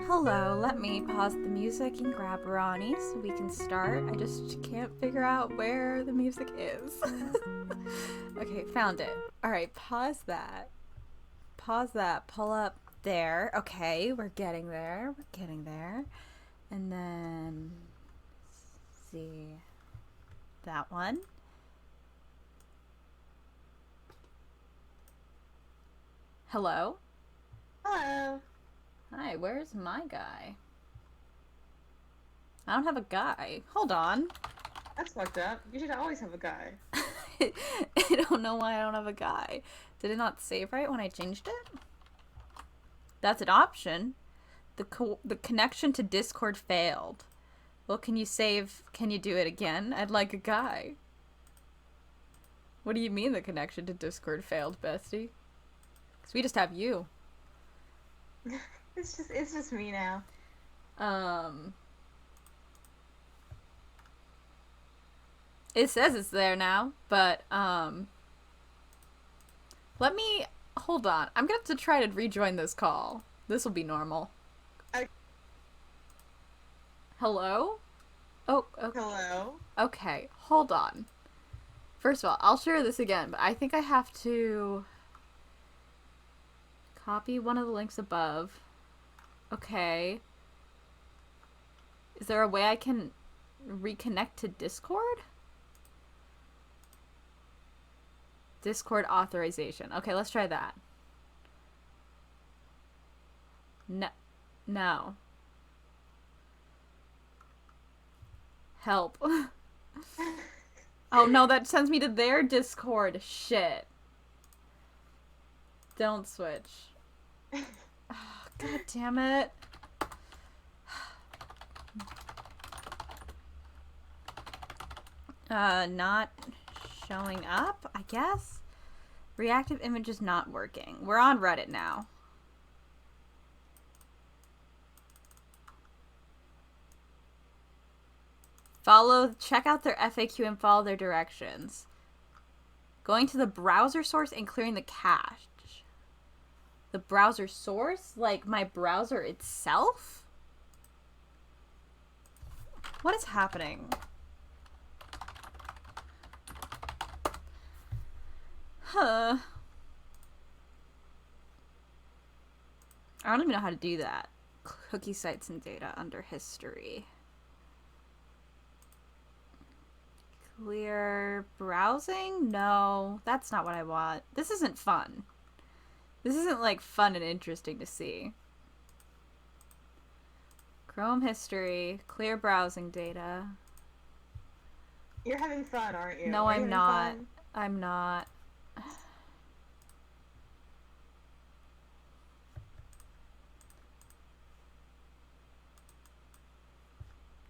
Hello, let me pause the music and grab Ronnie so we can start. I just can't figure out where the music is. Okay, found it. Alright, pause that. Pause that. Pull up there. Okay, we're getting there. We're getting there. And then see that one. Hello? Hello. Hi, where's my guy? I don't have a guy. Hold on. That's fucked up. You should always have a guy. I don't know why I don't have a guy. Did it not save right when I changed it? That's an option. The connection to Discord failed. Well, can you save? Can you do it again? I'd like a guy. What do you mean the connection to Discord failed, bestie? Because we just have you. It's just me now. Um, it says it's there now, but let me hold on. I'm gonna have to try to rejoin this call. This will be normal. I, Hello? Oh, okay. Hello. Okay, hold on. First of all, I'll share this again, but I think I have to copy one of the links above. Okay. Is there a way I can reconnect to Discord? Discord authorization. Okay, let's try that. No. No. Help. Oh no, that sends me to their Discord. Shit. Don't switch. Oh, God damn it. Not showing up, I guess? Reactive image is not working. We're on Reddit now. Check out their FAQ and follow their directions. Going to the browser source and clearing the cache. The browser source? Like my browser itself? What is happening? Huh. I don't even know how to do that. Cookie sites and data under history. Clear browsing? No, that's not what I want. This isn't fun. This isn't like fun and interesting to see. Chrome history, clear browsing data. You're having fun, aren't you? No, Are you I'm having not. fun? I'm not.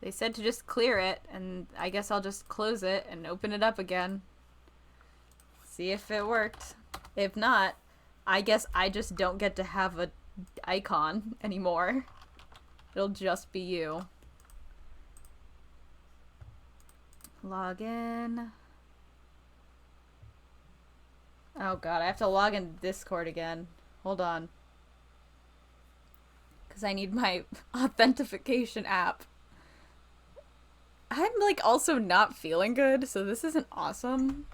They said to just clear it, and I guess I'll just close it and open it up again. See if it worked. If not, I guess I just don't get to have a icon anymore. It'll just be you. Log in. Oh god, I have to log in Discord again. Hold on. Because I need my authentication app. I'm like also not feeling good, so this isn't awesome.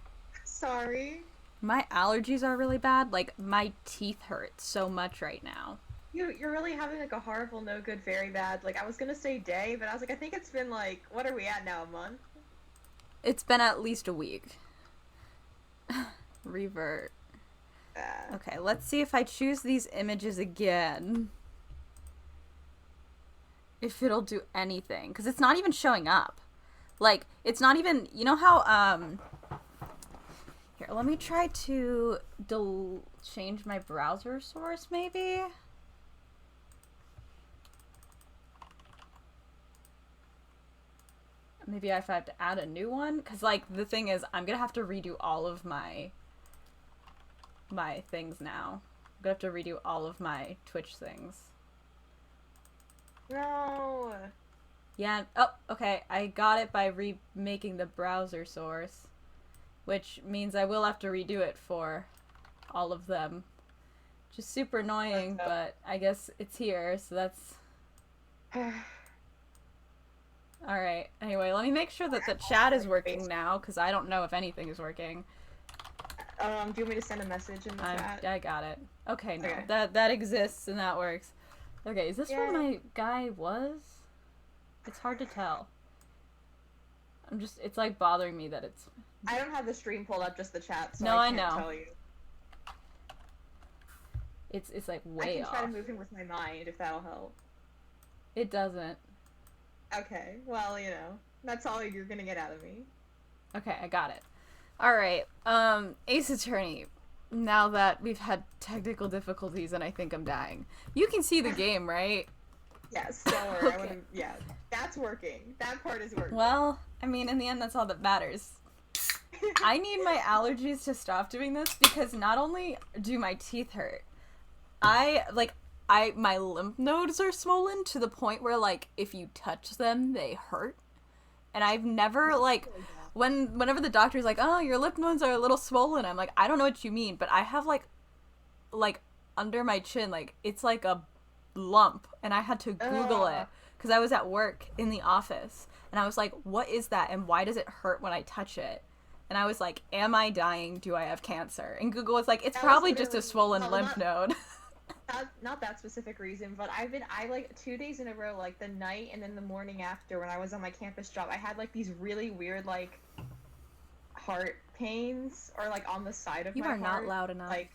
Sorry. My allergies are really bad. Like, my teeth hurt so much right now. You're really having like a horrible, no good, very bad. Like I was gonna say day, but I was like, I think it's been like, what are we at now? A month? It's been at least a week. Revert. Uh, Okay, let's see if I choose these images again. If it'll do anything. Because it's not even showing up. Like, it's not even... You know how, Here, let me try to change my browser source, maybe? Maybe if I have to add a new one? Because, like, the thing is, I'm going to have to redo all of my things now. I'm going to have to redo all of my Twitch things. no. Yeah. Oh, okay. I got it by remaking the browser source, which means I will have to redo it for all of them. Just super annoying, but I guess it's here, so that's Alright, anyway, let me make sure that the chat is working now, because I don't know if anything is working. Do you want me to send a message in the chat? I got it. Okay, no, Okay. that exists and that works. Okay, is this where my guy was? It's hard to tell. It's like bothering me that it's... I don't have the stream pulled up, just the chat, so no, I can't tell you. It's like way off. I can try to move him with my mind, if that'll help. It doesn't. Okay, well, you know, that's all you're gonna get out of me. Okay, I got it. Alright, Ace Attorney, now that we've had technical difficulties and I think I'm dying. You can see the game, right? Yes, don't worry. Okay. Yeah, that's working. That part is working. Well, I mean, in the end, that's all that matters. I need my allergies to stop doing this because not only do my teeth hurt, my lymph nodes are swollen to the point where, like, if you touch them, they hurt. And I've never, like, whenever the doctor's like, oh, your lymph nodes are a little swollen, I'm like, I don't know what you mean, but I have, like, under my chin, like, it's like a lump, and I had to Google it, because I was at work in the office, and I was like, what is that, and why does it hurt when I touch it? And I was like, am I dying? Do I have cancer? And Google was like, it's probably just a swollen lymph node. Not that specific reason, but I like 2 days in a row, like the night and then the morning after when I was on my campus job, I had like these really weird like heart pains or like on the side of my heart. You are not loud enough. Like,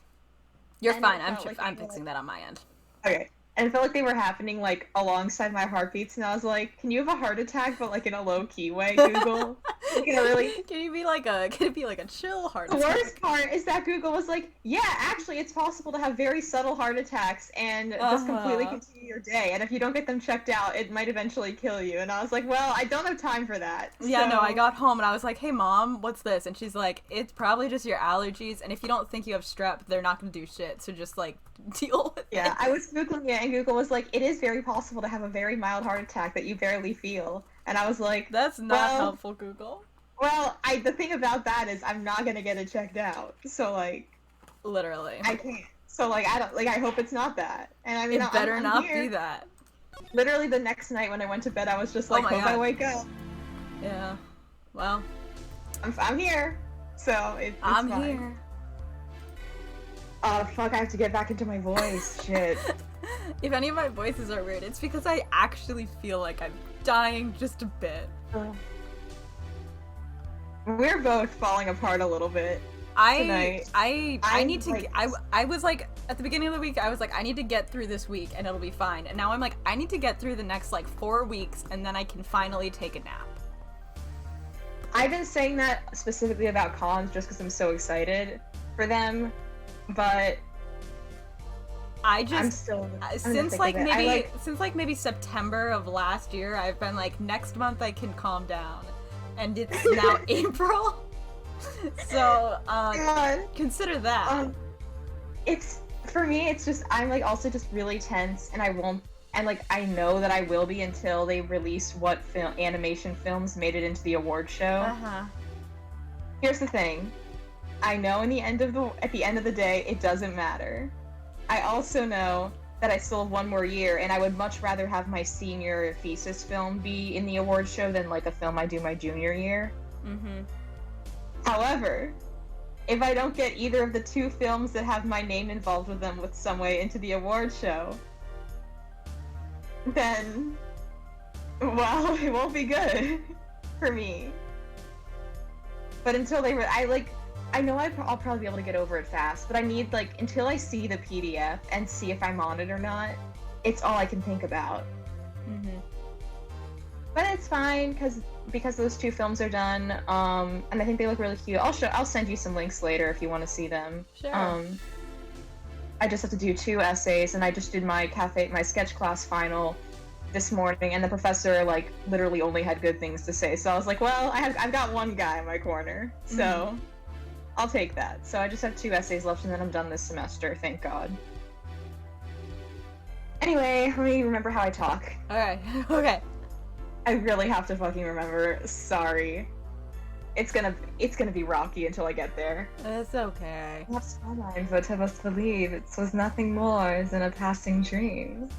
you're fine. I'm fixing that on my end. Okay. And it felt like they were happening like alongside my heartbeats, and I was like, "Can you have a heart attack, but like in a low key way, Google?" Can it be like a chill heart attack? The worst part is that Google was like, "Yeah, actually, it's possible to have very subtle heart attacks and just completely continue your day. And if you don't get them checked out, it might eventually kill you." And I was like, "Well, I don't have time for that." Yeah, no, I got home and I was like, "Hey, Mom, what's this?" And she's like, "It's probably just your allergies. And if you don't think you have strep, they're not gonna do shit. So just like deal with it." Yeah, I was Googling it, and Google was like, "It is very possible to have a very mild heart attack that you barely feel." And I was like, "That's not helpful, Google." Well, the thing about that is I'm not gonna get it checked out. So like, literally, I can't. So like, I hope it's not that. And I mean, it better not be that. Literally the next night when I went to bed, I was just like, hope I wake up. Yeah. Well, I'm here. So it's I'm fine. here. Oh fuck! I have to get back into my voice. Shit. If any of my voices are weird, it's because I actually feel like I'm dying just a bit. We're both falling apart a little bit tonight. I need to. Like, I was like at the beginning of the week. I was like, I need to get through this week and it'll be fine. And now I'm like, I need to get through the next like 4 weeks and then I can finally take a nap. I've been saying that specifically about cons just because I'm so excited for them, but I'm still since like maybe September of last year, I've been like, next month I can calm down. And it's now April, so consider that. It's for me. It's just I'm like also just really tense, and I know that I will be until they release what animation films made it into the award show. Here's the thing, I know at the end of the day, it doesn't matter. I also know that I still have 1 more year, and I would much rather have my senior thesis film be in the award show than like a film I do my junior year. However, if I don't get either of the 2 films that have my name involved with them with some way into the award show, then, well, it won't be good for me. But until I know I'll probably be able to get over it fast, but I need, like, until I see the PDF and see if I'm on it or not, it's all I can think about. But it's fine, because those 2 films are done, and I think they look really cute. I'll send you some links later if you want to see them. Sure. I just have to do 2 essays, and I just did my sketch class final this morning, and the professor, like, literally only had good things to say, so I was like, well, I've got one guy in my corner, so... I'll take that. So I just have 2 essays left and then I'm done this semester, thank God. Anyway, let me remember how I talk. Alright, okay. I really have to fucking remember. Sorry. It's gonna be rocky until I get there. It's okay. What's but to us believe it was nothing more than a passing dream.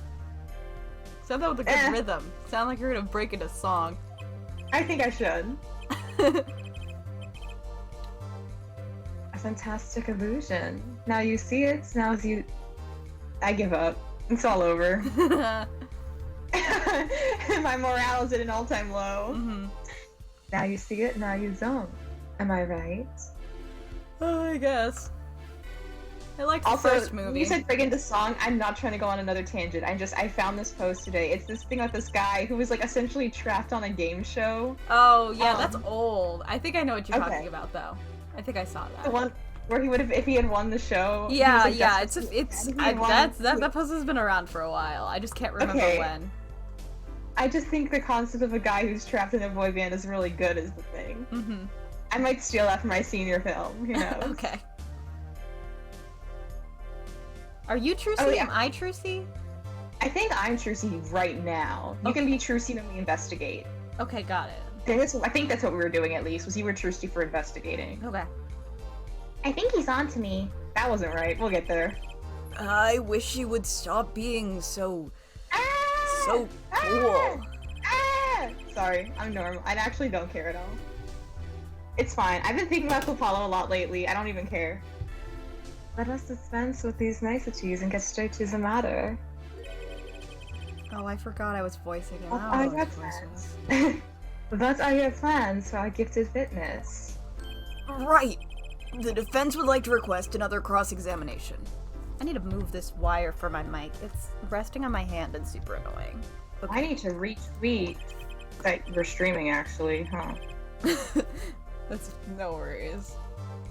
Sound that with a good rhythm. Sound like you're gonna break into song. I think I should. A fantastic illusion. Now you see it, now you... I give up. It's all over. My morale is at an all-time low. Mm-hmm. Now you see it, now you don't. Am I right? Oh, I guess. I liked the Also, first movie. you said break into song. I'm not trying to go on another tangent. I found this post today. It's this thing about this guy who was like essentially trapped on a game show. Oh, yeah, that's old. I think I know what you're talking about, though. I think I saw that. The one where he would have, if he had won the show. Yeah, he was, like, yeah, that post has been around for a while. I just can't remember when. I just think the concept of a guy who's trapped in a boy band is really good is the thing. Mm-hmm. I might steal that for my senior film, you know. Okay. Are you Trucy? Oh, yeah. Am I Trucy? I think I'm Trucy right now. You can be Trucy when we investigate. Okay, got it. I think that's what we were doing at least, was you were Trucy for investigating. Okay. I think he's on to me. That wasn't right. We'll get there. I wish he would stop being so cool. Sorry, I'm normal. I actually don't care at all. It's fine. I've been thinking about Apollo a lot lately. I don't even care. Let us dispense with these niceties and get straight to the matter. Oh, I forgot I was voicing it. What are your plans? What are your plans for our gifted fitness? Right. The defense would like to request another cross-examination. I need to move this wire for my mic. It's resting on my hand and super annoying. Okay. I need to retweet that we're streaming, actually, huh? That's no worries.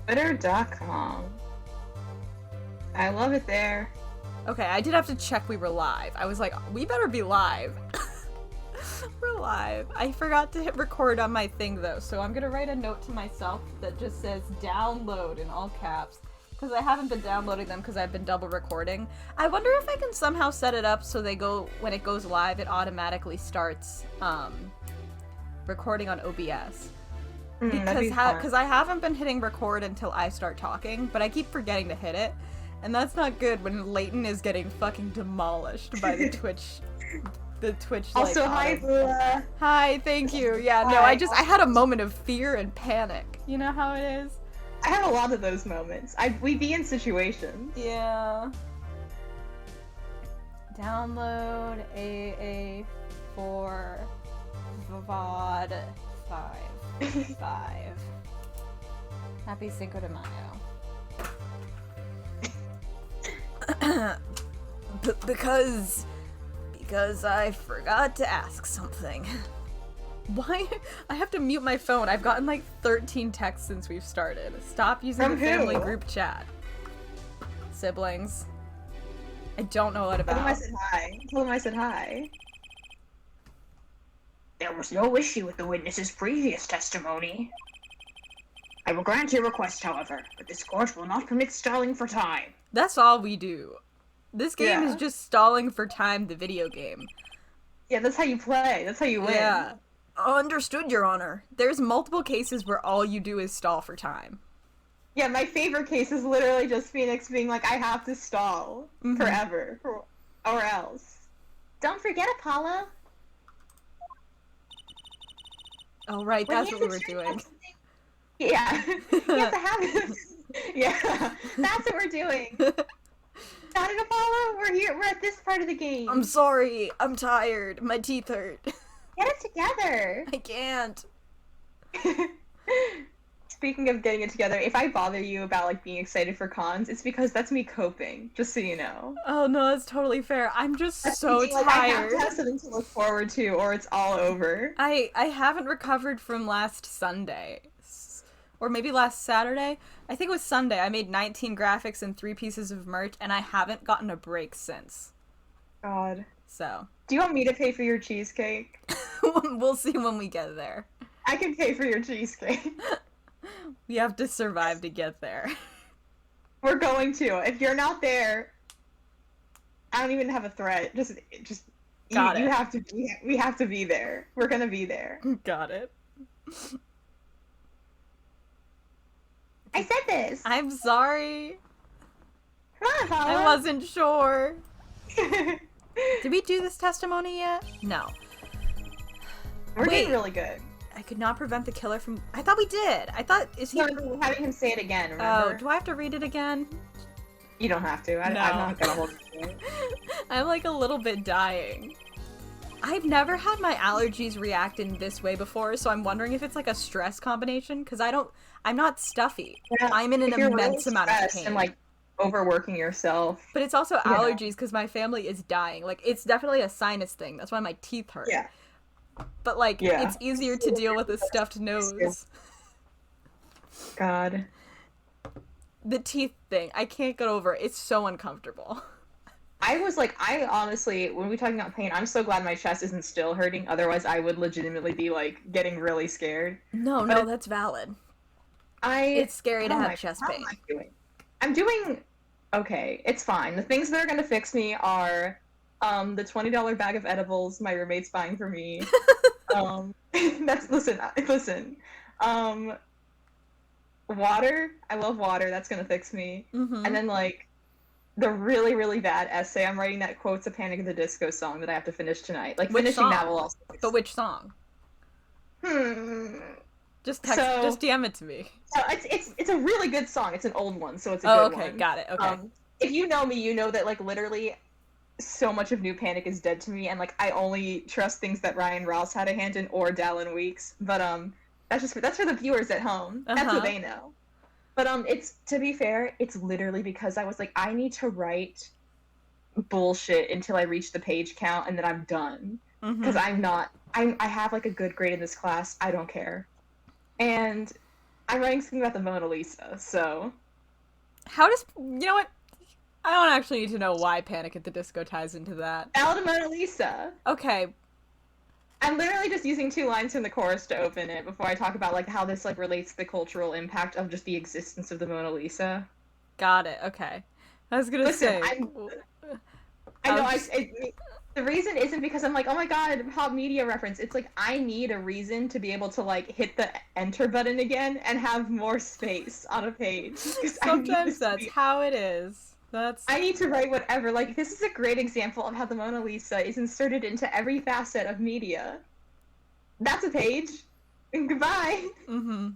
Twitter.com. I love it there. Okay, I did have to check we were live. I was like, we better be live. We're live. I forgot to hit record on my thing though, so I'm gonna write a note to myself that just says download in all caps, because I haven't been downloading them because I've been double recording. I wonder if I can somehow set it up so when it goes live, it automatically starts recording on OBS. Because I haven't been hitting record until I start talking, but I keep forgetting to hit it, and that's not good when Leighton is getting fucking demolished by the Twitch. The Twitch. Also, hi, Bula. Hi, thank you. Yeah, no, I had a moment of fear and panic. You know how it is? I have a lot of those moments. We be in situations. Yeah. Download AA4 VOD 5. Happy Cinco de Mayo. Because I forgot to ask something. Why? I have to mute my phone. I've gotten like 13 texts since we've started. Stop using the family group chat. Siblings. I don't know what about. Tell them I said hi. Tell them I said hi. There was no issue with the witness's previous testimony. I will grant your request, however, but this court will not permit stalling for time. That's all we do. This game is just stalling for time, the video game. Yeah, that's how you play. That's how you win. Yeah. Understood, Your Honor. There's multiple cases where all you do is stall for time. Yeah, my favorite case is literally just Phoenix being like, I have to stall forever, or else. Don't forget, Apollo. Oh, right, that's what we were doing. Yeah. You have to have it. Yeah, that's what we're doing. Got it, Apollo? We're here. We're at this part of the game. I'm sorry. I'm tired. My teeth hurt. Get it together. I can't. Speaking of getting it together, if I bother you about like being excited for cons, it's because that's me coping. Just so you know. Oh no, that's totally fair. I'm just so tired. Like, I have to have something to look forward to, or it's all over. I haven't recovered from last Sunday. Or maybe last Saturday? I think it was Sunday. I made 19 graphics and 3 pieces of merch, and I haven't gotten a break since. God. So. Do you want me to pay for your cheesecake? We'll see when we get there. I can pay for your cheesecake. We have to survive to get there. We're going to. If you're not there, I don't even have a threat. Just Got it. You have to. We have to be there. We're gonna be there. Got it. I said this. I'm sorry. Come on, Paula. I wasn't sure. Did Did we do this testimony yet? No. We're doing really good. I could not prevent the killer from... I thought we did. I thought... Is he... No, having him say it again, remember? Oh, do I have to read it again? You don't have to. No. I'm not gonna hold you to it. I'm like a little bit dying. I've never had my allergies react in this way before, so I'm wondering if it's like a stress combination, because I'm not stuffy. Yeah, I'm in an immense really amount of pain. And like overworking yourself. But it's also allergies because my family is dying. Like, it's definitely a sinus thing. That's why my teeth hurt. Yeah. But like, it's easier to deal with a stuffed nose. God. The teeth thing, I can't get over it. It's so uncomfortable. I honestly, when we're talking about pain, I'm so glad my chest isn't still hurting. Otherwise, I would legitimately be, like, getting really scared. No, that's valid. It's scary to have chest pain. I'm doing okay. It's fine. The things that are going to fix me are the $20 bag of edibles my roommate's buying for me. Listen. Water. I love water. That's going to fix me. Mm-hmm. And then, like, the really, really bad essay I'm writing that quotes a Panic at the Disco song that I have to finish tonight. Like, finishing that will also fix. But which song? Just DM it to me. So it's a really good song. It's an old one, so it's a good one. Okay, got it. Okay. If you know me, you know that like literally so much of New Panic is dead to me, and like I only trust things that Ryan Ross had a hand in or Dallin Weeks. But that's for the viewers at home. That's what they know. But it's, to be fair, it's literally because I was like, I need to write bullshit until I reach the page count and then I'm done. Because I have like a good grade in this class. I don't care. And I'm writing something about the Mona Lisa, so. You know what? I don't actually need to know why Panic at the Disco ties into that. Ballad of Mona Lisa. Okay. I'm literally just using 2 lines from the chorus to open it before I talk about like how this like relates to the cultural impact of just the existence of the Mona Lisa. Got it. Okay. I was gonna say. The reason isn't because I'm like, oh my god, pop media reference. It's like I need a reason to be able to like hit the enter button again and have more space on a page. Sometimes that's how it is. I need to write whatever. Like, this is a great example of how the Mona Lisa is inserted into every facet of media. That's a page. And goodbye. Mm-hmm.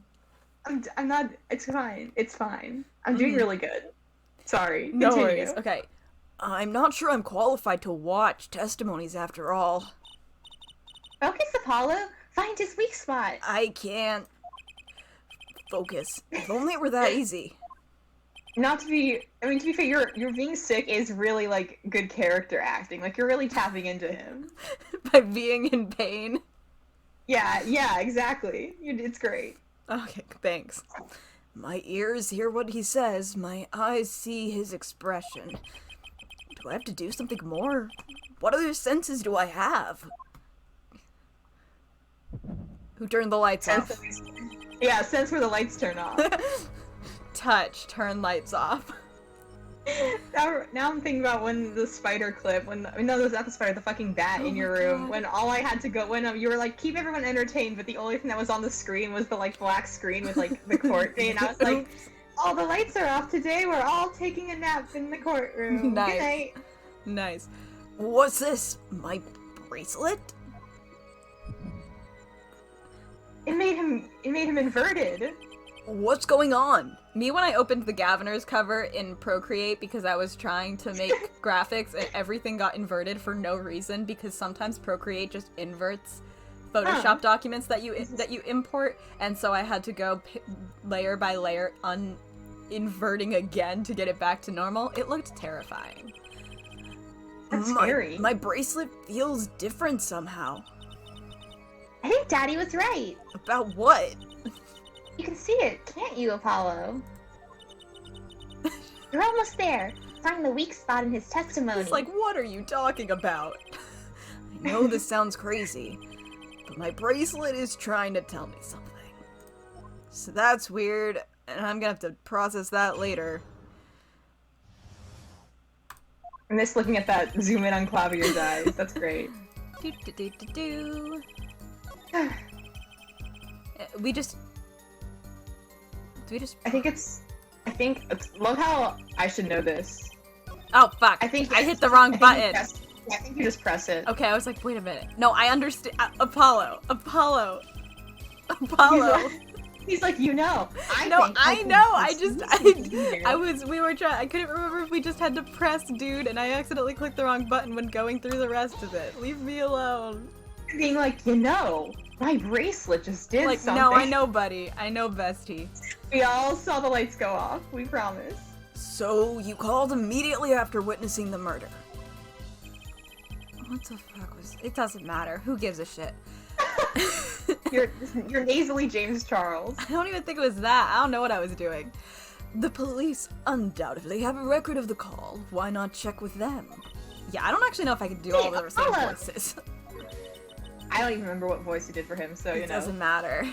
I'm not. It's fine. It's fine. I'm doing really good. Sorry. No worries. Okay. I'm not sure I'm qualified to watch testimonies after all. Focus, Apollo. Find his weak spot. I can't focus. If only it were that easy. To be fair, your being sick is really, like, good character acting. Like, you're really tapping into him. By being in pain? Yeah, exactly. It's great. Okay, thanks. My ears hear what he says, my eyes see his expression. Do I have to do something more? What other senses do I have? Who turned the lights off? Yeah, sense where the lights turn off. Touch, turn lights off. Now I'm thinking about when the spider clip, no, it was not the spider, the fucking bat in your room, when all I had to go, when you were like, keep everyone entertained, but the only thing that was on the screen was the like black screen with like the court day, and I was like, oh, the lights are off today, we're all taking a nap in the courtroom. Nice. Good night. Nice. What's this? My bracelet? It made him inverted. What's going on? Me when I opened the Gaviners cover in Procreate because I was trying to make graphics and everything got inverted for no reason because sometimes Procreate just inverts Photoshop documents that you import, and so I had to go layer by layer inverting again to get it back to normal. It looked terrifying. That's scary. My bracelet feels different somehow. I think Daddy was right. About what? You can see it, can't you, Apollo? You're almost there. Find the weak spot in his testimony. It's like, what are you talking about? I know this sounds crazy, but my bracelet is trying to tell me something. So that's weird, and I'm gonna have to process that later. I'm just looking at that zoom in on Clavier's eyes. That's great. Do. I think love how I should know this. Oh fuck! I hit the wrong button. I think you just press it. Okay, I was like, wait a minute. No, I understand. Apollo. He's like, you know. I couldn't remember if we just had to press dude, and I accidentally clicked the wrong button when going through the rest of it. Leave me alone. Being like, you know, my bracelet just did something. No, I know, buddy. I know, bestie. We all saw the lights go off. We promise. So, you called immediately after witnessing the murder. What the fuck was... It doesn't matter. Who gives a shit? You're nasally James Charles. I don't even think it was that. I don't know what I was doing. The police undoubtedly have a record of the call. Why not check with them? Yeah, I don't actually know if I could do all the same voices. I don't even remember what voice you did for him, so you know. It doesn't matter.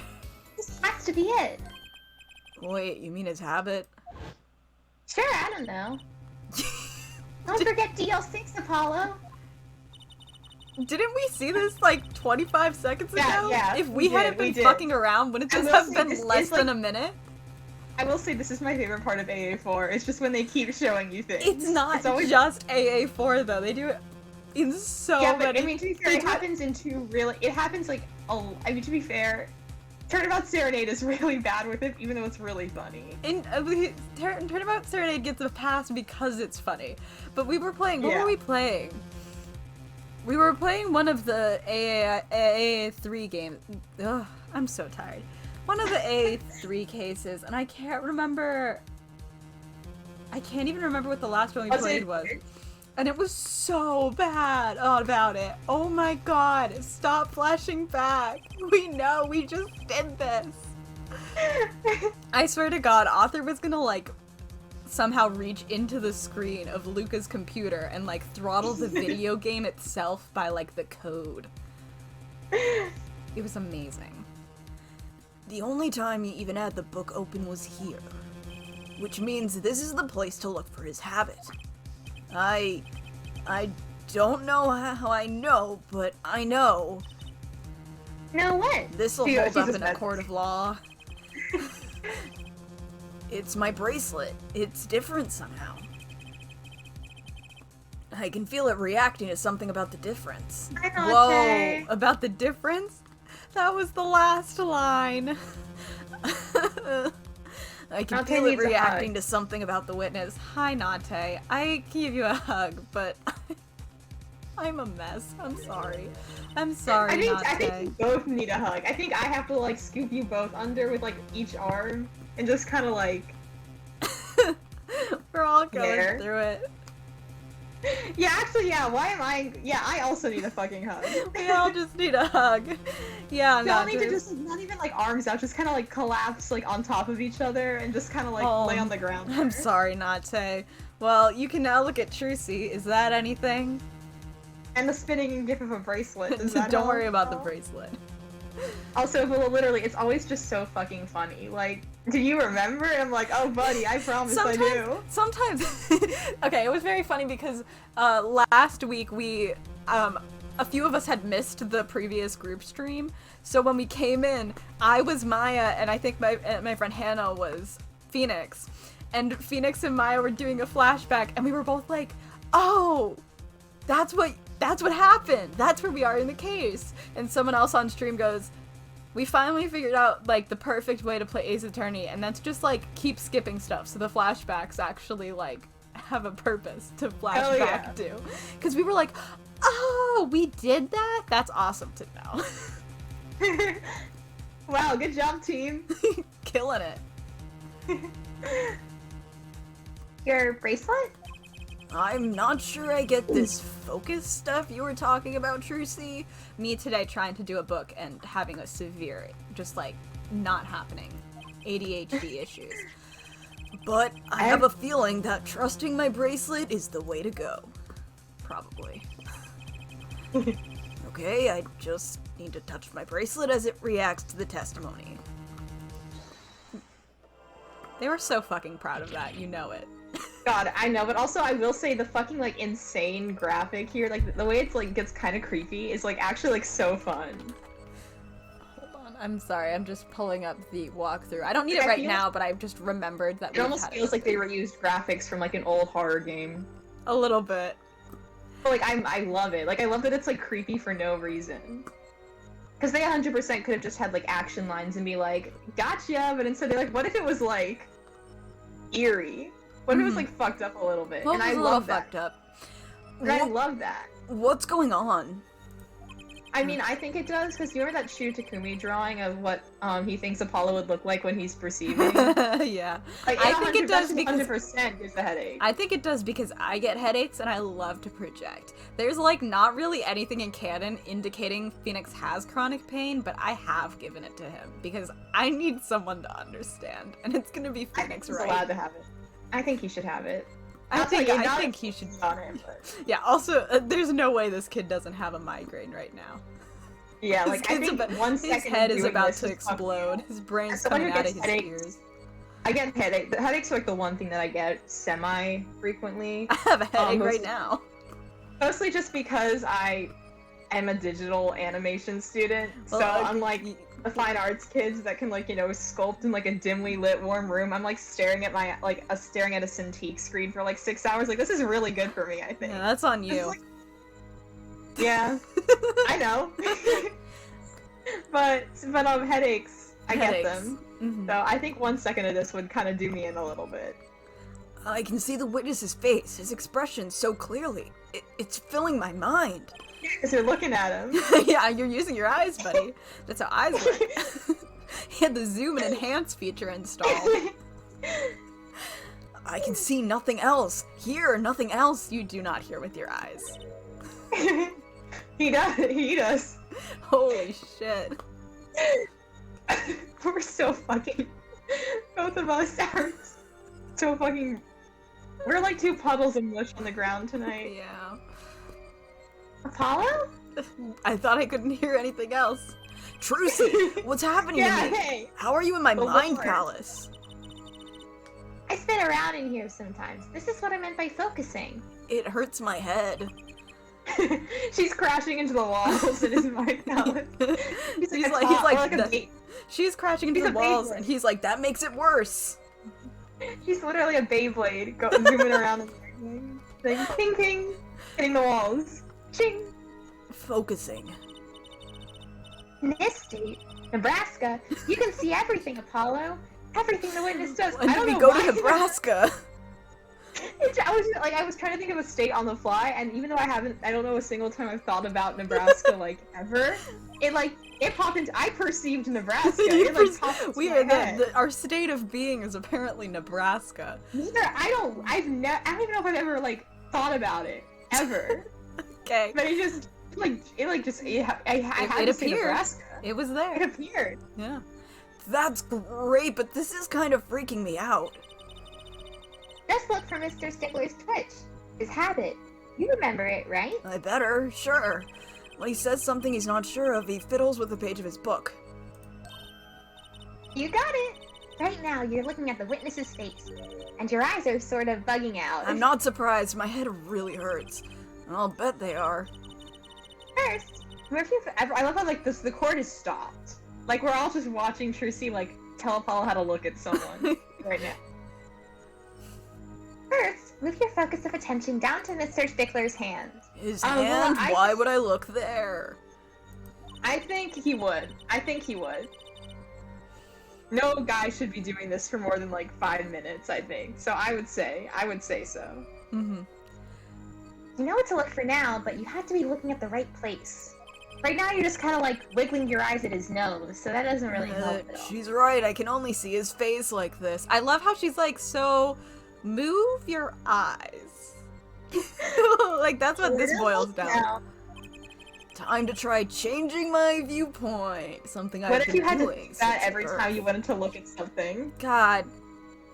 This has to be it. Wait, you mean his habit? Sure, I don't know. Don't forget DL6, Apollo. Didn't we see this like 25 seconds ago? Yeah. If we hadn't been fucking around, wouldn't this have been less than a minute? I will say this is my favorite part of AA4. It's just when they keep showing you things. It's not just AA4 though. They do it in so many. I mean, to be fair, it happens in two really. It happens like I mean, to be fair, Turnabout Serenade is really bad with it, even though it's really funny. And Turnabout Serenade gets a pass because it's funny. But we were playing. What were we playing? We were playing one of the AA3 games. Ugh, I'm so tired. One of the AA3 cases, and I can't remember. I can't even remember what the last one we played was. And it was so bad about it. Oh my god, stop flashing back. We know, we just did this. I swear to god, Author was gonna like somehow reach into the screen of Luca's computer and like throttle the video game itself by like the code. It was amazing. The only time he even had the book open was here, which means this is the place to look for his habit. I don't know how I know, but I know. Know what? This'll hold up in a court of law. It's my bracelet. It's different somehow. I can feel it reacting to something about the difference. Whoa, about the difference? That was the last line. I can feel it reacting to something about the witness. Hi, Nate. I give you a hug, but I'm a mess. I'm sorry. I'm sorry, Nate. I think you both need a hug. I think I have to like scoop you both under with like each arm. And just kind of like... We're all going through it. Yeah, actually, yeah, why am I... Yeah, I also need a fucking hug. We all just need a hug. Yeah, we all need to just, not even like arms out, just kind of like collapse like on top of each other and just kind of like lay on the ground. I'm sorry, Nate. Well, you can now look at Trucy. Is that anything? And the spinning gif of a bracelet. Does that Don't worry about the bracelet. Also, literally, it's always just so fucking funny. Like, do you remember? I'm like, oh, buddy, I promise I do. Sometimes, okay, it was very funny because last week we, a few of us had missed the previous group stream. So when we came in, I was Maya, and I think my friend Hannah was Phoenix. And Phoenix and Maya were doing a flashback, and we were both like, oh, that's what happened. That's where we are in the case. And someone else on stream goes, we finally figured out like the perfect way to play Ace Attorney, and that's just like keep skipping stuff so the flashbacks actually like have a purpose to flash back to. Because we were like, oh, we did that? That's awesome to know. Wow, good job, team. Killing it. Your bracelet? I'm not sure I get this focus stuff you were talking about, Trucy. Me today trying to do a book and having a severe, just like, not happening, ADHD issues. But I have a feeling that trusting my bracelet is the way to go. Probably. Okay, I just need to touch my bracelet as it reacts to the testimony. They were so fucking proud of that, you know it. God, I know, but also I will say the fucking like insane graphic here, like the way it's like gets kind of creepy is like actually like so fun. Hold on, I'm sorry, I'm just pulling up the walkthrough. I don't need it right now, but I've just remembered that it almost feels like they reused graphics from like an old horror game. A little bit. like, I love it. Like, I love that it's, like, creepy for no reason. Because they 100% could have just had, like, action lines and be like, gotcha, but instead they're like, what if it was, like, eerie? What if it was, like, fucked up a little bit? Well, and it was I a little love that. fucked up. And I love that. What's going on? I mean, I think it does, because you remember that Shu Takumi drawing of what he thinks Apollo would look like when he's perceiving? Yeah. Like, I think it does because 100% gives a headache. I think it does because I get headaches and I love to project. There's like not really anything in canon indicating Phoenix has chronic pain, but I have given it to him because I need someone to understand, and it's gonna be Phoenix, right? He's allowed to have it. I think he should have it. I think he should. On him, but... Yeah. Also, there's no way this kid doesn't have a migraine right now. Yeah, like I think his head is about to explode. His brain's coming out of his ears. I get headaches. The headaches are like the one thing that I get semi-frequently. I have a headache right now. Mostly just because I am a digital animation student, so unlike the fine arts kids that can like, you know, sculpt in like a dimly lit warm room, I'm like staring at my staring at a Cintiq screen for like 6 hours. Like, this is really good for me, I think. Yeah, that's on you. Yeah, I know. but headaches, I get them. Mm-hmm. So I think 1 second of this would kind of do me in a little bit. I can see the witness's face, his expression so clearly. It's filling my mind. Because you're looking at him. Yeah, you're using your eyes, buddy. That's how eyes work. He had the zoom and enhance feature installed. I can see nothing else. Hear nothing else you do not hear with your eyes. He does. Holy shit. We're so fucking... Both of us are so fucking... We're like two puddles of mush on the ground tonight. Yeah. Apollo? I thought I couldn't hear anything else. Trucy, what's happening to me? Hey. How are you in my mind palace? I spin around in here sometimes. This is what I meant by focusing. It hurts my head. She's crashing into the walls in his mind palace. She's crashing into the walls, and he's like, that makes it worse. She's literally a Beyblade, zooming around and like, ping ping, hitting the walls. Ching. Focusing. In this state, Nebraska, you can see everything, Apollo. Everything the witness does. When did we go to Nebraska? I was trying to think of a state on the fly, and even though I don't know a single time I've thought about Nebraska like ever. It popped into. I perceived Nebraska. Our state of being is apparently Nebraska. Neither. I don't even know if I've ever like thought about it ever. Okay. But it appeared. It was there. It appeared. Yeah. That's great, but this is kind of freaking me out. Just look for Mr. Stickler's Twitch. His habit. You remember it, right? I better, sure. When he says something he's not sure of, he fiddles with the page of his book. You got it! Right now, you're looking at the witness's face, and your eyes are sort of bugging out. I'm not surprised. My head really hurts. And I'll bet they are. First, I love how the cord is stopped. Like, we're all just watching Trucy tell Apollo how to look at someone right now. First, move your focus of attention down to Mr. Stickler's hand. His hand? Why would I look there? I think he would. No guy should be doing this for more than 5 minutes, I think. So I would say so. Mm-hmm. You know what to look for now, but you have to be looking at the right place. Right now you're just kind of wiggling your eyes at his nose, so that doesn't really help at all. She's right, I can only see his face like this. I love how she's so... Move your eyes. That's what this boils down. Time to try changing my viewpoint. Something I've been doing. What if you had to do that every time you wanted to look at something? God.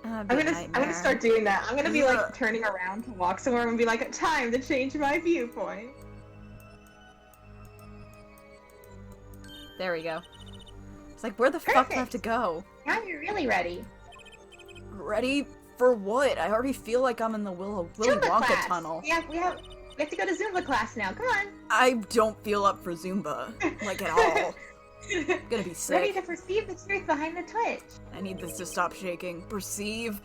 I'm gonna start doing that. I'm gonna be turning around to walk somewhere and be like, time to change my viewpoint. There we go. It's where the fuck do I have to go? Now you're really ready. Ready for what? I already feel like I'm in the Willy Wonka tunnel. Yeah, we have to go to Zumba class now. Come on. I don't feel up for Zumba, at all. I'm gonna be sick. Ready to perceive the truth behind the Twitch. I need this to stop shaking. Perceive.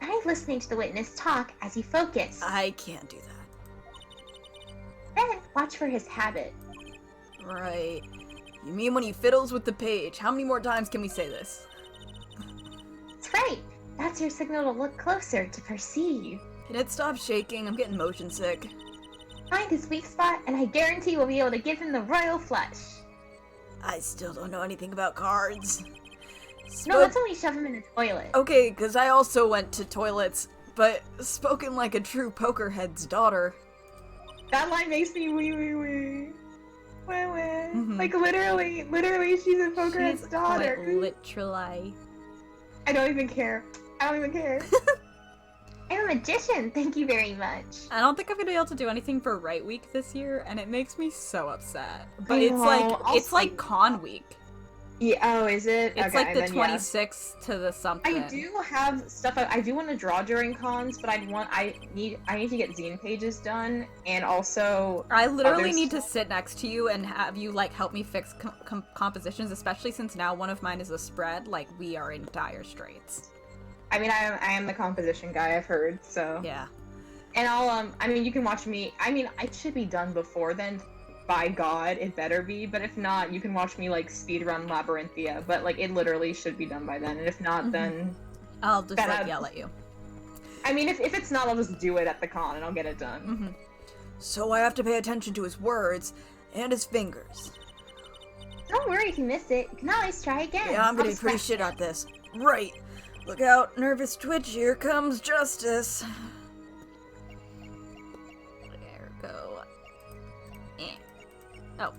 I'm listening to the witness talk as you focus. I can't do that. Watch for his habit. Right. You mean when he fiddles with the page? How many more times can we say this? That's right. That's your signal to look closer, to perceive. Can it stop shaking? I'm getting motion sick. Find his weak spot, and I guarantee we'll be able to give him the royal flush. I still don't know anything about cards. No, let's only shove him in the toilet. Okay, because I also went to toilets, but spoken like a true pokerhead's daughter. That line makes me wee wee wee. Wee wee. Mhm. Like literally, she's a pokerhead's daughter. Like, literally. I don't even care. I don't even care. I'm a magician, thank you very much. I don't think I'm gonna be able to do anything for Right Week this year, and it makes me so upset. But I it's know, like I'll Con Week. Yeah. Oh, is it? It's okay, like the then, yeah. 26th to the something. I do have stuff. I do want to draw during cons, but I need to get zine pages done, and also I literally there's- need to sit next to you and have you like help me fix compositions, especially since now one of mine is a spread. Like we are in dire straits. I mean, I am the composition guy. I've heard so. Yeah. And I'll I mean, you can watch me. I mean, it should be done before then. By God, it better be. But if not, you can watch me like speedrun Labyrinthia. But like, it literally should be done by then. And if not, then I'll just like yell at you. I mean, if it's not, I'll just do it at the con and I'll get it done. Mm-hmm. So I have to pay attention to his words and his fingers. Don't worry if you miss it. You can always try again. Yeah, I'm gonna be pretty shit at this. Right. Look out, nervous twitch, here comes justice. There we go. Oh.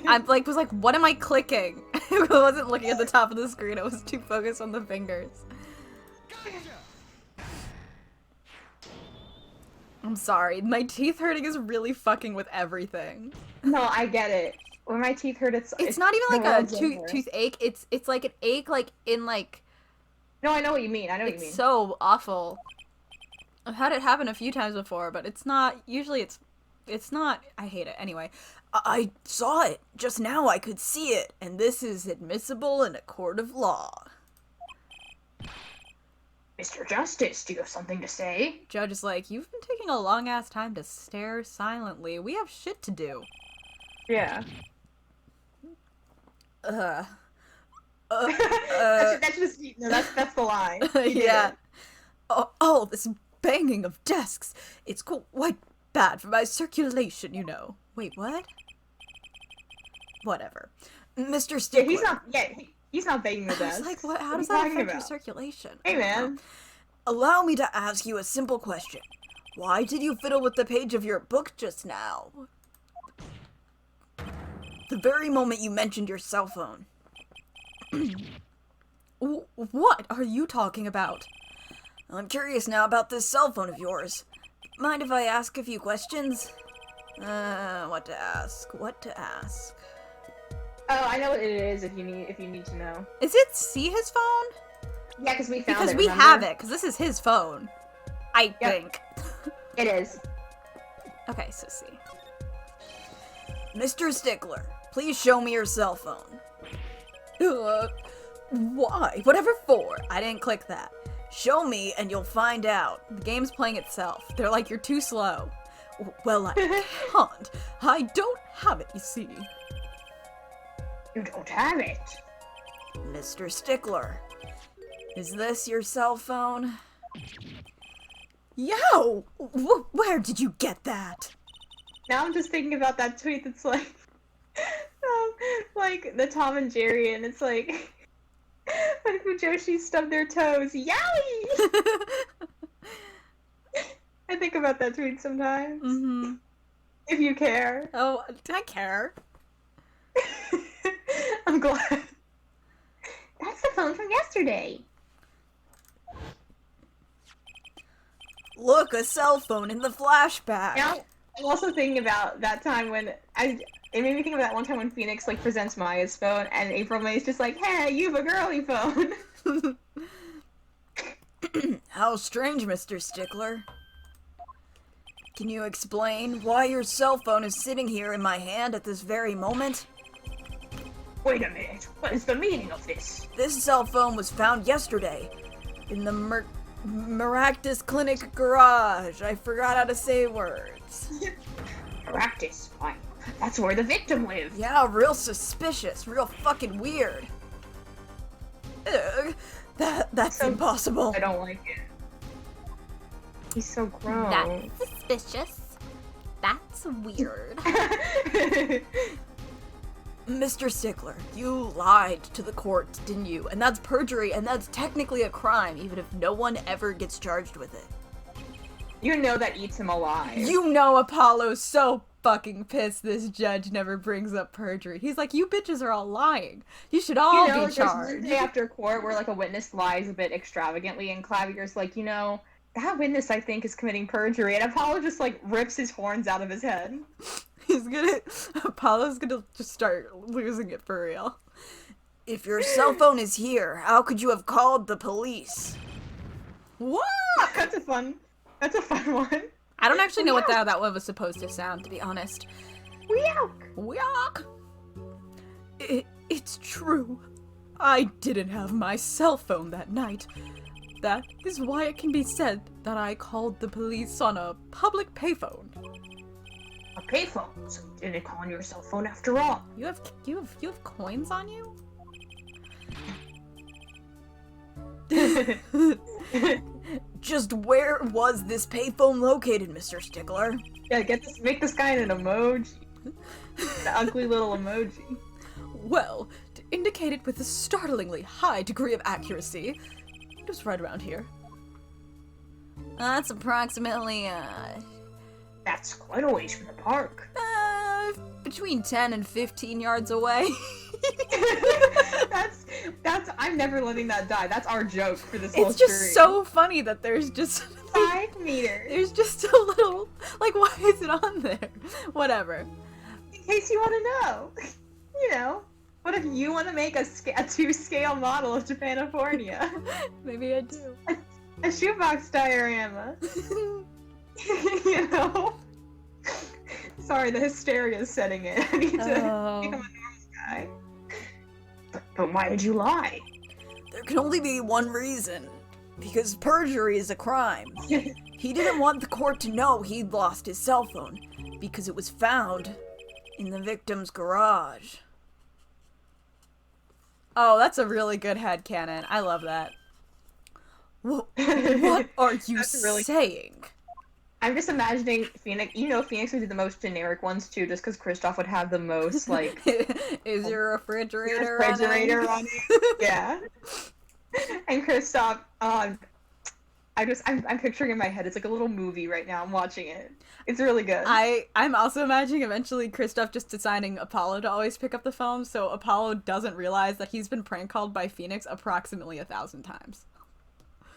I was like, what am I clicking? I wasn't looking at the top of the screen, I was too focused on the fingers. I'm sorry, my teeth hurting is really fucking with everything. No, I get it. When my teeth hurt, it's not even the like a world's over. toothache, it's like an ache like in like... No, I know what you mean. I know what you mean. It's so awful. I've had it happen a few times before, but it's not, usually it's not, I hate it. Anyway, I saw it. Just now I could see it, and this is admissible in a court of law. Mr. Justice, do you have something to say? Judge is like, you've been taking a long-ass time to stare silently. We have shit to do. Yeah. Ugh. That's just no. That's the line. Yeah. Oh, this banging of desks. It's quite bad for my circulation, you know. Wait, what? Whatever. Mr. Stickler. He's not banging the I desk. was like, what? How does What are that you affect talking your about? circulation? Hey, man. Allow me to ask you a simple question. Why did you fiddle with the page of your book just now? The very moment you mentioned your cell phone. What are you talking about? I'm curious now about this cell phone of yours. Mind if I ask a few questions? What to ask? Oh, I know what it is. If you need to know. Is it see his phone? Yeah, because we found Because it. we remember? have it, because this is his phone. I Yep. think. It is. Okay, so see. Mr. Stickler, please show me your cell phone. Why? Whatever for? I didn't click that. Show me and you'll find out. The game's playing itself. They're like, you're too slow. Well, I can't. I don't have it, you see. You don't have it. Mr. Stickler, is this your cell phone? Yo! Where did you get that? Now I'm just thinking about that tweet that's like the Tom and Jerry, and it's like when Fujoshi stubbed their toes. Yowie! I think about that tweet sometimes. Mm-hmm. If you care. Oh, I care. I'm glad. That's the phone from yesterday. Look, a cell phone in the flashback. Now, I'm also thinking about that time when it made me think of that one time when Phoenix like presents Maya's phone, and April May's just like, "Hey, you have a girly phone." How strange, Mr. Stickler. Can you explain why your cell phone is sitting here in my hand at this very moment? Wait a minute. What is the meaning of this? This cell phone was found yesterday in the Maractus Clinic garage. I forgot how to say words. Practice. That's where the victim lives. Yeah, real suspicious. Real fucking weird. Ugh, that's So- impossible. I don't like it. He's so gross. That's suspicious. That's weird. Mr. Stickler, you lied to the court, didn't you? And that's perjury, and that's technically a crime, even if no one ever gets charged with it. You know that eats him alive. You know Apollo's so fucking pissed this judge never brings up perjury. He's like, you bitches are all lying. You should all like, be there's charged. one day after court where like a witness lies a bit extravagantly, and Clavier's like, that witness I think is committing perjury, and Apollo just like rips his horns out of his head. Apollo's gonna just start losing it for real. If your cell phone is here, how could you have called the police? What? That's a fun one. I don't actually know what that one was supposed to sound, to be honest. Weok! It's true. I didn't have my cell phone that night. That is why it can be said that I called the police on a public payphone. A payphone, so you didn't call on your cell phone after all. You have coins on you? Just where was this payphone located, Mr. Stickler? Yeah, make this guy an emoji. An ugly little emoji. Well, to indicate it with a startlingly high degree of accuracy, it was right around here. That's approximately, That's quite a ways from the park. between 10 and 15 yards away. that's I'm never letting that die. That's our joke for this whole It's just stream. so funny that there's just 5 meters. there's just a little, like, why is it on there? Whatever. In case you want to know. What if you want to make a 2-scale model of Japanifornia? Maybe I do. A shoebox diorama. Sorry, the hysteria is setting in. I need to become a normal guy. But why did you lie? There can only be one reason. Because perjury is a crime. He didn't want the court to know he'd lost his cell phone. Because it was found in the victim's garage. Oh, that's a really good headcanon. I love that. What are you saying? I'm just imagining Phoenix. Phoenix would do the most generic ones too, just because Kristoff would have the most like. Is your refrigerator running? Yeah. And Kristoff, I'm picturing in my head. It's like a little movie right now. I'm watching it. It's really good. I'm also imagining eventually Kristoff just deciding Apollo to always pick up the phone, so Apollo doesn't realize that he's been prank called by Phoenix approximately 1,000 times.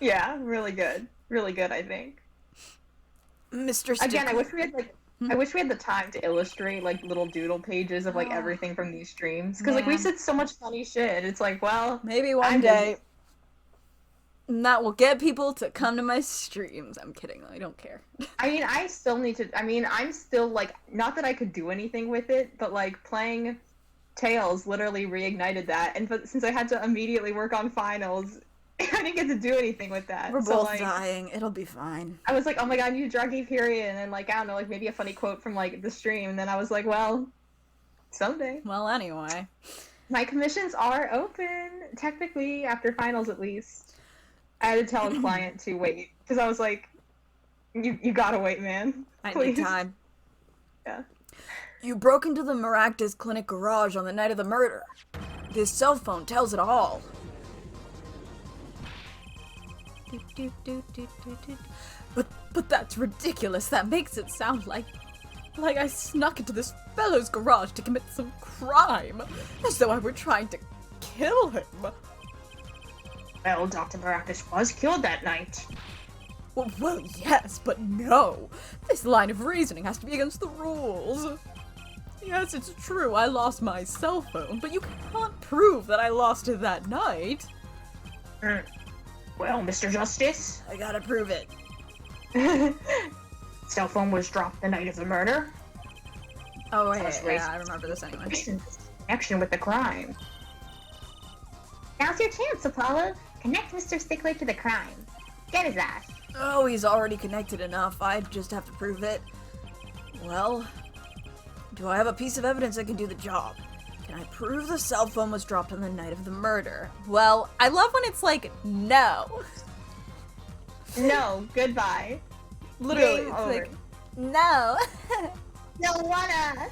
Yeah, really good. Really good, I think. Mr. Stickler. Again, I wish we had the time to illustrate like little doodle pages of like everything from these streams, because like we said so much funny shit. It's like, well, maybe one day. And that will get people to come to my streams. I'm kidding. I don't care. I'm still like, not that I could do anything with it, but like playing Tails literally reignited that. But since I had to immediately work on finals, I didn't get to do anything with that. We're both dying. It'll be fine. I was like, oh my god, you druggy period, and then like, I don't know, like maybe a funny quote from like the stream, and then I was like, well, someday. Well, anyway. My commissions are open, technically, after finals at least. I had to tell a client to wait, because I was like, you gotta wait, man. I Please. need time. Yeah. You broke into the Maractus Clinic garage on the night of the murder. This cell phone tells it all. But that's ridiculous. That makes it sound like I snuck into this fellow's garage to commit some crime. As though I were trying to kill him. Well, Dr. Maractus was killed that night. Well, yes, but no. This line of reasoning has to be against the rules. Yes, it's true, I lost my cell phone, but you can't prove that I lost it that night. Well, Mr. Justice? I gotta prove it. Cell phone was dropped the night of the murder. Oh, yeah, I remember this anyway. Connection with the crime. Now's your chance, Apollo. Connect Mr. Stickler to the crime. Get his ass. Oh, he's already connected enough. I just have to prove it. Well, Do I have a piece of evidence that can do the job? Can I prove the cell phone was dropped on the night of the murder? Well, I love when it's like, no. No, goodbye. Literally, Game it's over. like, no. No wanna.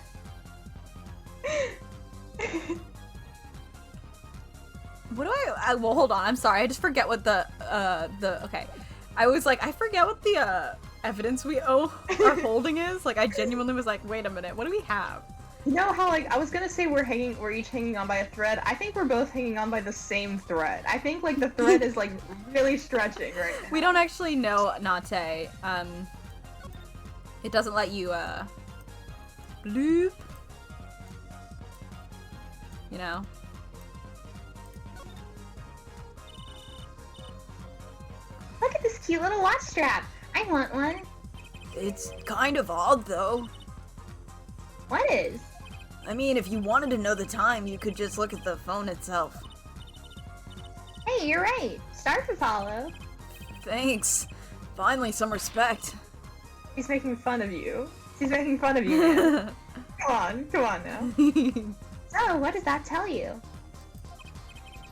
What do well, hold on, I'm sorry, I just forget what okay. I was like, I forget what the, evidence we are holding is. Like, I genuinely was like, wait a minute, what do we have? You know how, like, I was gonna say we're each hanging on by a thread. I think we're both hanging on by the same thread. I think, like, the thread is, like, really stretching right now. We don't actually know Nate. It doesn't let you, bloop. You know? Look at this cute little watch strap. I want one. It's kind of odd, though. What is? I mean, if you wanted to know the time, you could just look at the phone itself. Hey, you're right. Start to follow. Thanks. Finally, some respect. He's making fun of you. He's making fun of you, man. Come on now. So, what does that tell you?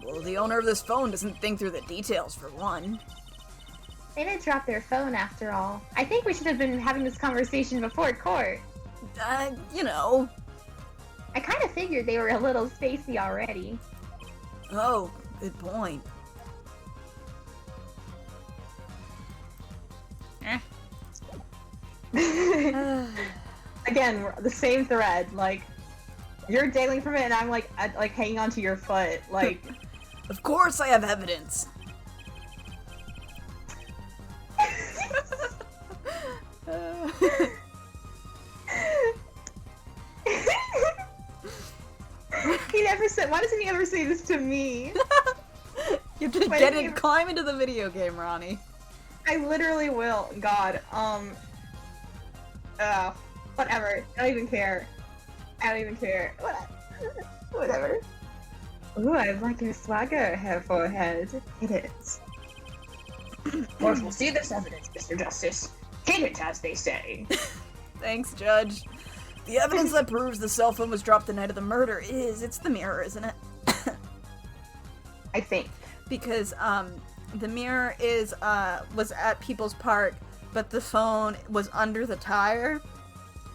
Well, the owner of this phone doesn't think through the details, for one. They did drop their phone after all. I think we should have been having this conversation before court. You know. I kind of figured they were a little spacey already. Oh, good point. Again, we're the same thread. Like, you're dangling from it, and I'm like, hanging onto your foot. Like, Of course I have evidence. he never said. Why doesn't he ever say this to me? You have to climb into the video game, Ronnie. I literally will. God. Whatever. I don't even care. Whatever. Ooh, I like your swagger, hair forehead. Hit it. Course, we'll see this evidence, Mr. Justice. Hit it, as they say. Thanks, Judge. The evidence that proves the cell phone was dropped the night of the murder it's the mirror, isn't it? I think. Because, the mirror was at People's Park, but the phone was under the tire.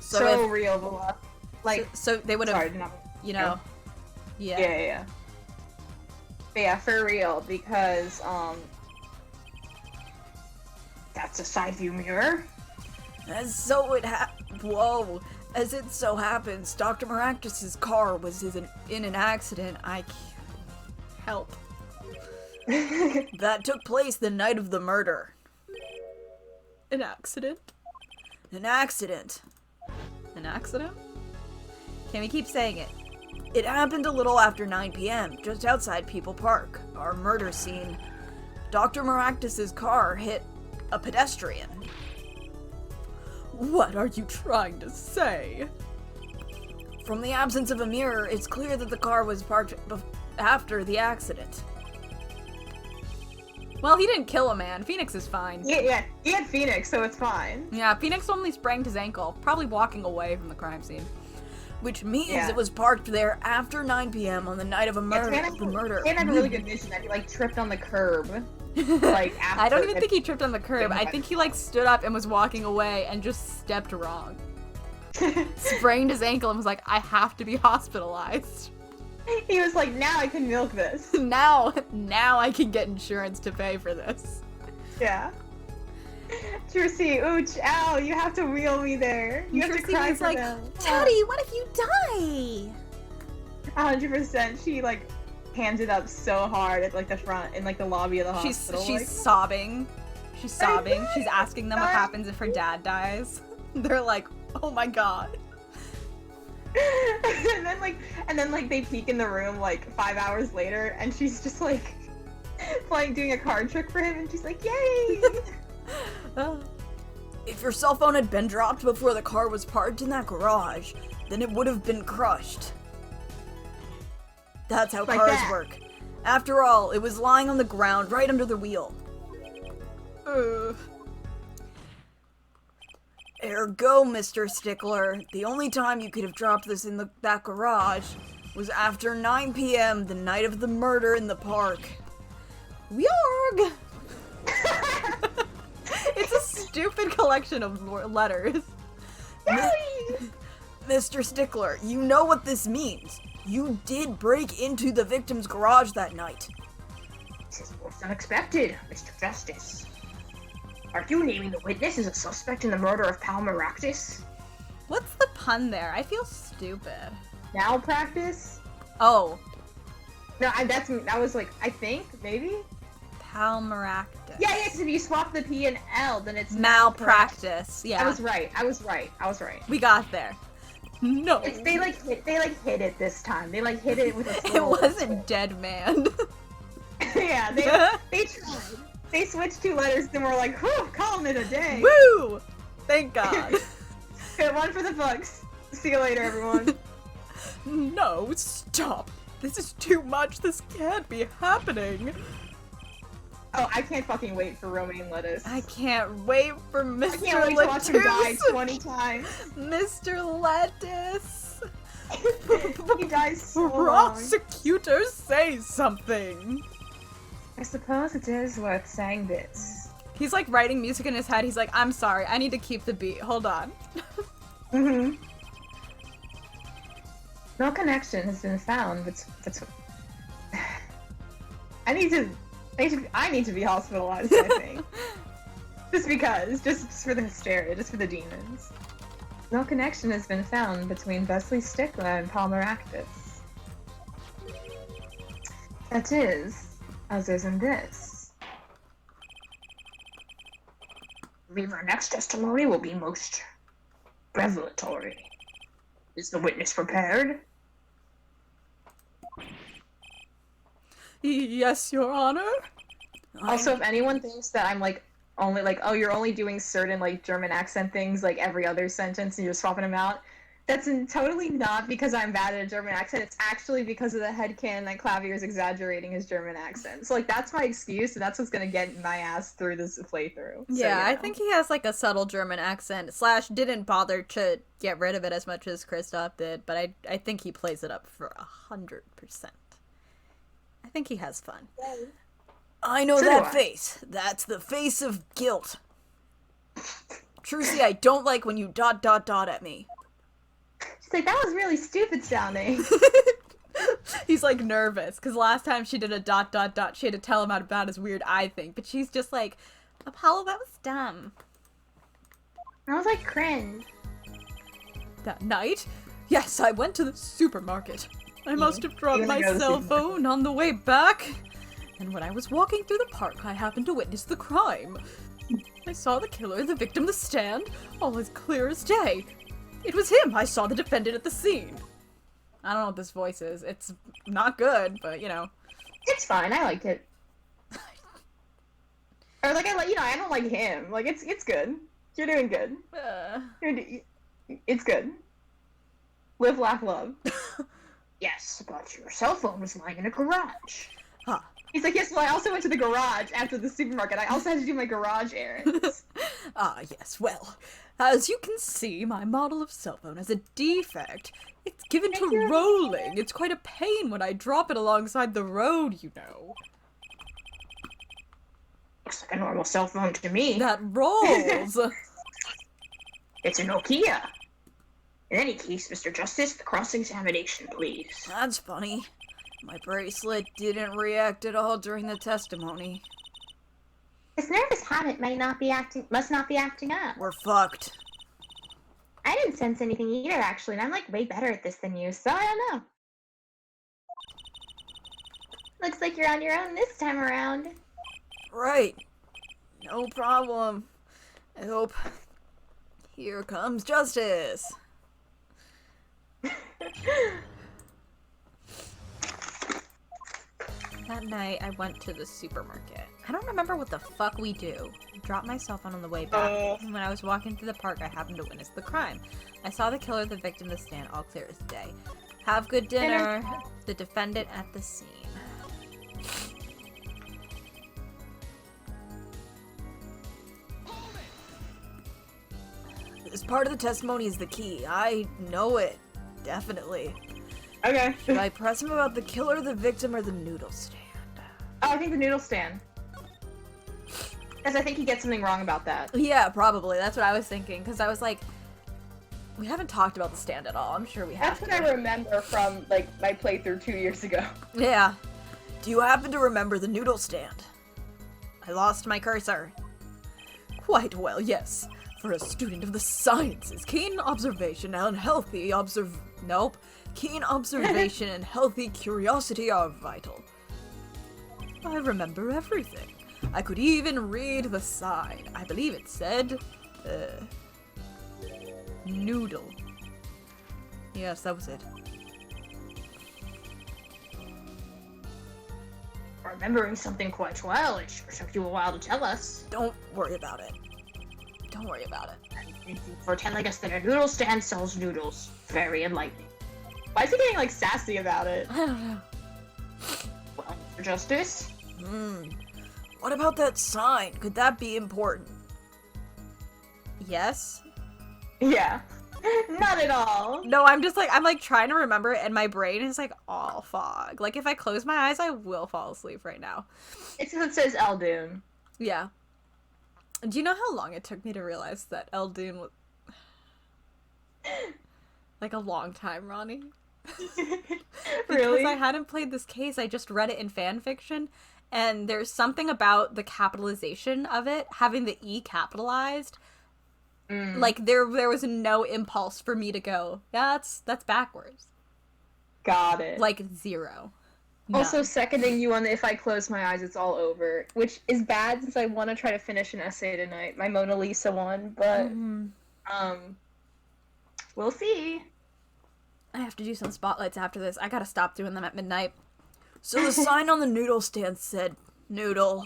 So real, Villa. Like, so they would have, sorry, not, you know, yeah. Yeah. But yeah, for real, because, that's a side view mirror. As it so happens, Dr. Maractus's car was in an accident. I can't help. That took place the night of the murder. An accident? An accident. An accident? Can we keep saying it? It happened a little after 9 p.m., just outside People Park, our murder scene. Dr. Maractus's car hit a pedestrian. What are you trying to say? From the absence of a mirror, it's clear that the car was parked after the accident. Well, he didn't kill a man. Phoenix is fine. Yeah, he had Phoenix, so it's fine. Yeah, Phoenix only sprained his ankle, probably walking away from the crime scene. Which means it was parked there after 9 p.m. on the night of the murder. He had a really good vision that he, like, tripped on the curb. Like, after. I don't even think he tripped on the curb. I think he, like, stood up and was walking away and just stepped wrong. Sprained his ankle and was like, I have to be hospitalized. He was like, now I can milk this. Now I can get insurance to pay for this. Yeah. Trissy, ouch, ow, you have to wheel me there. You have to cry for them. Teddy, what if you die? 100%. She, like, hands it up so hard at, like, the front, in, like, the lobby of the hospital. She's Sobbing. She's sobbing. She's asking them what happens if her dad dies. They're like, oh my god. and then they peek in the room, like, 5 hours later, and she's just, like, doing a card trick for him, and she's like, yay! If your cell phone had been dropped before the car was parked in that garage, then it would have been crushed. That's how cars work. After all, it was lying on the ground right under the wheel. Ergo, Mr. Stickler, the only time you could have dropped this in that garage was after 9 p.m. the night of the murder in the park. Yarg! It's a stupid collection of letters. Mr. Stickler, you know what this means. You did break into the victim's garage that night. This is most unexpected, Mr. Justice. Are you naming the witness as a suspect in the murder of Palmeractus? What's the pun there? I feel stupid. Malpractice? Oh. No, that was like, I think, maybe? Palmeractus. Yeah, because if you swap the P and L, then it's malpractice. Yeah. I was right. We got there. No. They hit it this time. They hit it with a It wasn't dead man. Yeah, they tried. They switched 2 letters and were like, whew, calling it a day. Woo! Thank God. Good one for the books. See you later, everyone. No, stop. This is too much. This can't be happening. Oh, I can't fucking wait for romaine lettuce. I can't wait for Mr. I can't wait to watch him die Lettuce. 20 times. Mr. Lettuce. He dies so long. Prosecutors, say something. I suppose it is worth saying this. He's like writing music in his head. He's like, I'm sorry, I need to keep the beat. Hold on. Mm-hmm. No connection has been found. I need to be hospitalized, I think. Just for the hysteria, just for the demons. No connection has been found between Wesley Stickler and Palmeractus. That is, as is in this. I believe our next testimony will be most revelatory. Is the witness prepared? Yes, Your Honor. Also, if anyone thinks that I'm only oh, you're only doing certain German accent things every other sentence and you're swapping them out, that's totally not because I'm bad at a German accent. It's actually because of the headcanon that Klavier's exaggerating his German accent. So that's my excuse, and that's what's gonna get my ass through this playthrough. Yeah, I think he has a subtle German accent. / didn't bother to get rid of it as much as Kristoff did, but I think he plays it up for 100%. I think he has fun. I know that face. That's the face of guilt. Trucy, I don't like when you ... at me. She's like, that was really stupid sounding. He's nervous because last time she did a ... she had to tell him about his weird eye thing, but she's just like, Apollo, that was dumb. I was cringe. That night? Yes, I went to the supermarket. I must have dropped my cell phone on the way back. And when I was walking through the park, I happened to witness the crime. I saw the killer, the victim, the stand, all as clear as day. It was him. I saw the defendant at the scene. I don't know what this voice is. It's not good, but It's fine. I liked it. Or I don't like him. It's good. You're doing good. It's good. Live, laugh, love. Yes, but your cell phone was lying in a garage. Huh. He's like, yes, well, I also went to the garage after the supermarket. I also had to do my garage errands. Ah, yes, well, as you can see, my model of cell phone has a defect. It's given to rolling. It's quite a pain when I drop it alongside the road, you know. Looks like a normal cell phone to me. That rolls! It's a Nokia. In any case, Mr. Justice, the cross-examination, please. That's funny. My bracelet didn't react at all during the testimony. His nervous habit must not be acting up. We're fucked. I didn't sense anything either, actually, and I'm way better at this than you, so I don't know. Looks like you're on your own this time around. Right. No problem. I hope. Here comes justice. That night, I went to the supermarket. I don't remember what the fuck we do. I dropped my cell phone on the way back, and when I was walking through the park, I happened to witness the crime. I saw the killer, the victim, the stand, all clear as day. Have good dinner. The defendant at the scene. part of the testimony is the key. I know it. Definitely. Okay. Should I press him about the killer, the victim, or the noodle stand? Oh, I think the noodle stand. Because I think he gets something wrong about that. Yeah, probably. That's what I was thinking. Because I was like, we haven't talked about the stand at all. I'm sure we have. That's what I remember from, like, my playthrough 2 years ago. Yeah. Do you happen to remember the noodle stand? I lost my cursor. Quite well, yes. For a student of the sciences, keen observation and healthy keen observation and healthy curiosity are vital. I remember everything. I could even read the sign. I believe it said, noodle. Yes, that was it. Remembering something quite well, it sure took you a while to tell us. Don't worry about it. Don't worry about it. For telling us that a noodle stand sells noodles. Very enlightening. Why is he getting, like, sassy about it? I don't know. Well, Mr. Justice? What about that sign? Could that be important? Yes? Yeah. Not at all. No, I'm like trying to remember it and my brain is like all fog. Like if I close my eyes, I will fall asleep right now. It says Eldoon. Yeah. Do you know how long it took me to realize that Eldoon was... like a long time, Ronnie? Really? Because I hadn't played this case, I just read it in fan fiction, and there's something about the capitalization of it, having the E capitalized. Like, there was no impulse for me to go, yeah, that's backwards. Got it. Like, zero. Also, None. seconding you on the if I close my eyes, it's all over. Which is bad since I want to try to finish an essay tonight. My Mona Lisa one, but, we'll see. I have to do some spotlights after this. I gotta stop doing them at midnight. So the sign on the noodle stand said, noodle.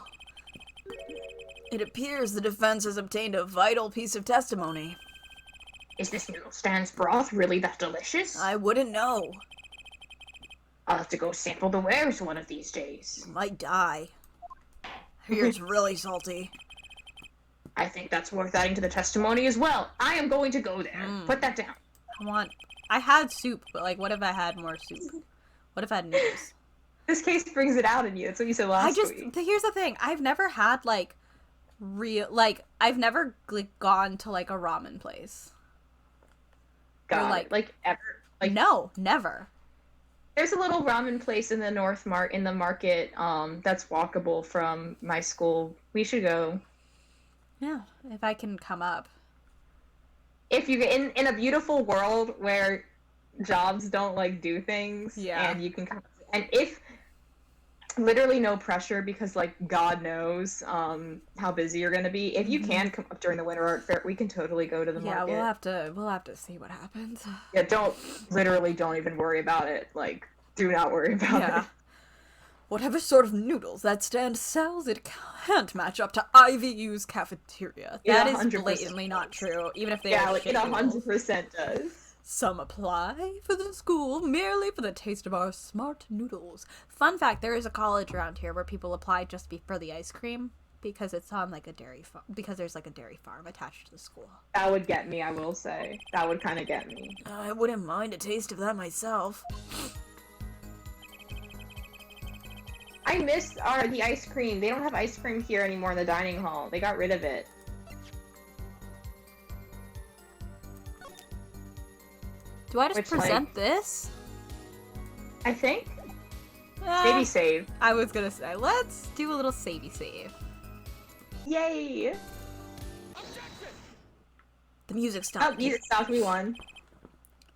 It appears the defense has obtained a vital piece of testimony. Is this noodle stand's broth really that delicious? I wouldn't know. I'll have to go sample the wares one of these days. Might die. Here's really salty. I think that's worth adding to the testimony as well. I am going to go there. Put that down. I had soup, but like, what if I had more soup? What if I had noodles? This case brings it out in you. That's what you said last week. Here's the thing. I've never had like I've never like gone to like a ramen place. Got it. Like ever? Like no, never. There's a little ramen place in the in the market, that's walkable from my school. We should go. Yeah, if I can come up. If you in a beautiful world where jobs don't like do things, yeah, and you can come, and if literally no pressure because like God knows how busy you're gonna be. If you can come up during the Winter Art Fair, we can totally go to the market. Yeah, we'll have to see what happens. Yeah, don't even worry about it. Like, do not worry about it. Whatever sort of noodles that stand sells, it can't match up to IVU's cafeteria. That is 100%. Blatantly not true, even if they are like it 100% does. Some apply for the school merely for the taste of our smart noodles. Fun fact, there is a college around here where people apply just for the ice cream because it's on like a dairy farm, because there's like a dairy farm attached to the school. That would get me, I will say. That would kind of get me. I wouldn't mind a taste of that myself. I miss the ice cream. They don't have ice cream here anymore in the dining hall. They got rid of it. Do I just present this? I think. Maybe save. I was gonna say, let's do a little savey save. Yay! The music stopped. Oh, music stopped. We won.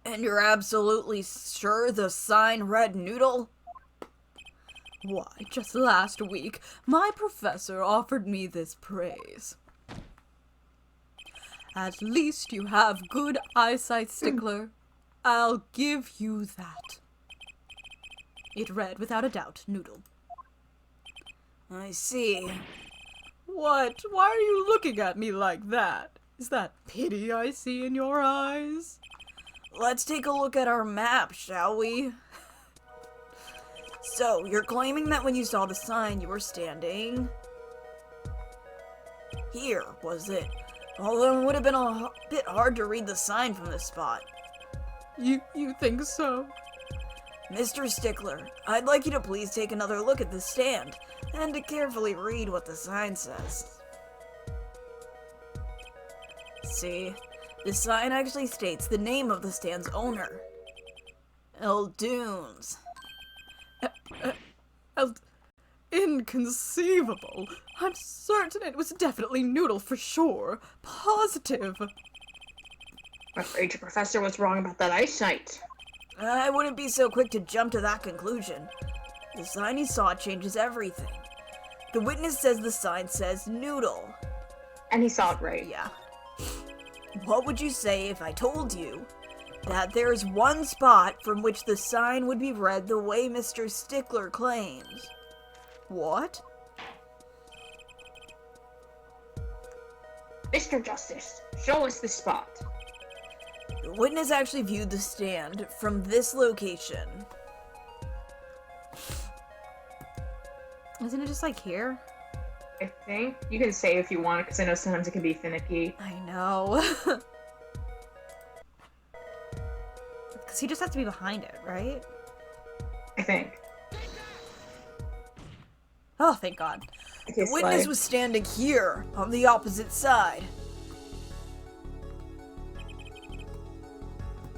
And you're absolutely sure the sign read noodle? Why, just last week, my professor offered me this praise. At least you have good eyesight, stickler. I'll give you that. It read, without a doubt, noodle. I see. What? Why are you looking at me like that? Is that pity I see in your eyes? Let's take a look at our map, shall we? So, you're claiming that when you saw the sign, you were standing... here, was it? Although it would have been a bit hard to read the sign from this spot. You think so? Mr. Stickler, I'd like you to please take another look at the stand, and to carefully read what the sign says. See, the sign actually states the name of the stand's owner. Eldunes. Inconceivable. I'm certain it was definitely Noodle for sure. Positive. I'm afraid your professor was wrong about that eyesight. I wouldn't be so quick to jump to that conclusion. The sign he saw changes everything. The witness says the sign says Noodle. And he saw it right. Yeah. What would you say if I told you that there's one spot from which the sign would be read the way Mr. Stickler claims? What? Mr. Justice, show us the spot. The witness actually viewed the stand from this location. Isn't it just like here? I think you can say if you want, because I know sometimes it can be finicky. I know. Because he just has to be behind it, right? I think. Oh, thank God. The witness was standing here, on the opposite side.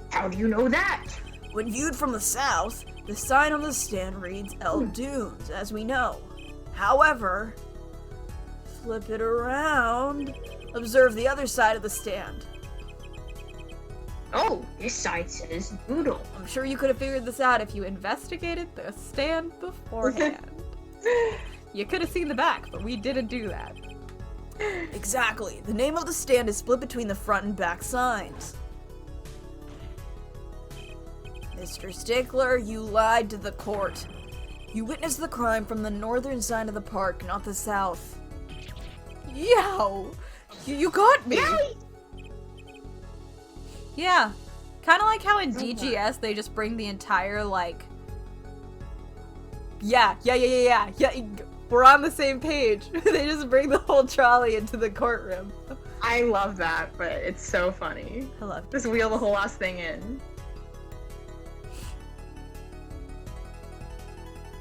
How do you know that? When viewed from the south, the sign on the stand reads Eldunes, as we know. However, flip it around. Observe the other side of the stand. Oh, this side says Noodle. I'm sure you could have figured this out if you investigated the stand beforehand. You could have seen the back, but we didn't do that. Exactly. The name of the stand is split between the front and back signs. Mr. Stickler, you lied to the court. You witnessed the crime from the northern side of the park, not the south. Yo! You got me! Yay! Yeah. Kind of like how in DGS they just bring the entire, like... Yeah, we're on the same page. They just bring the whole trolley into the courtroom. I love that, but it's so funny. I love it. Just wheel the whole last thing in.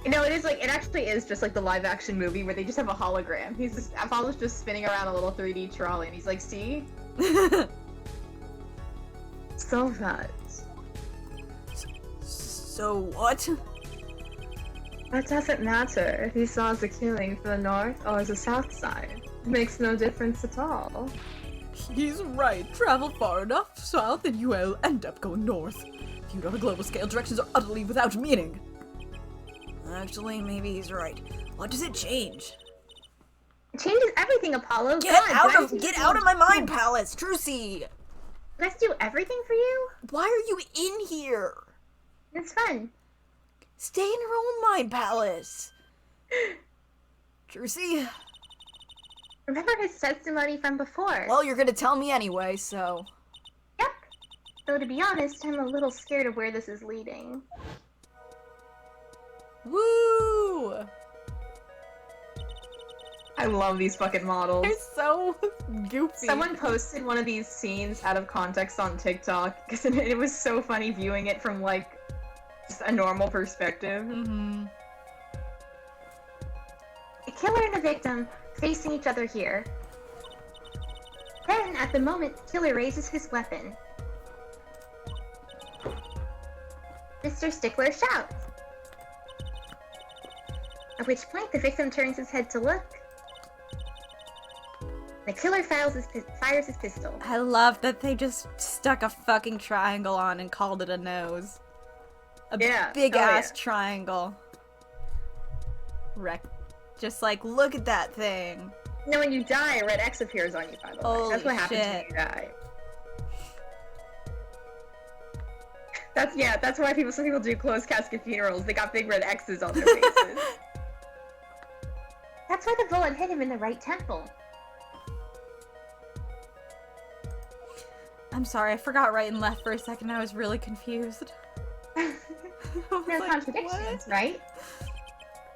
You know, it actually is just like the live action movie where they just have a hologram. Apollo's just spinning around a little 3D trolley and he's like, see? So fun. So what? That doesn't matter if he saw the killing from the north or the south side. It makes no difference at all. He's right. Travel far enough south and you will end up going north. Viewed on a global scale, directions are utterly without meaning. Actually, maybe he's right. What does it change? It changes everything, Apollo. Get God, out of my mind palace, Trucy! Let's do everything for you? Why are you in here? It's fun. Stay in your own mind palace. Trucy? Remember his testimony from before? Well, you're gonna tell me anyway, so... Yep. Though to be honest, I'm a little scared of where this is leading. Woo! I love these fucking models. They're so goofy. Someone posted one of these scenes out of context on TikTok because it was so funny viewing it from like just a normal perspective. Mm-hmm. A killer and a victim facing each other here. Then, at the moment, the killer raises his weapon. Mr. Stickler shouts. At which point, the victim turns his head to look. The killer fires his pistol. I love that they just stuck a fucking triangle on and called it a nose. A big ass triangle. Just like, look at that thing. You know, when you die, a red X appears on you, by the way. Holy That's what happens when you die. That's why some people do closed casket funerals. They got big red X's on their faces. That's why the bullet hit him in the right temple. I'm sorry, I forgot right and left for a second. I was really confused. No contradictions, right?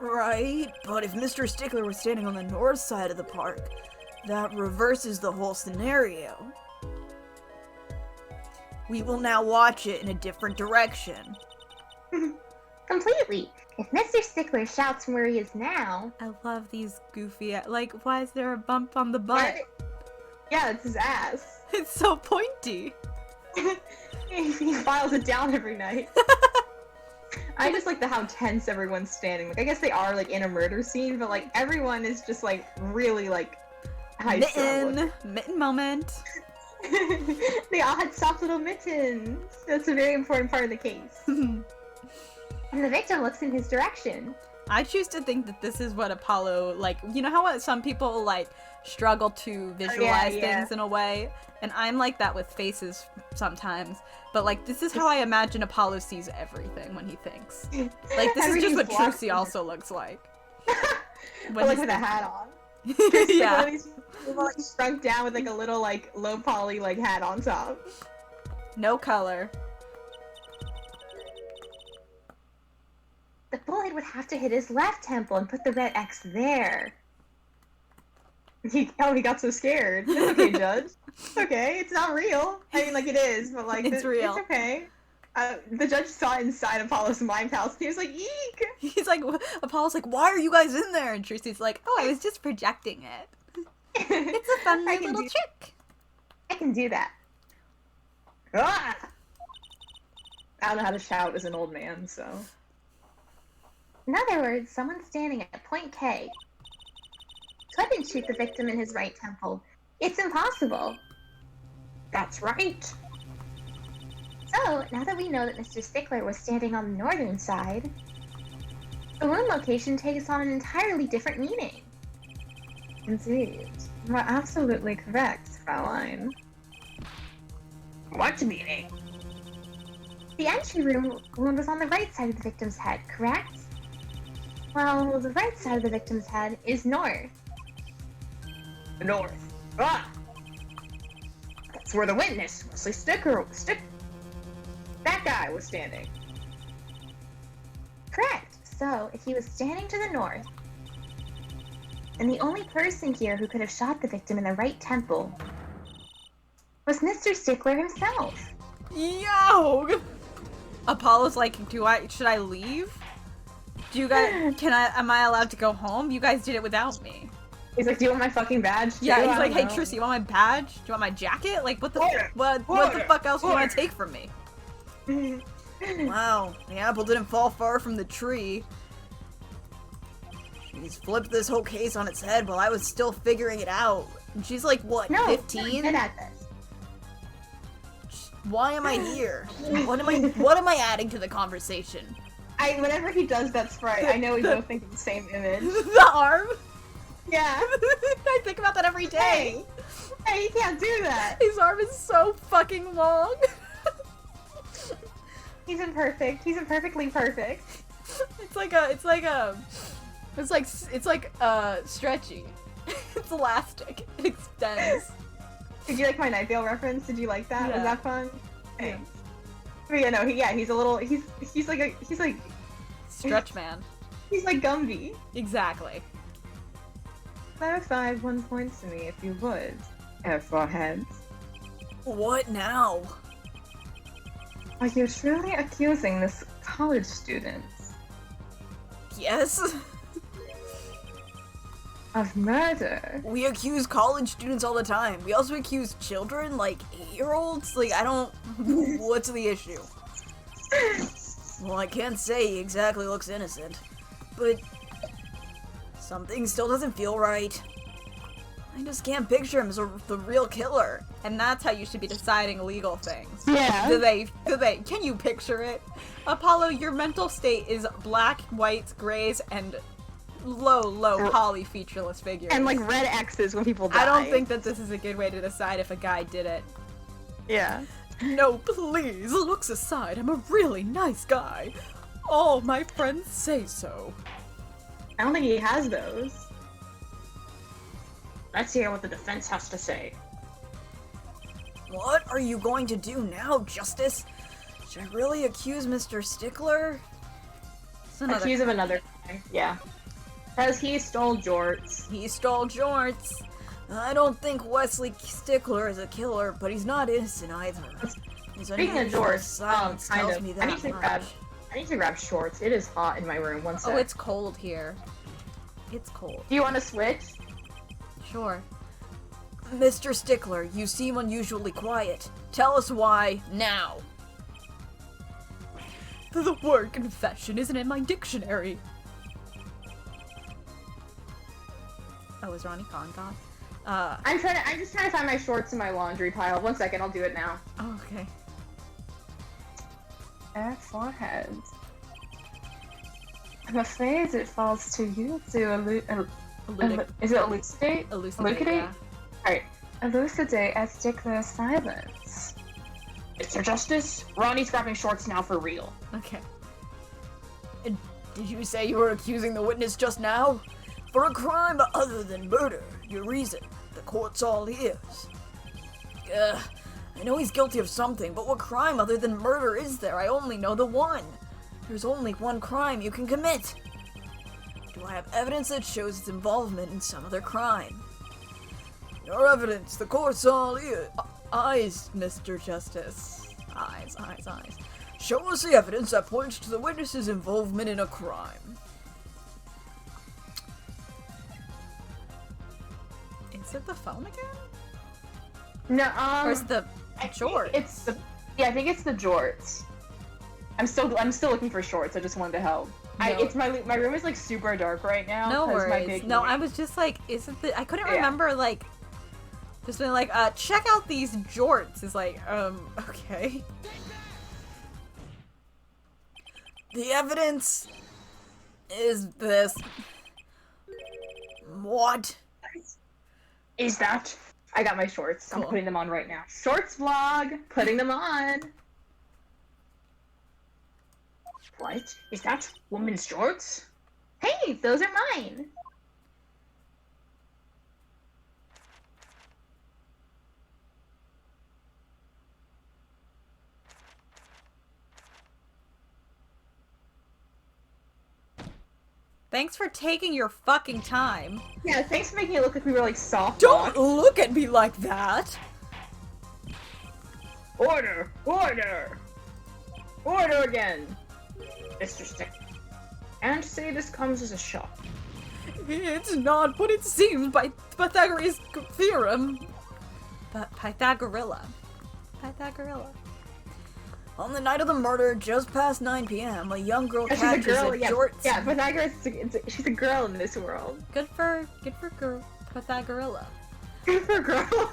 Right, but if Mr. Stickler was standing on the north side of the park, That reverses the whole scenario. We will now watch it in a different direction. Completely. If Mr. Stickler shouts from where he is now... I love these goofy... Like, why is there a bump on the butt? Yeah, it's his ass. It's so pointy. He files it down every night. I just like how tense everyone's standing. Like, I guess they are like in a murder scene, but like everyone is just like really like Mitten moment. They all had soft little mittens. That's a very important part of the case. And the victim looks in his direction. I choose to think that this is what Apollo, like, you know how some people, like, struggle to visualize things in a way? And I'm like that with faces sometimes. But, like, this is how I imagine Apollo sees everything when he thinks. Like, this is just what Trucy also looks like. But, like, with a hat on. Yeah. One of these people, like, shrunk down with, like, a little, like, low poly, like, hat on top. No color. The bullet would have to hit his left temple and put the red X there. He got so scared. It's okay, Judge. It's okay. It's not real. I mean, like, it is, but, like, it's real. It's okay. The judge saw inside Apollo's mind palace, and he was like, eek! He's like, Apollo's like, why are you guys in there? And Trucy's like, oh, I was just projecting it. It's a fun little trick. I can do that. Ah! I don't know how to shout as an old man, so... In other words, someone's standing at point K. Couldn't shoot the victim in his right temple. It's impossible. That's right. So, now that we know that Mr. Stickler was standing on the northern side, the wound location takes on an entirely different meaning. Indeed. You are absolutely correct, Fraulein. What meaning? The entry room wound was on the right side of the victim's head, correct? Well, the right side of the victim's head is north. North. Ah! That's where the witness, that guy was standing. Correct. So, if he was standing to the north, then the only person here who could have shot the victim in the right temple was Mr. Stickler himself. Yo! Apollo's like, should I leave? Do you guys, am I allowed to go home? You guys did it without me. He's like, do you want my fucking badge too? Yeah, he's like, hey Trucy, you want my badge? Do you want my jacket? Like, what the fuck else do you want to take from me? Wow, the apple didn't fall far from the tree. She's flipped this whole case on its head while I was still figuring it out. And she's like, what, 15? Good at this. Why am I here? What am I adding to the conversation? Whenever he does that sprite, I know we both think of the same image. The arm? Yeah. I think about that every day. Hey, you can't do that. His arm is so fucking long. He's imperfect. He's imperfectly perfect. It's like stretchy. It's elastic. It extends. Did you like my Night Vale reference? Did you like that? Yeah. Was that fun? Yeah. But yeah, no, he's a little, he's like Stretch man. He's like Gumby. Exactly. Clarify 1 point to me if you would. Foreheads. What now? Are you truly accusing this college student Yes? of murder? We accuse college students all the time. We also accuse children, like 8-year-olds. Like, I don't... What's the issue? Well, I can't say he exactly looks innocent, but something still doesn't feel right. I just can't picture him as the real killer. And that's how you should be deciding legal things. Yeah. Can you picture it? Apollo, your mental state is black, whites, grays, and low poly featureless figures. And like red X's when people die. I don't think that this is a good way to decide if a guy did it. Yeah. No, please, looks aside, I'm a really nice guy. All my friends say so. I don't think he has those. Let's hear what the defense has to say. What are you going to do now, Justice? Should I really accuse Mr. Stickler? Accuse of another guy. Yeah. Because he stole jorts. He stole jorts. I don't think Wesley Stickler is a killer, but he's not innocent either. His Speaking of unusual George, silence kind tells of. me I that need to grab shorts. It is hot in my room. One sec. Oh, it's cold here. It's cold. Do you want to switch? Sure. Mr. Stickler, you seem unusually quiet. Tell us why, now. The word confession isn't in my dictionary. Oh, is Ronnie gone? I'm just trying to find my shorts in my laundry pile. 1 second, I'll do it now. Oh, okay. Foreheads. I'm afraid it falls to you to is it elucidate? Elucidate, yeah. Alright. Elucidate as Stickler's silence. Mr. Justice, Ronnie's grabbing shorts now for real. Okay. Did you say you were accusing the witness just now? For a crime other than murder, your reason. The court's all ears. I know he's guilty of something, but what crime other than murder is there? I only know the one. There's only one crime you can commit. Do I have evidence that shows his involvement in some other crime? Your evidence, the court's all ears. Eyes, Mr. Justice. Eyes. Show us the evidence that points to the witness's involvement in a crime. Is it the phone again? No, Or is it the shorts? I think it's the jorts. I'm still looking for shorts. I just wanted to help. No. My room is like super dark right now. No 'cause my worries. big No, room- I was just like, is it the? I couldn't Yeah. remember like. Just being like, check out these jorts. Is like, okay. The evidence is this. What? Is that? I got my shorts. Cool. I'm putting them on right now. Shorts vlog. Putting them on. What? Is that woman's shorts? Hey, those are mine. Thanks for taking your fucking time. Yeah, thanks for making it look like we were like soft. Don't look at me like that. Order! Order! Order again! Mr. Stick. And say this comes as a shock. It's not what it seems by Pythagoras' theorem. Pythagorilla. On the night of the murder, just past 9 p.m., a young girl She's a catches girl, a yeah. jorts. Yeah, Pythagoras, she's a girl in this world. Good for girl. Pythagorilla. Good for girl.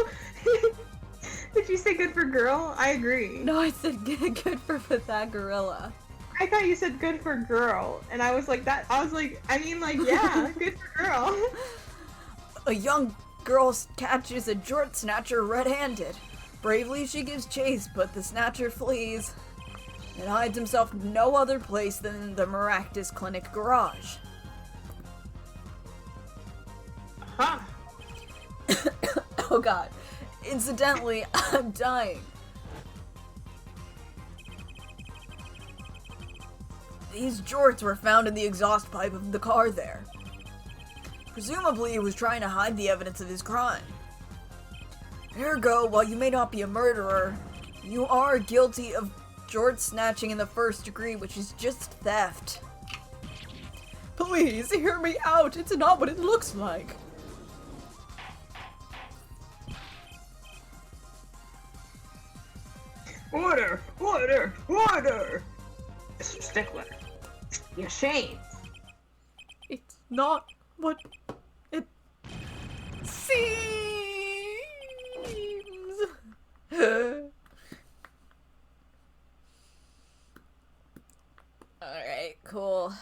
Did you say good for girl? I agree. No, I said good for Pythagorilla. I thought you said good for girl, and I was like, yeah, good for girl. A young girl catches a jort snatcher red-handed. Bravely, she gives chase, but the snatcher flees and hides himself no other place than the Maractus Clinic garage. Huh. Oh god. Incidentally, I'm dying. These jorts were found in the exhaust pipe of the car there. Presumably, he was trying to hide the evidence of his crime. Ergo, while you may not be a murderer, you are guilty of jort snatching in the first degree, which is just theft. Please hear me out. It's not what it looks like. Order! Order! Order! Mr. Stickler, be ashamed. It's not what it seems. Alright, cool.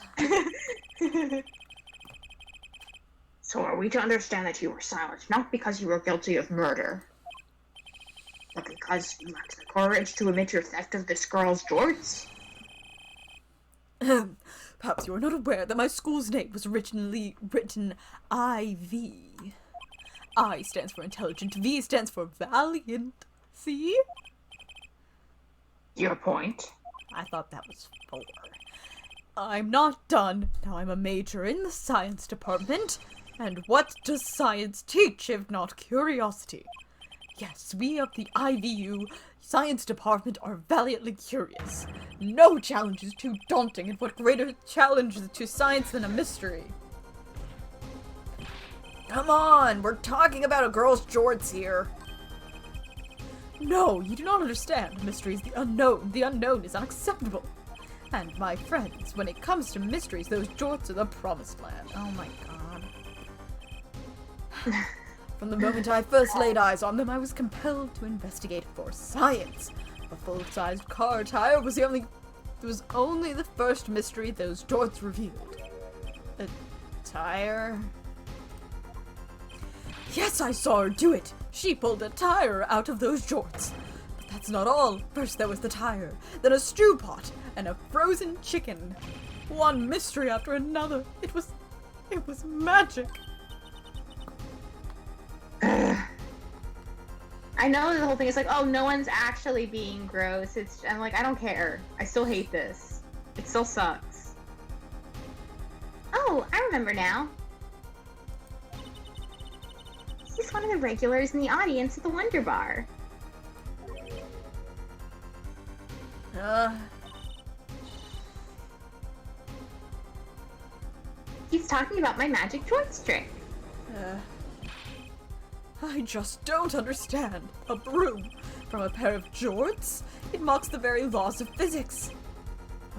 So are we to understand that you were silent, not because you were guilty of murder, but because you lacked the courage to admit your theft of this girl's jorts? Perhaps you are not aware that my school's name was written I-V. I stands for intelligent, V stands for valiant. See? Your point? I thought that was 4. I'm not done. Now I'm a major in the science department. And what does science teach if not curiosity? Yes, we of the IVU Science Department are valiantly curious. No challenge is too daunting, and what greater challenge to science than a mystery? Come on, we're talking about a girl's jorts here. No, you do not understand. Mystery is the unknown. The unknown is unacceptable. And my friends, when it comes to mysteries, those jorts are the promised land. Oh my god. From the moment I first laid eyes on them, I was compelled to investigate for science. A full-sized car tire was only the first mystery those jorts revealed. A tire? Yes, I saw her do it. She pulled a tire out of those jorts. But that's not all. First there was the tire, then a stew pot, and a frozen chicken. One mystery after another. It was magic. I know the whole thing is like, oh, no one's actually being gross. I'm like, I don't care. I still hate this. It still sucks. Oh, I remember now. He's one of the regulars in the audience at the Wonder Bar. He's talking about my magic jorts trick. I just don't understand. A broom from a pair of jorts? It mocks the very laws of physics.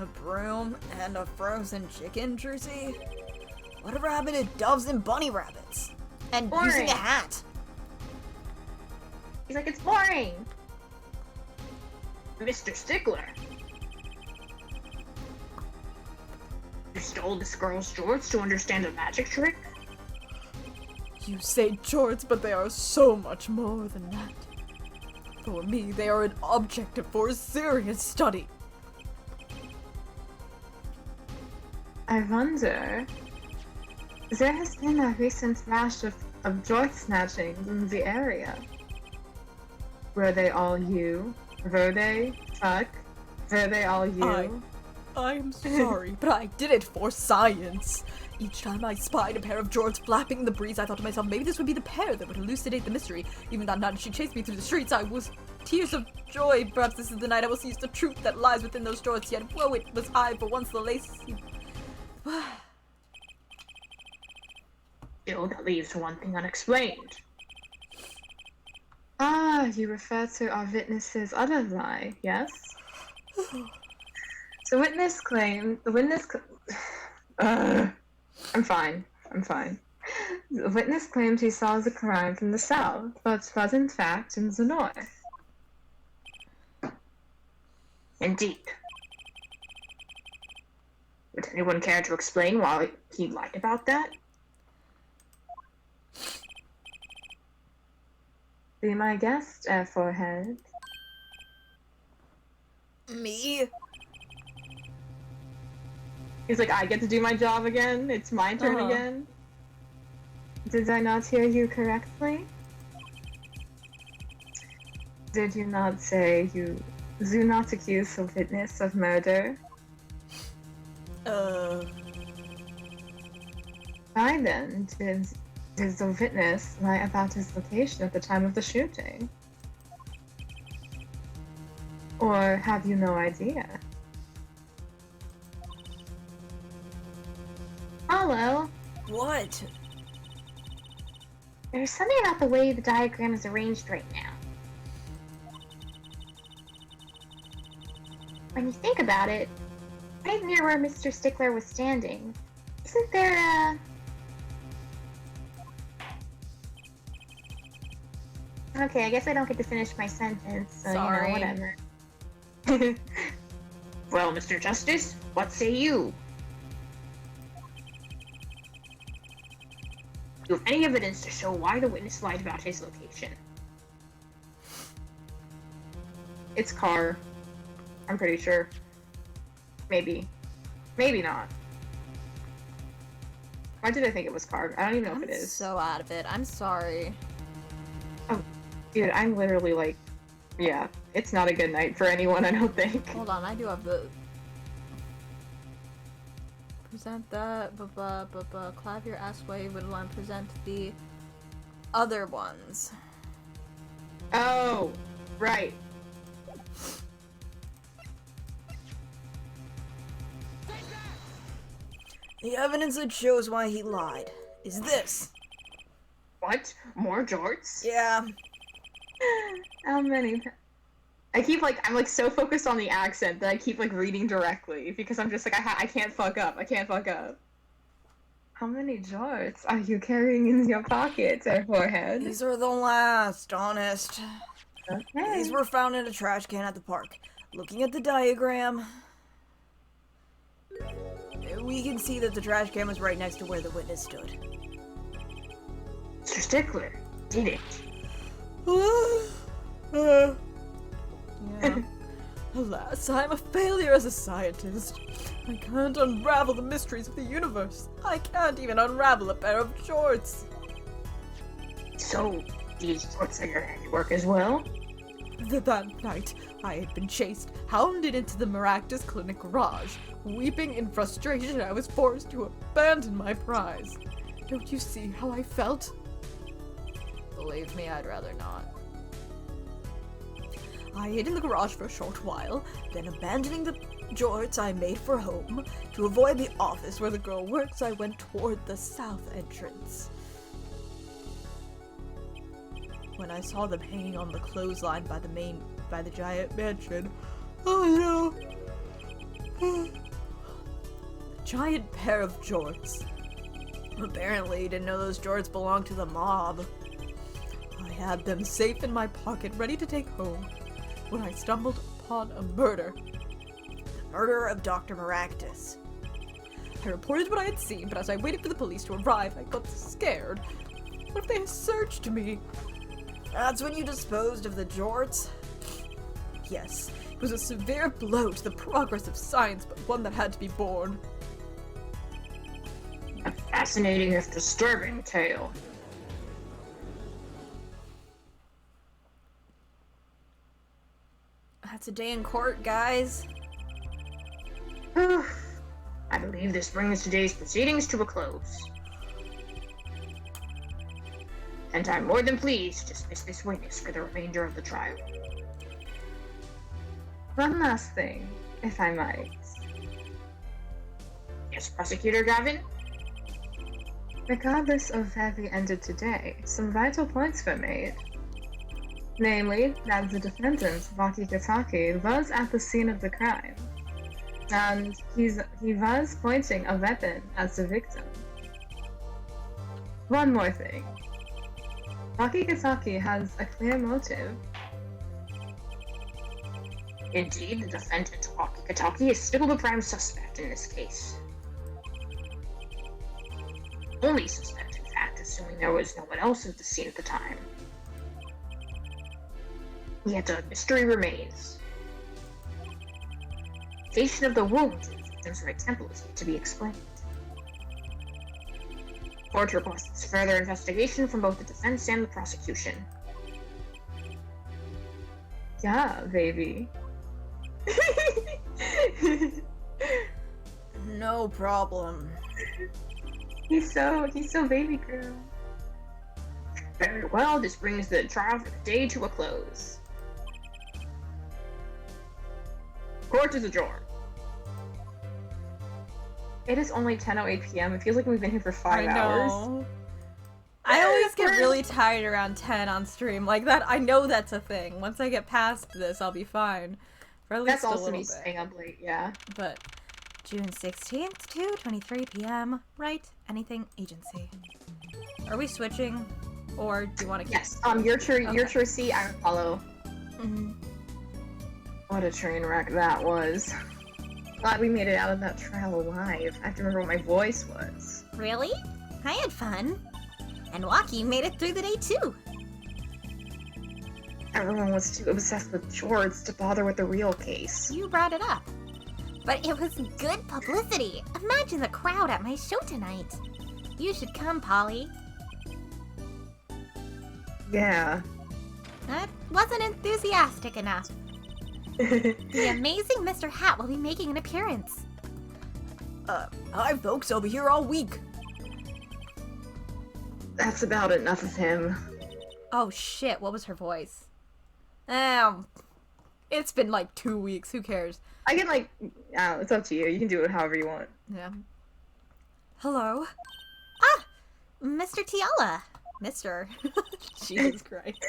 A broom and a frozen chicken, Jersey? Whatever happened to doves and bunny rabbits? And Boring. using a hat? He's like, it's boring. Mr. Stickler. You stole this girl's jorts to understand a magic trick? You say jorts, but they are so much more than that. For me, they are an object for serious study. I wonder. There has been a recent rash of jort snatching in the area. Were they all you? Were they? Fuck. Were they all you? I'm sorry, but I did it for science. Each time I spied a pair of jorts flapping in the breeze, I thought to myself, maybe this would be the pair that would elucidate the mystery. Even that night she chased me through the streets, I was tears of joy. Perhaps this is the night I will seize the truth that lies within those jorts, yet woe it was I, for once the lace... Still, that leaves one thing unexplained. Ah, you refer to our witness's other lie, yes? The witness I'm fine. The witness claimed he saw the crime from the south, but was in fact in the north. Indeed. Would anyone care to explain why he lied about that? Be my guest, Forehead. Me? He's like, I get to do my job again? It's my turn again? Did I not hear you correctly? Did you not say you do not accuse the witness of murder? Why then did the witness lie about his location at the time of the shooting? Or have you no idea? Hello. What? There's something about the way the diagram is arranged right now. When you think about it, right near where Mr. Stickler was standing, isn't there a... Okay, I guess I don't get to finish my sentence, so Sorry. you know, whatever. Well, Mr. Justice, what say you? Do you have any evidence to show why the witness lied about his location? It's car. I'm pretty sure. Maybe. Maybe not. Why did I think it was car? I don't even know I'm if it is. so out of it. I'm sorry. Dude, I'm literally like, yeah, it's not a good night for anyone, I don't think. Hold on, I do have the present that, Clavier Asway would want to present the other ones. Oh, right. The evidence that shows why he lied is this. What? More jorts? Yeah. How many? I'm like so focused on the accent that I keep like reading directly because I'm just like I can't fuck up. I can't fuck up. How many jorts are you carrying in your pockets or forehead? These are the last, honest. Okay. These were found in a trash can at the park. Looking at the diagram, we can see that the trash can was right next to where the witness stood. Mr. Stickler did it. Yeah. Alas, I'm a failure as a scientist. I can't unravel the mysteries of the universe. I can't even unravel a pair of shorts. So these jorts are your handiwork as well? That night, I had been chased, hounded into the Maractus Clinic garage. Weeping in frustration, I was forced to abandon my prize. Don't you see how I felt? Believe me, I'd rather not. I hid in the garage for a short while, then abandoning the jorts, I made for home. To avoid the office where the girl works, I went toward the south entrance. When I saw them hanging on the clothesline by the giant mansion, oh no! A giant pair of jorts. Apparently, he didn't know those jorts belonged to the mob. I had them safe in my pocket, ready to take home, when I stumbled upon a murder. The murder of Dr. Maractus. I reported what I had seen, but as I waited for the police to arrive, I got scared. What if they searched me? That's when you disposed of the jorts? Yes, it was a severe blow to the progress of science, but one that had to be borne. A fascinating if disturbing tale. That's a day in court, guys. I believe this brings today's proceedings to a close. And I'm more than pleased to dismiss this witness for the remainder of the trial. One last thing, if I might. Yes, Prosecutor Gavin? Regardless of where we ended today, some vital points were made. Namely, that the defendant, Waki Kataki, was at the scene of the crime. And he was pointing a weapon at the victim. One more thing. Waki Kataki has a clear motive. Indeed, the defendant, Waki Kataki, is still the prime suspect in this case. Only suspect, in fact, assuming there was no one else at the scene at the time. Yet a mystery remains. The location of the wound in the victim's right temple is yet to be explained. Court requests further investigation from both the defense and the prosecution. Yeah, baby. No problem. He's so baby girl. Very well, this brings the trial for the day to a close. Court is adjourned. It is only 10:08 p.m. It feels like we've been here for 5 hours. I always get really tired around 10 on stream. Like that, I know that's a thing. Once I get past this, I'll be fine. For at least That's a also little me bit. staying up late, yeah. But June 16th to 23 p.m. Right? Anything agency. Are we switching? Or do you want to keep... Yes, your choice C, I follow. Mhm. What a train wreck that was. Glad we made it out of that trial alive. I have to remember what my voice was. Really? I had fun. And Waki made it through the day too. Everyone was too obsessed with George to bother with the real case. You brought it up. But it was good publicity. Imagine the crowd at my show tonight. You should come, Polly. Yeah. That wasn't enthusiastic enough. The amazing Mr. Hat will be making an appearance. Hi folks, I'll be here all week. That's about enough of him. Oh shit, what was her voice? It's been like 2 weeks, who cares? I can like, it's up to you. You can do it however you want. Yeah. Hello? Mr. Tiala. Mr. Jesus Christ.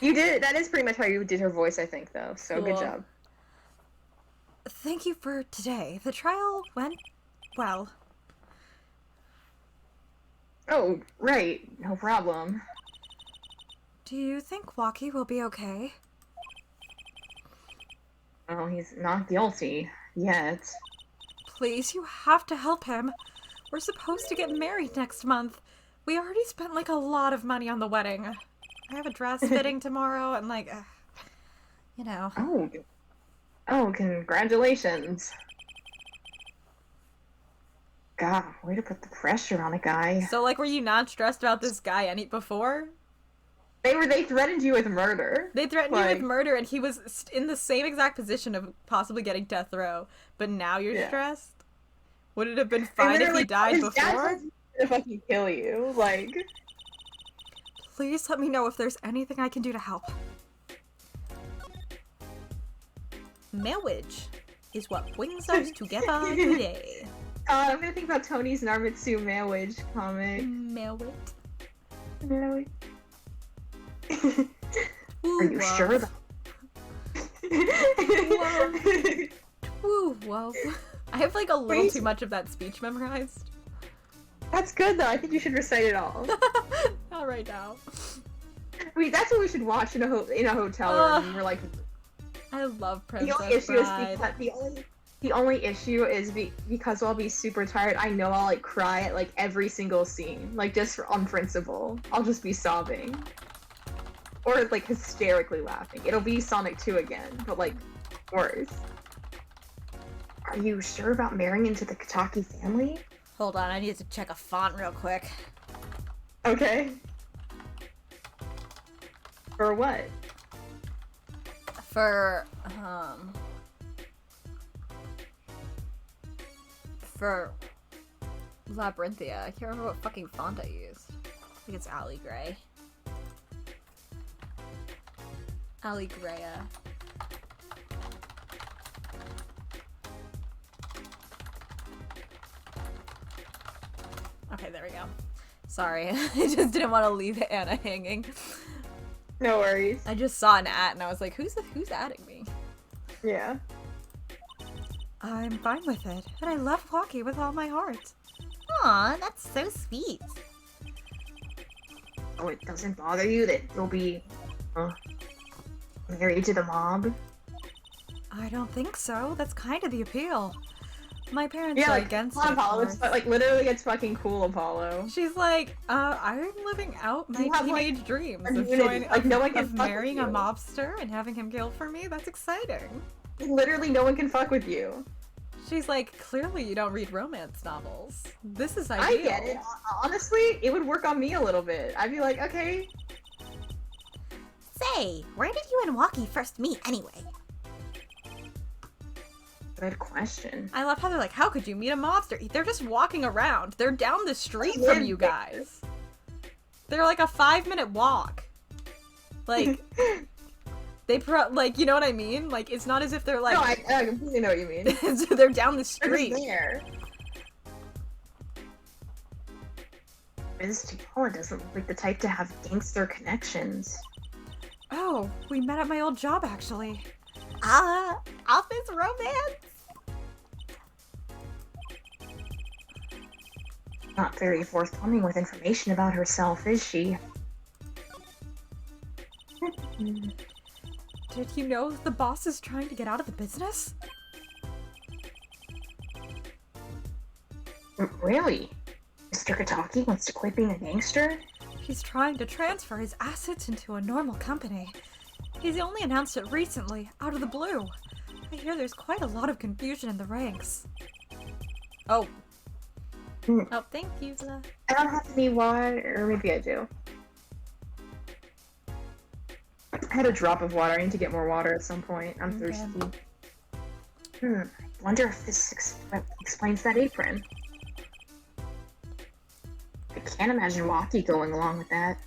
You did it. That is pretty much how you did her voice, I think, though. So good Cool. job. Thank you for today. The trial went well. Oh, right. No problem. Do you think Walkie will be okay? Oh, he's not guilty yet. Please, you have to help him. We're supposed to get married next month. We already spent like a lot of money on the wedding. I have a dress fitting tomorrow and like, you know. Oh, congratulations. God, way to put the pressure on a guy. So like, were you not stressed about this guy any before? They threatened you with murder. They threatened you with murder and he was in the same exact position of possibly getting death row. But now you're stressed? Would it have been fine if he died before? To fucking kill you, like. Please let me know if there's anything I can do to help. Marriage is what brings us together today. I'm gonna think about Tony's Narumitsu marriage comic. Marriage. Marriage. Ooh, Are you sure? Woo, whoa. I have like a little too much of that speech memorized. That's good though. I think you should recite it all. Not right now. I mean, that's what we should watch in a hotel room. We're like, I love Princess the only issue Bride. is the only issue is because I'll be super tired. I know I'll like cry at like every single scene, like just on principle. I'll just be sobbing, or like hysterically laughing. It'll be Sonic 2 again, but like worse. Are you sure about marrying into the Kataki family? Hold on, I need to check a font real quick. Okay. For what? For Labyrinthia. I can't remember what fucking font I used. I think it's Alley Gray. Alley Greya. Okay, there we go. Sorry, I just didn't want to leave Anna hanging. No worries. I just saw an at and I was like, who's adding me? Yeah. I'm fine with it, and I love Walkie with all my heart. Aw, that's so sweet. Oh, it doesn't bother you that you'll be married to the mob? I don't think so. That's kind of the appeal. My parents are like, against come on, it. Apollo. It's like literally, it's fucking cool, Apollo. She's like, I'm living out my You have, teenage like, dreams immunity. of joining, Like, no one can of fuck with marrying a you. mobster and having him kill for me. That's exciting. Literally, no one can fuck with you. She's like, clearly you don't read romance novels. This is ideal. I get it. Honestly, it would work on me a little bit. I'd be like, okay. Say, where did you and Walkie first meet anyway? Good question. I love how they're like, how could you meet a mobster? They're just walking around. They're down the street from you guys. They're like a 5-minute walk. Like, like, you know what I mean? Like, it's not as if they're like... No, I completely know what you mean. So they're down the They're street. just there. Ms. Tiala doesn't look like the type to have gangster connections. Oh, we met at my old job, actually. Office romance? Not very forthcoming with information about herself, is she? Did you know the boss is trying to get out of the business? Really? Mr. Kataki wants to quit being a gangster? He's trying to transfer his assets into a normal company. He's only announced it recently, out of the blue. I hear there's quite a lot of confusion in the ranks. Oh. Oh, thank you, Zla. I don't have any water, or maybe I do. I had a drop of water. I need to get more water at some point. I'm thirsty. I wonder if this explains that apron. I can't imagine Walkie going along with that.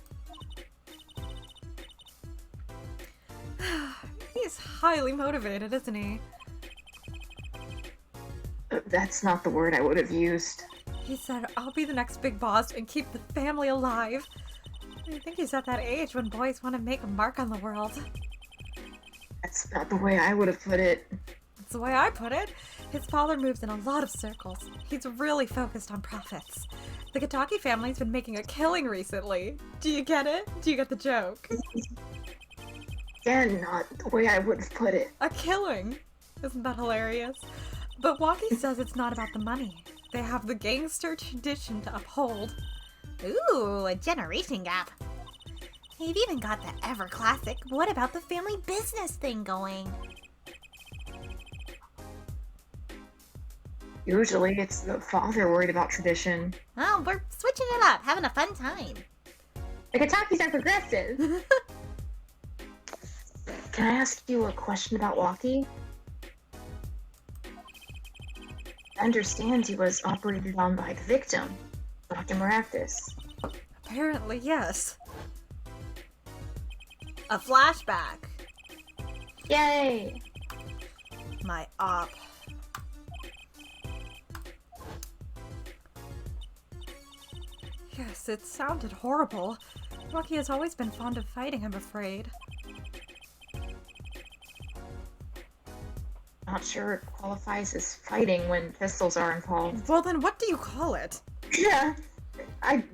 He's highly motivated, isn't he? That's not the word I would have used. He said, I'll be the next big boss and keep the family alive. I think he's at that age when boys want to make a mark on the world. That's not the way I would have put it. That's the way I put it. His father moves in a lot of circles. He's really focused on profits. The Kataki family's been making a killing recently. Do you get it? Do you get the joke? Again, not the way I would have put it. A killing? Isn't that hilarious? But Walkie says it's not about the money. They have the gangster tradition to uphold. Ooh, a generation gap. They've even got the ever classic what about the family business thing going. Usually it's the father worried about tradition. Oh, we're switching it up, having a fun time. The Katakis are progressive. Can I ask you a question about Walkie? I understand he was operated on by the victim, Dr. Maractus. Apparently, yes. A flashback. Yay! My op. Yes, it sounded horrible. Walkie has always been fond of fighting, I'm afraid. Not sure it qualifies as fighting when pistols are involved. Well, then what do you call it? Yeah, I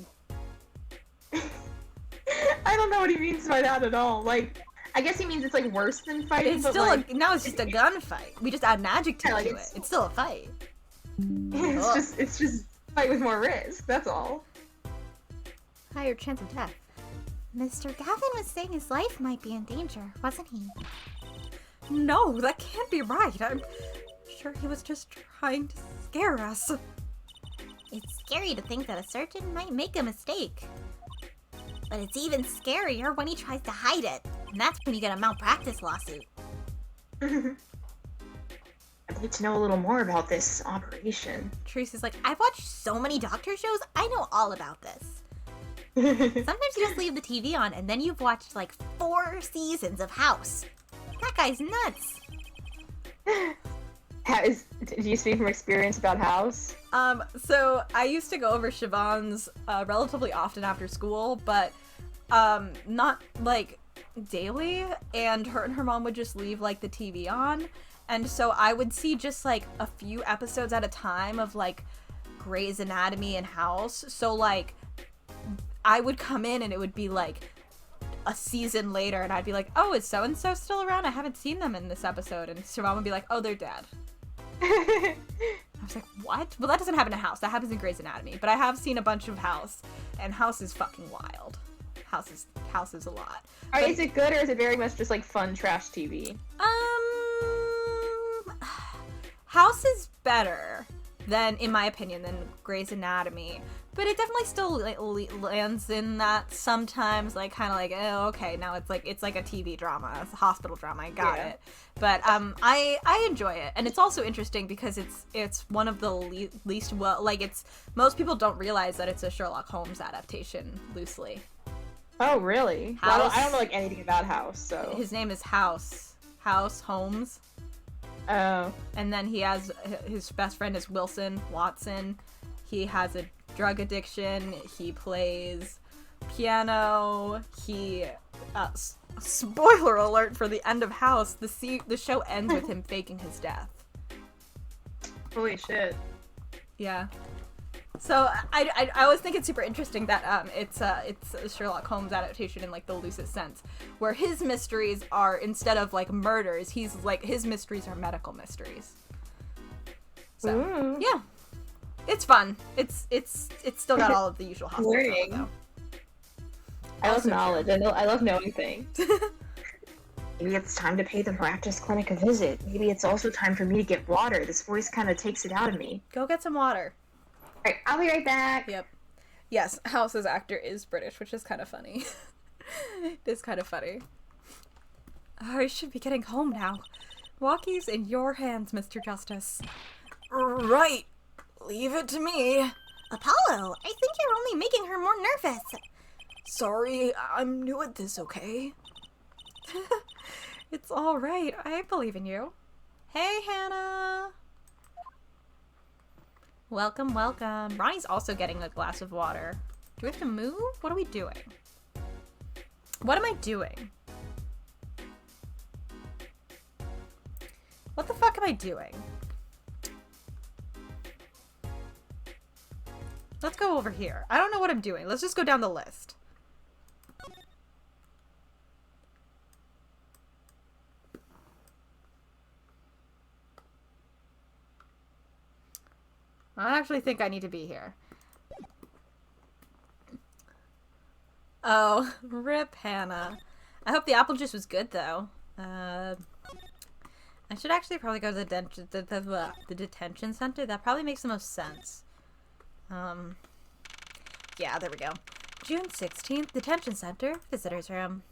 don't know what he means by that at all. Like, I guess he means it's like worse than fighting. It's but still like, now it's just a gunfight. We just add an adjective Yeah, like to it. It's still a fight. it's just fight with more risk. That's all. Higher chance of death. Mr. Gavin was saying his life might be in danger, wasn't he? No, that can't be right. I'm sure he was just trying to scare us. It's scary to think that a surgeon might make a mistake. But it's even scarier when he tries to hide it. And that's when you get a malpractice lawsuit. I'd like to know a little more about this operation. Teresa's like, I've watched so many doctor shows, I know all about this. Sometimes you just leave the TV on and then you've watched like 4 seasons of House. That guy's nuts. Did you speak from experience about House? So I used to go over Siobhan's relatively often after school, but not like daily, and her mom would just leave like the TV on, and so I would see just like a few episodes at a time of like Grey's Anatomy and House. So like I would come in and it would be like a season later and I'd be like, oh, is so-and-so still around? I haven't seen them in this episode. And Siobhan would be like, oh, they're dead. I was like, what? Well, that doesn't happen in House. That happens in Grey's Anatomy. But I have seen a bunch of House, and House is fucking wild. House is a lot. Is it good or is it very much just like fun trash TV? House is better than, in my opinion, than Grey's Anatomy. But it definitely still lands in that sometimes, like, kind of like, oh, okay, now it's like a TV drama, it's a hospital drama, I got it. But I enjoy it, and it's also interesting because it's one of the least well, like, it's, most people don't realize that it's a Sherlock Holmes adaptation, loosely. Oh, really? House. Well, I don't know like anything about House, so. His name is House Holmes. Oh. And then he has, his best friend is Watson. He has a drug addiction. He plays piano. He, spoiler alert for the end of House, the show ends with him faking his death. Holy shit. Yeah. So I always think it's super interesting that it's a Sherlock Holmes adaptation in like the loosest sense, where his mysteries are, instead of like murders, he's like, his mysteries are medical mysteries. So yeah, it's fun. It's still got all of the usual hospital Learning. drama, I love Also knowledge. I love knowing things. Maybe it's time to pay the practice clinic a visit. Maybe it's also time for me to get water. This voice kind of takes it out of me. Go get some water. Alright, I'll be right back. Yep. Yes, House's actor is British, which is kind of funny. It is kind of funny. I should be getting home now. Walkie's in your hands, Mr. Justice. Right. Leave it to me. Apollo, I think you're only making her more nervous. Sorry, I'm new at this, okay? It's all right. I believe in you. Hey, Hannah. Welcome, welcome. Ronnie's also getting a glass of water. Do we have to move? What are we doing? What am I doing? What the fuck am I doing? Let's go over here. I don't know what I'm doing. Let's just go down the list. I actually think I need to be here. Oh, rip Hannah. I hope the apple juice was good, though. I should actually probably go to the detention center. That probably makes the most sense. Yeah, there we go. June 16th, detention center, visitor's room.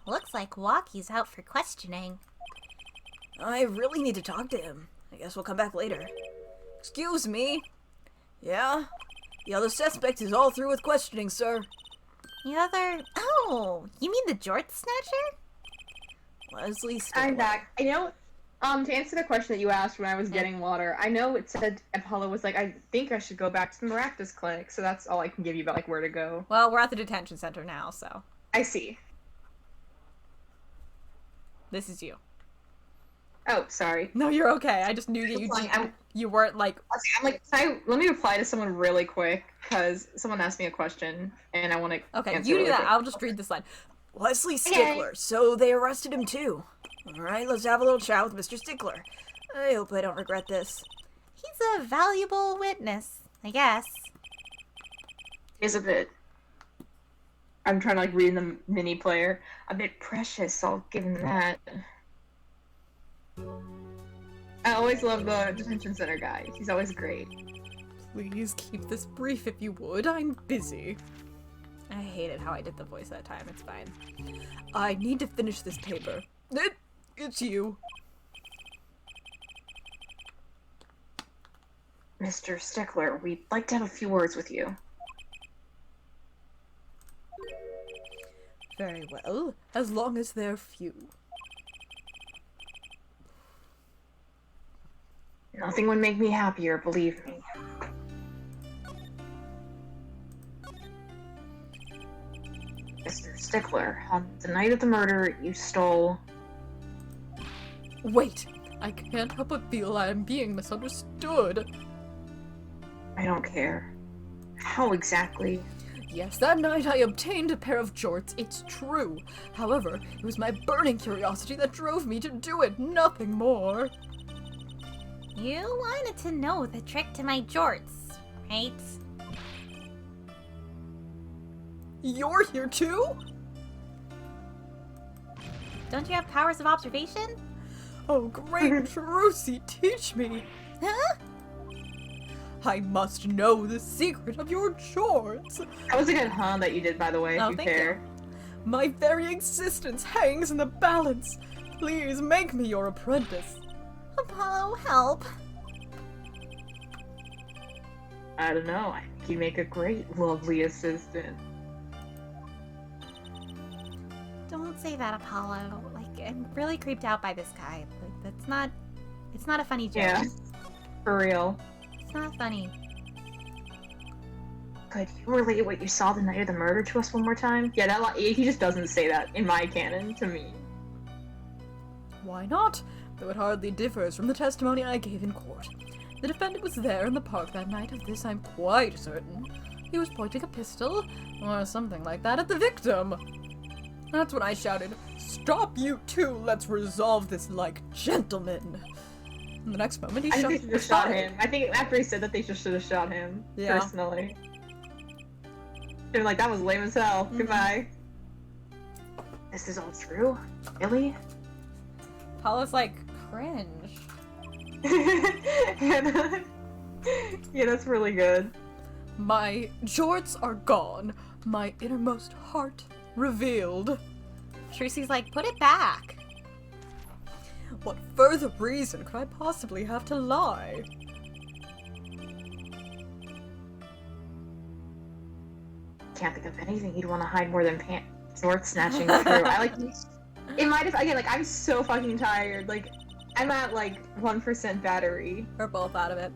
Looks like Walkie's out for questioning. I really need to talk to him. I guess we'll come back later. Excuse me? Yeah? The other suspect is all through with questioning, sir. The other... Oh, you mean the Jort Snatcher? Leslie I'm Stickler. back. I know, to answer the question that you asked when I was getting water, I know it said Apollo was like, I think I should go back to the Maractus Clinic, so that's all I can give you about, like, where to go. Well, we're at the detention center now, so. I see. This is you. Oh, sorry. No, you're okay. I just knew that you weren't like... I'm like, let me reply to someone really quick, because someone asked me a question, and I want to Okay, answer you it do really that. quick. I'll just read this line. Leslie Stickler. So they arrested him too. Alright, let's have a little chat with Mr. Stickler. I hope I don't regret this. He's a valuable witness, I guess. Is a bit. I'm trying to like read the mini player. A bit precious, I'll give him that. I always love the detention center guy. He's always great. Please keep this brief if you would. I'm busy. I hated how I did the voice that time. It's fine. I need to finish this paper. It's you. Mr. Stickler, we'd like to have a few words with you. Very well, as long as they're few. Nothing would make me happier, believe me. Mr. Stickler, on the night of the murder, you stole... Wait! I can't help but feel I'm being misunderstood. I don't care. How exactly? Yes, that night I obtained a pair of jorts, it's true. However, it was my burning curiosity that drove me to do it, nothing more. You wanted to know the trick to my jorts, right? You're here too? Don't you have powers of observation? Oh, great Trucy, teach me. Huh? I must know the secret of your jorts. That was a good that you did, by the way, if Oh, you thank care. My very existence hangs in the balance. Please make me your apprentice. Apollo, help. I don't know, I think you'd make a great, lovely assistant. Don't say that, Apollo. Like, I'm really creeped out by this guy. Like, it's not a funny joke. Yeah, for real. It's not funny. Could you relate what you saw the night of the murder to us one more time? Yeah, he just doesn't say that in my canon to me. Why not? Though it hardly differs from the testimony I gave in court. The defendant was there in the park that night, of this I'm quite certain. He was pointing a pistol, or something like that, at the victim. That's when I shouted, "Stop you two, let's resolve this like gentlemen." In the next moment, he I think they should have shot fired. him. I think after he said that, they just should have shot him, Yeah. personally. They're like, that was lame as hell. Goodbye. This is all true? Really? Paula's like, cringe. Yeah, that's really good. My jorts are gone, my innermost heart revealed. Trucy's like, put it back. What further reason could I possibly have to lie? Can't think of anything you'd want to hide more than short snatching through. I like it might have again, like I'm so fucking tired. Like I'm at like 1% battery. We're both out of it.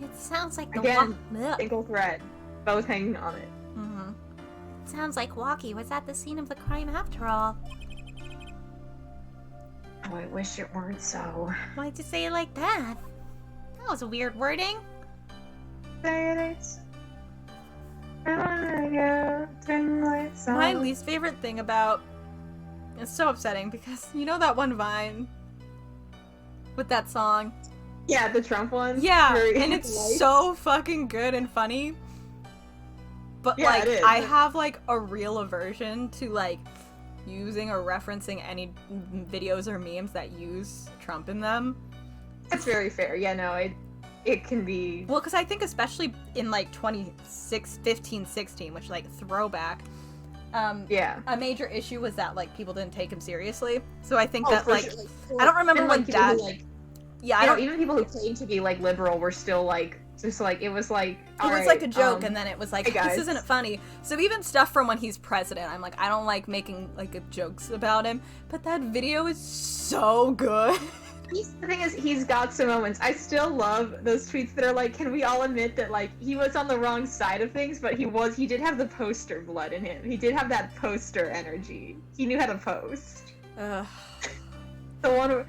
It sounds like the Again, Ugh. single thread. Both hanging on it. Mm-hmm. It sounds like Walkie was at the scene of the crime after all. Oh, I wish it weren't so. Why'd you say it like that? That was a weird wording. My My least favorite thing about it's so upsetting because you know that one Vine with that song? Yeah, the Trump one. Yeah, where and it's it's light. so fucking good and funny. But Yeah, like it is. I have like a real aversion to like using or referencing any videos or memes that use Trump in them. That's very fair. Yeah, no, it can be. Well, because I think especially in like 2015, 16, which like throwback, Yeah. a major issue was that like people didn't take him seriously. So I think Oh, that for like sure. I don't remember And, when like, people Dad. who, like, Yeah, I you know, don't. even people who claim to be like liberal were still like just like it was like. It was like a joke, and then it was like, hey, guys. this isn't funny. So even stuff from when he's president, I'm like, I don't like making like jokes about him. But that video is so good. The thing is, he's got some moments. I still love those tweets that are like, can we all admit that like he was on the wrong side of things, but he did have the poster blood in him. He did have that poster energy. He knew how to post. Ugh. The one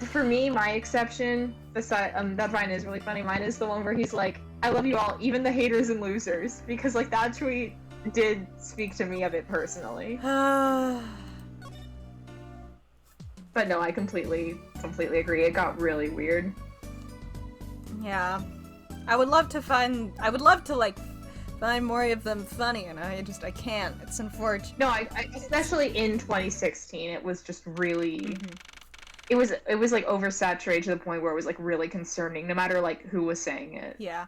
for me, my exception, beside that Vine is really funny. Mine is the one where he's like, I love you all, even the haters and losers, because like that tweet did speak to me a bit personally. But no, I completely agree. It got really weird. Yeah, I would love to like find more of them funny, and I can't. It's unfortunate. No, I especially in 2016, it was just really, it was like oversaturated to the point where it was like really concerning, no matter like who was saying it. Yeah.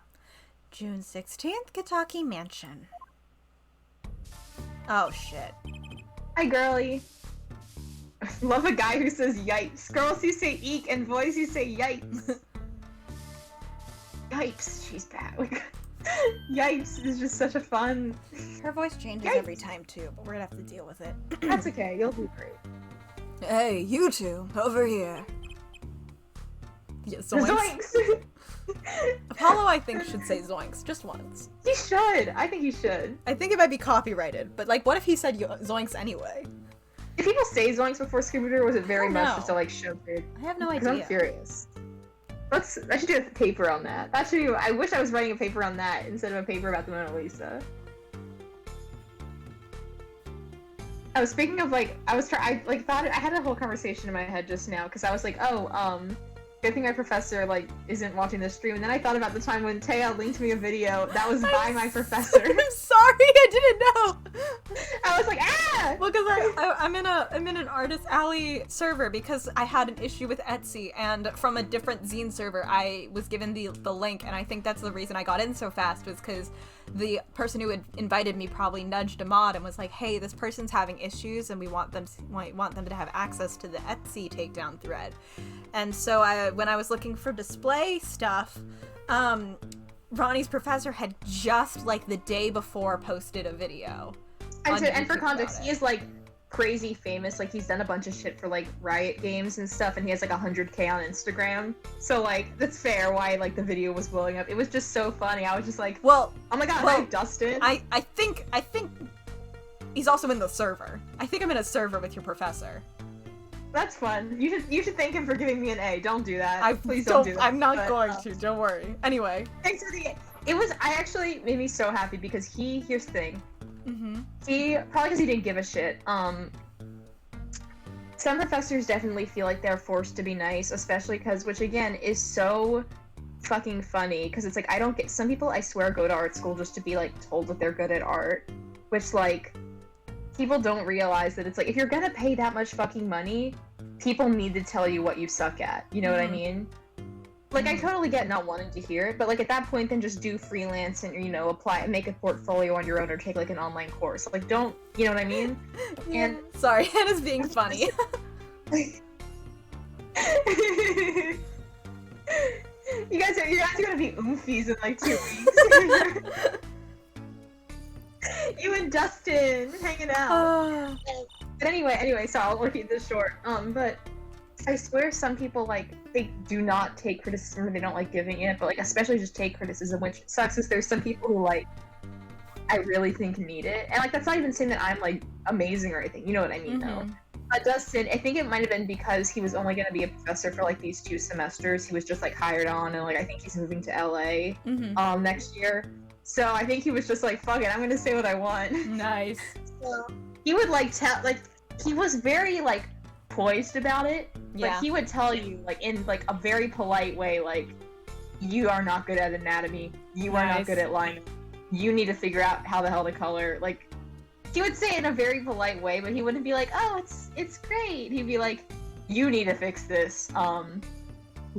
June 16th, Kentucky Mansion. Oh shit. Hi, girly. Love a guy who says yipes. Girls who say eek and boys who say yipes. Yipes, she's bad. Yipes is just such a fun. Her voice changes Yikes. every time too, but we're gonna have to deal with it. That's okay. You'll do great. Hey, you two, over here. Yeah, zoinks. Zoinks. Apollo, I think, should say zoinks just once. He should. I think he should. I think it might be copyrighted, but like, what if he said zoinks anyway? Did people say zoinks before Scooby-Doo, or was it very I don't much know. just to like show it? I have no Because I'm idea. curious. I should do a paper on that. I wish I was writing a paper on that instead of a paper about the Mona Lisa. Oh, speaking of like, I had a whole conversation in my head just now because I was like, good thing my professor like isn't watching this stream, and then I thought about the time when Taya linked me a video that was by my professor. I'm sorry, I didn't know. I was like, ah! Well, because I'm in an Artist Alley server because I had an issue with Etsy, and from a different zine server, I was given the link, and I think that's the reason I got in so fast was because the person who had invited me probably nudged a mod and was like, "Hey, this person's having issues, and we want them to have access to the Etsy takedown thread." And so when I was looking for display stuff, Ronnie's professor had just like the day before posted a video. And for context, he is like crazy famous. Like he's done a bunch of shit for like Riot Games and stuff, and he has like 100K on Instagram. So like that's fair why like the video was blowing up. It was just so funny. I was just like, Well, oh my god, well, hi Dustin. I think he's also in the server. I think I'm in a server with your professor. That's fun. You should thank him for giving me an A. Don't do that. Please don't do that. I'm not But, going to. Don't worry. Anyway. Thanks for the A. I actually made me so happy because here's the thing. Mm-hmm. He probably because he didn't give a shit. Some professors definitely feel like they're forced to be nice, especially because, which again is so fucking funny because it's like I don't get. Some people I swear go to art school just to be like told that they're good at art, which like people don't realize that it's like if you're gonna pay that much fucking money, people need to tell you what you suck at. You know what I mean? Like, I totally get not wanting to hear it, but, like, at that point, then just do freelance and, you know, apply and make a portfolio on your own or take, like, an online course. Like, don't, you know what I mean? And Sorry, Hannah's being funny. You guys are gonna be oomfies in like 2 weeks. You and Dustin hanging out. But anyway, so I'll keep this short. But I swear some people, like, they do not take criticism or they don't like giving it, but, like, especially just take criticism, which sucks is there's some people who, like, I really think need it. And, like, that's not even saying that I'm, like, amazing or anything. You know what I mean, though. Dustin, I think it might have been because he was only going to be a professor for, like, these 2 semesters. He was just, like, hired on, and, like, I think he's moving to LA next year. So I think he was just like, fuck it, I'm going to say what I want. Nice. So he would, like, he was very, like, poised about it, but he would tell you, like, in, like, a very polite way, like, you are not good at anatomy, you are not good at line, you need to figure out how the hell to color, like, he would say it in a very polite way, but he wouldn't be like, oh, it's great, he'd be like, you need to fix this,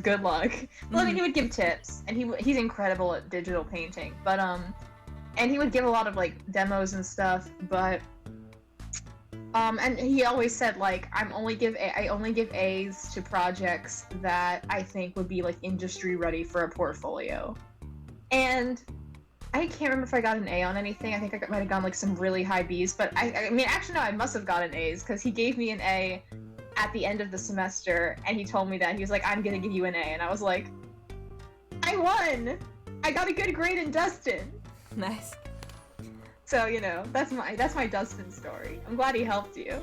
good luck. Well, I mean, he would give tips, and he's incredible at digital painting, but, and he would give a lot of, like, demos and stuff, but, and he always said, like, I only give A's to projects that I think would be, like, industry ready for a portfolio. And I can't remember if I got an A on anything. I think I might have gotten, like, some really high B's, but I mean, actually, no, I must have gotten A's, because he gave me an A at the end of the semester, and he told me that. He was like, I'm gonna give you an A, and I was like, I won! I got a good grade in Dustin! Nice. So, you know, that's my Dustin story. I'm glad he helped you.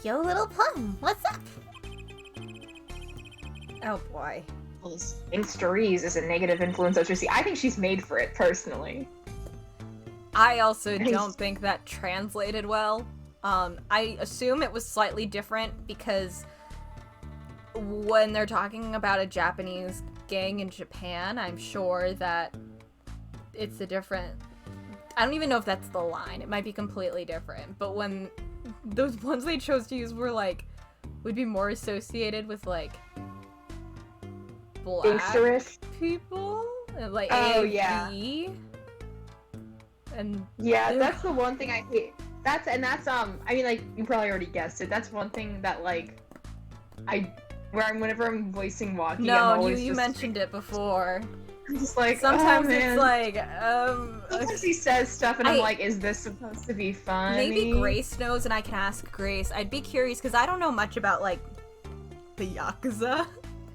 Yo, little plum, what's up? Oh boy. Stories is a negative influence on Tracy. I think she's made for it, personally. I also don't think that translated well. I assume it was slightly different because when they're talking about a Japanese gang in Japan, I'm sure that it's a different... I don't even know if that's the line. It might be completely different. But when those ones they chose to use were, like, would be more associated with, like, black Gangsterish people? And, like, yeah. And yeah, that's the one thing I hate. That's I mean, like, you probably already guessed it. That's one thing that, like, whenever I'm voicing Walkie, I'm always you mentioned it before. I'm just like, sometimes it's like, sometimes he says stuff and I'm like, is this supposed to be funny? Maybe Grace knows and I can ask Grace. I'd be curious because I don't know much about, like, the Yakuza,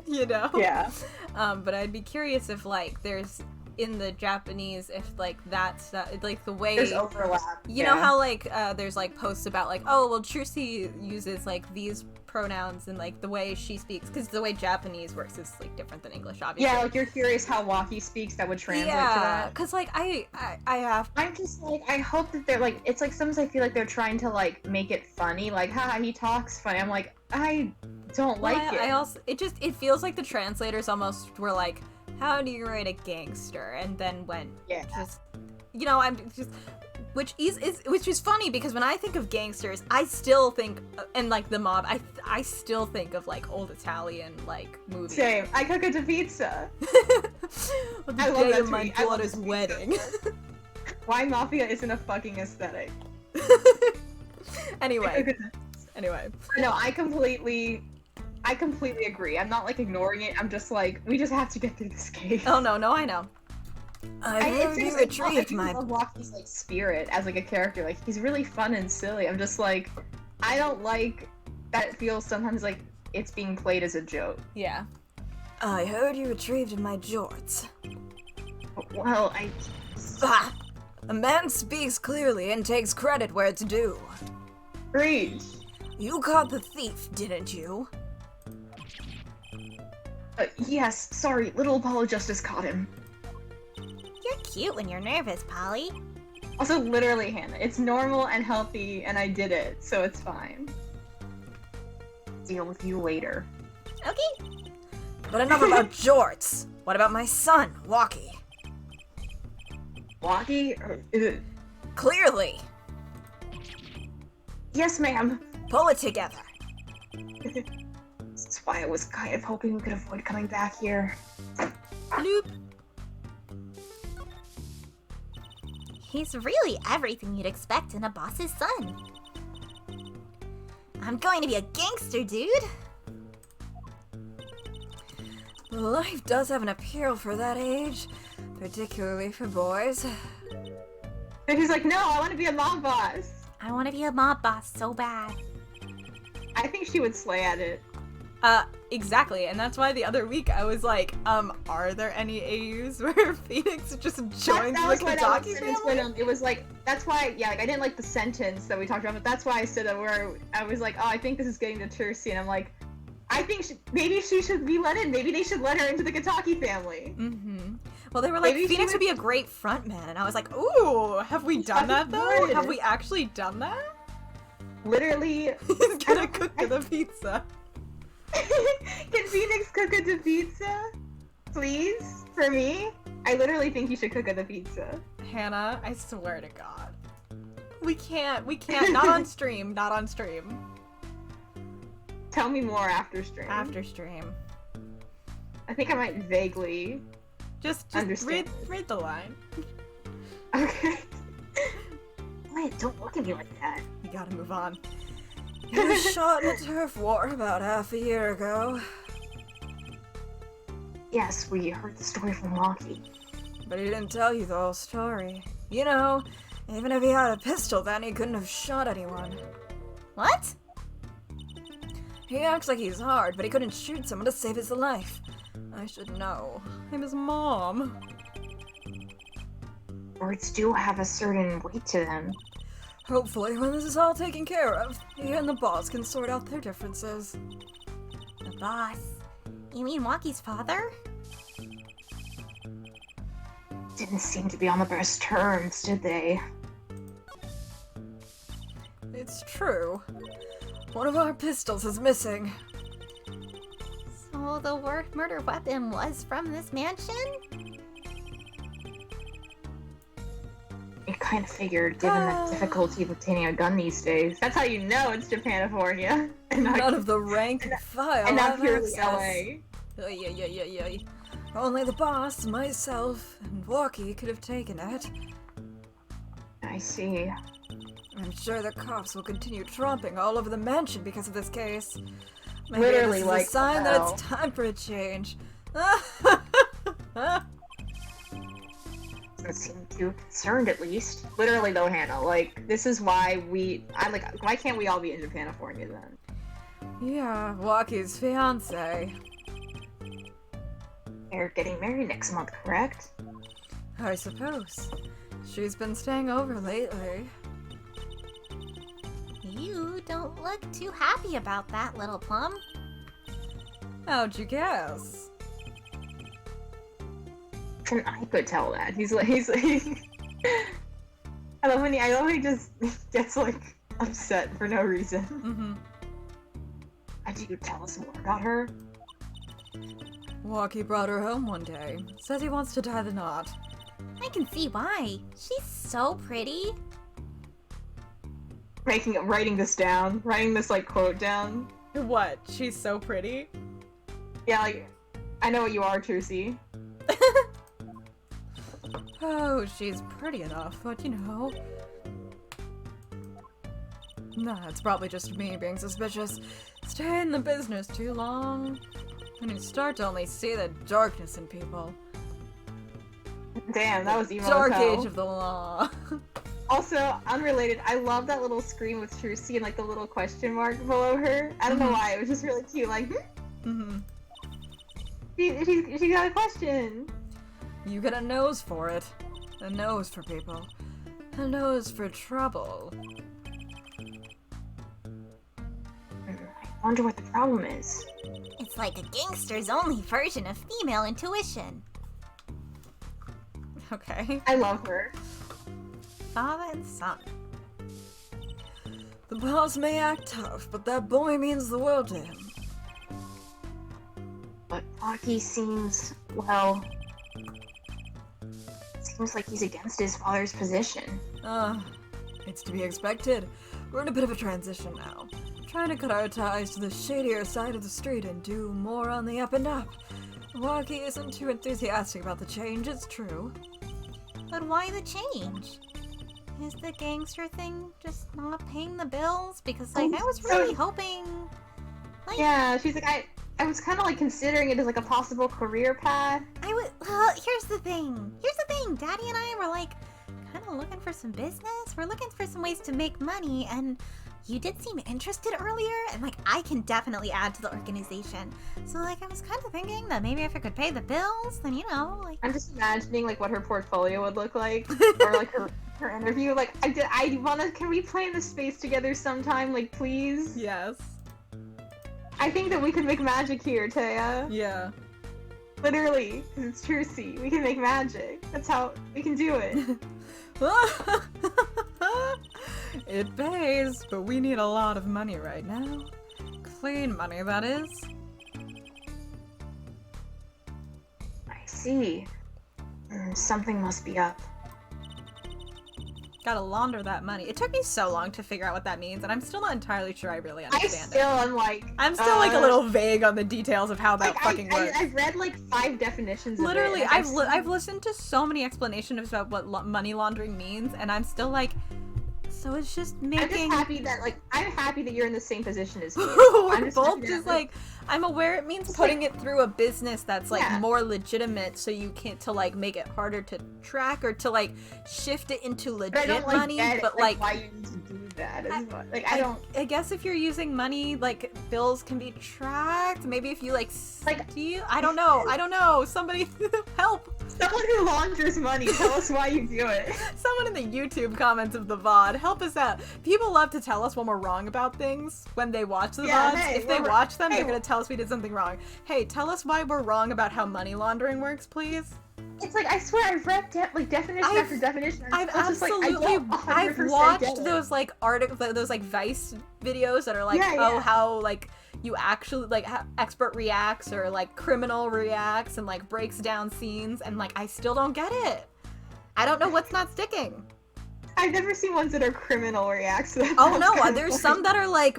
you know? Yeah. But I'd be curious if, like, there's, in the Japanese, if, like, that's, like, the way... There's overlap. You know how, like, there's, like, posts about, like, oh, well, Trucy uses, like, these pronouns and, like, the way she speaks, because the way Japanese works is, like, different than English, obviously. Yeah, like, you're curious how Walkie speaks that would translate to that. Because, like, I'm just, like, I hope that they're, like, it's, like, sometimes I feel like they're trying to, like, make it funny, like, haha, he talks funny. I'm like, I don't like it. I also, it feels like the translators almost were like, how do you write a gangster? And then went, just, you know, I'm just... Which is funny because when I think of gangsters, I still think, and like the mob, I still think of like old Italian like movies. Same. I cook a pizza. I love that my daughter's wedding. Why mafia isn't a fucking aesthetic? Anyway. No, I completely agree. I'm not like ignoring it. I'm just like, we just have to get through this case. Oh no, I know. I love Walkie's like spirit as like a character. Like he's really fun and silly. I'm just like, I don't like that it feels sometimes like it's being played as a joke. Yeah. I heard you retrieved my jorts. Well, A man speaks clearly and takes credit where it's due. Preach. You caught the thief, didn't you? Yes, sorry, little Apollo Justice caught him. You're cute when you're nervous, Polly. Also, literally, Hannah, it's normal and healthy, and I did it, so it's fine. Deal with you later. Okay. But enough about jorts. What about my son, Walkie? Walkie? Clearly. Yes, ma'am. Pull it together. That's why I was kind of hoping we could avoid coming back here. Bloop. He's really everything you'd expect in a boss's son. I'm going to be a gangster, dude. Life does have an appeal for that age, particularly for boys. And he's like, no, I want to be a mob boss. I want to be a mob boss so bad. I think she would slay at it. Exactly, and that's why the other week I was like, are there any AUs where Phoenix just joins the Kataki family? It was like, that's why, yeah, like, I didn't like the sentence that we talked about, but that's why I said that where I was like, oh, I think this is getting to Tercy, and I'm like, I think maybe she should be let in. Maybe they should let her into the Kataki family. Mm-hmm. Well, they were like, Maybe Phoenix would be a great front man, and I was like, ooh, have we done that though? would. Have we actually done that? Literally. He's gonna cook the pizza. Can Phoenix cook us a pizza? Please? For me? I literally think you should cook us a pizza. Hannah, I swear to God. We can't, not on stream, not on stream. Tell me more after stream. After stream. I think I might vaguely Just understand. read the line. Okay. Wait, don't look at me like that. We gotta move on. He was shot in a turf war about half a year ago. Yes, we heard the story from Walkie. But he didn't tell you the whole story. You know, even if he had a pistol, then he couldn't have shot anyone. What? He acts like he's hard, but he couldn't shoot someone to save his life. I should know. I'm his mom. Words do have a certain weight to them. Hopefully, when this is all taken care of, he and the boss can sort out their differences. The boss? You mean Walkie's father? Didn't seem to be on the best terms, did they? It's true. One of our pistols is missing. So the murder weapon was from this mansion? I kind of figured, given the difficulty of obtaining a gun these days. That's how you know it's Japanifornia. And None of the rank and file and not have purely access. LA. Yeah. Only the boss, myself, and Walkie could have taken it. I see. I'm sure the cops will continue tromping all over the mansion because of this case. Maybe Literally, this is like, a sign what the that it's time for a change. Doesn't seem too concerned, at least. Literally though, Hannah, like, this is why why can't we all be in Japanifornia then? Yeah, Walkie's fiance. They're getting married next month, correct? I suppose. She's been staying over lately. You don't look too happy about that, little plum. How'd you guess? And I could tell that. He's like I love when he just gets like upset for no reason. Mm-hmm. Could you tell us more about her? Walkie brought her home one day. Says he wants to tie the knot. I can see why. She's so pretty. Writing this down, writing this like quote down. What? She's so pretty? Yeah, like, I know what you are, Tercy. Oh, she's pretty enough, but you know. Nah, it's probably just me being suspicious. Stay in the business too long, and you start to only see the darkness in people. Damn, that was emo Dark as hell. age of the law. Also, unrelated, I love that little screen with Tercy and like the little question mark below her. I don't know why, it was just really cute, like, Mm-hmm. She got a question. You get a nose for it. A nose for people. A nose for trouble. I wonder what the problem is. It's like a gangster's only version of female intuition. Okay. I love her. Father and son. The boss may act tough, but that boy means the world to him. But Aki seems, well... seems like he's against his father's position. It's to be expected. We're in a bit of a transition now. Trying to cut our ties to the shadier side of the street and do more on the up and up. Walkie isn't too enthusiastic about the change, it's true. But why the change? Is the gangster thing just not paying the bills? Because, like, I was really hoping... Like, Yeah, she's like, I was kind of like considering it as like a possible career path. Well, here's the thing. Daddy and I were like kind of looking for some business. We're looking for some ways to make money, and you did seem interested earlier, and like I can definitely add to the organization. So like I was kind of thinking that maybe if I could pay the bills, then like I'm just imagining like what her portfolio would look like, or like her interview. Like can we play in the space together sometime? Like please. Yes. I think that we could make magic here, Taya. Yeah. Literally, because it's Trucy. We can make magic. That's how we can do it. It pays, but we need a lot of money right now. Clean money, that is. I see. Something must be up. Gotta launder that money. It took me so long to figure out what that means, and I'm still not entirely sure I really understand it. I'm still like a little vague on the details of how that fucking works. I've read like 5 definitions Literally, of it. I've listened to so many explanations about what money laundering means, and I'm still like, so it's just making... I'm happy that you're in the same position as me. We're both just like, I'm aware it means putting it through a business that's like more legitimate, so you can't to like make it harder to track or to like shift it into legit money. But like, why you need to do that? I guess if you're using money, like bills can be tracked. Maybe if you like steal, I don't know. Somebody help. Someone who launders money, tell us why you do it. Someone in the YouTube comments of the VOD, help us out. People love to tell us when we're wrong about things when they watch the VODs. Hey, if they watch them, they're gonna tell us we did something wrong. Hey, tell us why we're wrong about how money laundering works, please. It's like, I swear, I've read definition after definition. I've watched those like those like Vice videos that are like, how like you actually like expert reacts or like criminal reacts and like breaks down scenes, and like I still don't get it. I don't know what's not sticking. I've never seen ones that are criminal reacts. Oh no, there's some that are like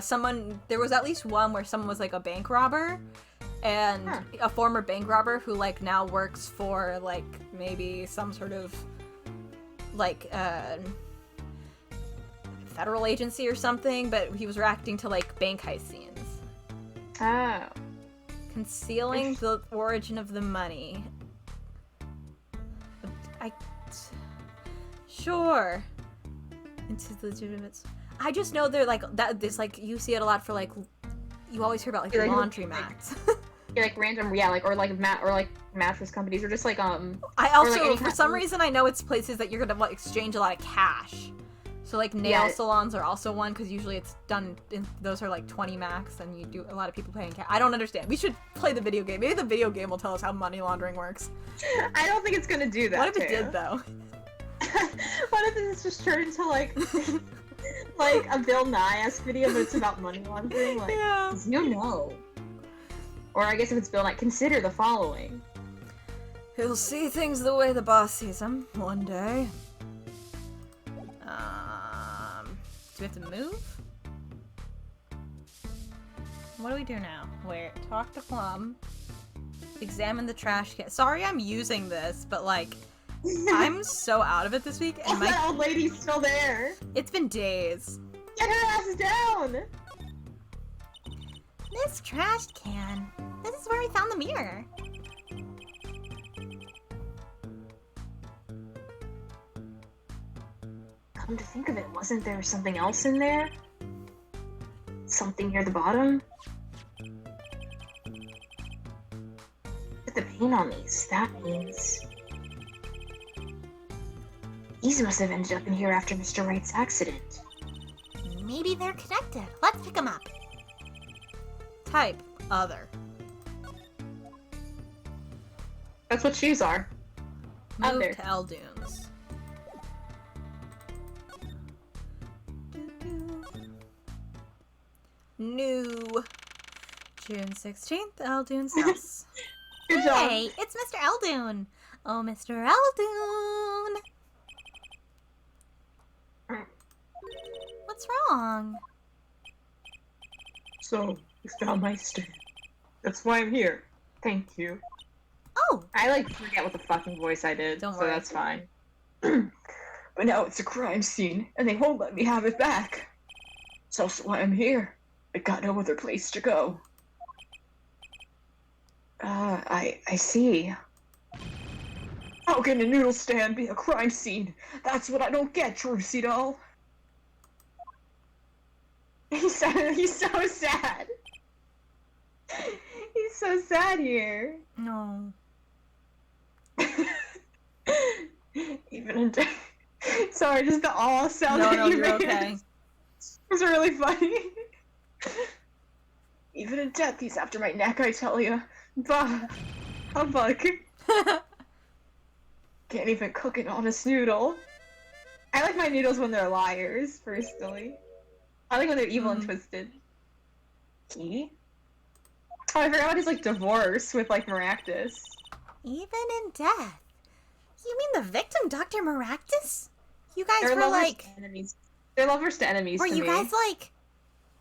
someone. There was at least one where someone was like a bank robber, and a former bank robber who like now works for like maybe some sort of like federal agency or something, but he was reacting to like bank heist scenes. Oh. Concealing the origin of the money. Sure. Into the legitimate. I just know they're like that. This like you see it a lot for like you always hear about like laundromats. Like random, or like mattress companies, or just like I also for some reason I know it's places that you're gonna like, exchange a lot of cash. So like nail salons are also one, because usually it's done in, those are like 20 max, and you do a lot of people paying cash. I don't understand. We should play the video game. Maybe the video game will tell us how money laundering works. I don't think it's gonna do that. What if it did though? What if it's just turned into like like a Bill Nye-esque video, but it's about money laundering? Like, you know. Or I guess if it's Bill Nye, consider the following. He'll see things the way the boss sees them one day. Do we have to move? What do we do now? Where? Talk to Plum. Examine the trash can. Sorry I'm using this, but like, I'm so out of it this week. And that old lady's still there. It's been days. Get her ass down! This trash can. This is where we found the mirror. Come to think of it, wasn't there something else in there? Something near the bottom? Look at the paint on these. That means... These must have ended up in here after Mr. Wright's accident. Maybe they're connected. Let's pick them up. Type other. That's what shoes are. Move Under. to Eldunes. New. June 16th, Eldune's house. Good job. Hey, it's Mr. Eldune. Oh, Mr. Eldune. What's wrong? So, you found my stand. That's why I'm here. Thank you. Oh. I like forget what the fucking voice I did, Don't so worry. that's fine. But now it's a crime scene, and they won't let me have it back. It's also why I'm here. I got no other place to go. I see. How can a noodle stand be a crime scene? That's what I don't get, Trucy doll. He's so sad. He's so sad here. No. Even in death. Sorry, just the all sound No, that no, you you're made. okay. It was really funny. Even in death, he's after my neck, I tell you. Bah. A bug. Can't even cook an honest noodle. I like my noodles when they're liars, personally. I like when they're evil and twisted. Key? Oh, I forgot about his, like, divorce with, like, Maractus. Even in death. You mean the victim, Dr. Maractus? You guys They're were lovers like... to enemies. They're lovers to enemies Were to you me. guys like...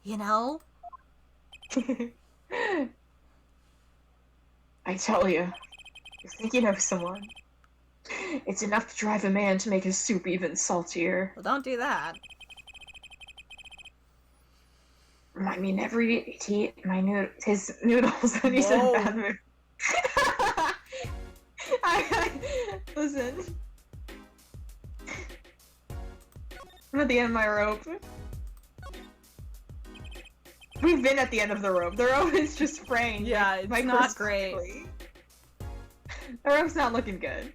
You know? I tell you, you think you know someone. It's enough to drive a man to make his soup even saltier. Well, don't do that. I mean, every he his noodles when he's in a bad mood. Listen. I'm at the end of my rope. We've been at the end of the rope. The rope is just fraying. Yeah, it's not great. microscopically. The rope's not looking good.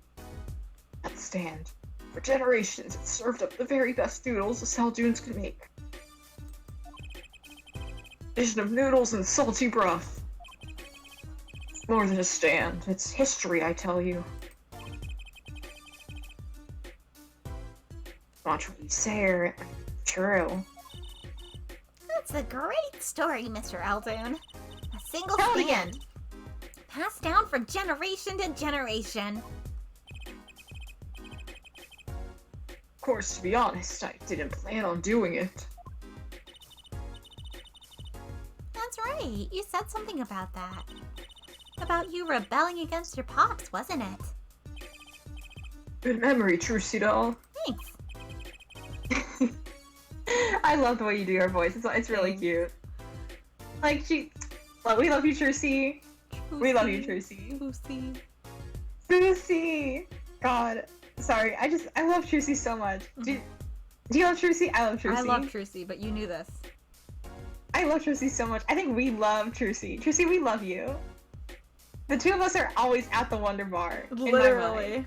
At the stand. For generations, it served up the very best noodles the Saldunes could make. Vision of noodles and salty broth. It's more than a stand. It's history, I tell you. Watch what you say, or true. That's a great story, Mr. Eldoon. A single Tell it stand. Passed down from generation to generation. Of course, to be honest, I didn't plan on doing it. That's right. You said something about that. About you rebelling against your pops, wasn't it? Good memory, Trucy doll. Thanks. I love the way you do your voice. It's really cute. Like, well, we love you, Trucy. We love you, Trucy. Lucy. Trucy! God. Sorry, I love Trucy so much. Do you love Trucy? I love Trucy. I love Trucy, but you knew this. I love Trucy so much. I think we love Trucy. Trucy, we love you. The two of us are always at the Wonder Bar. in my mind. Literally.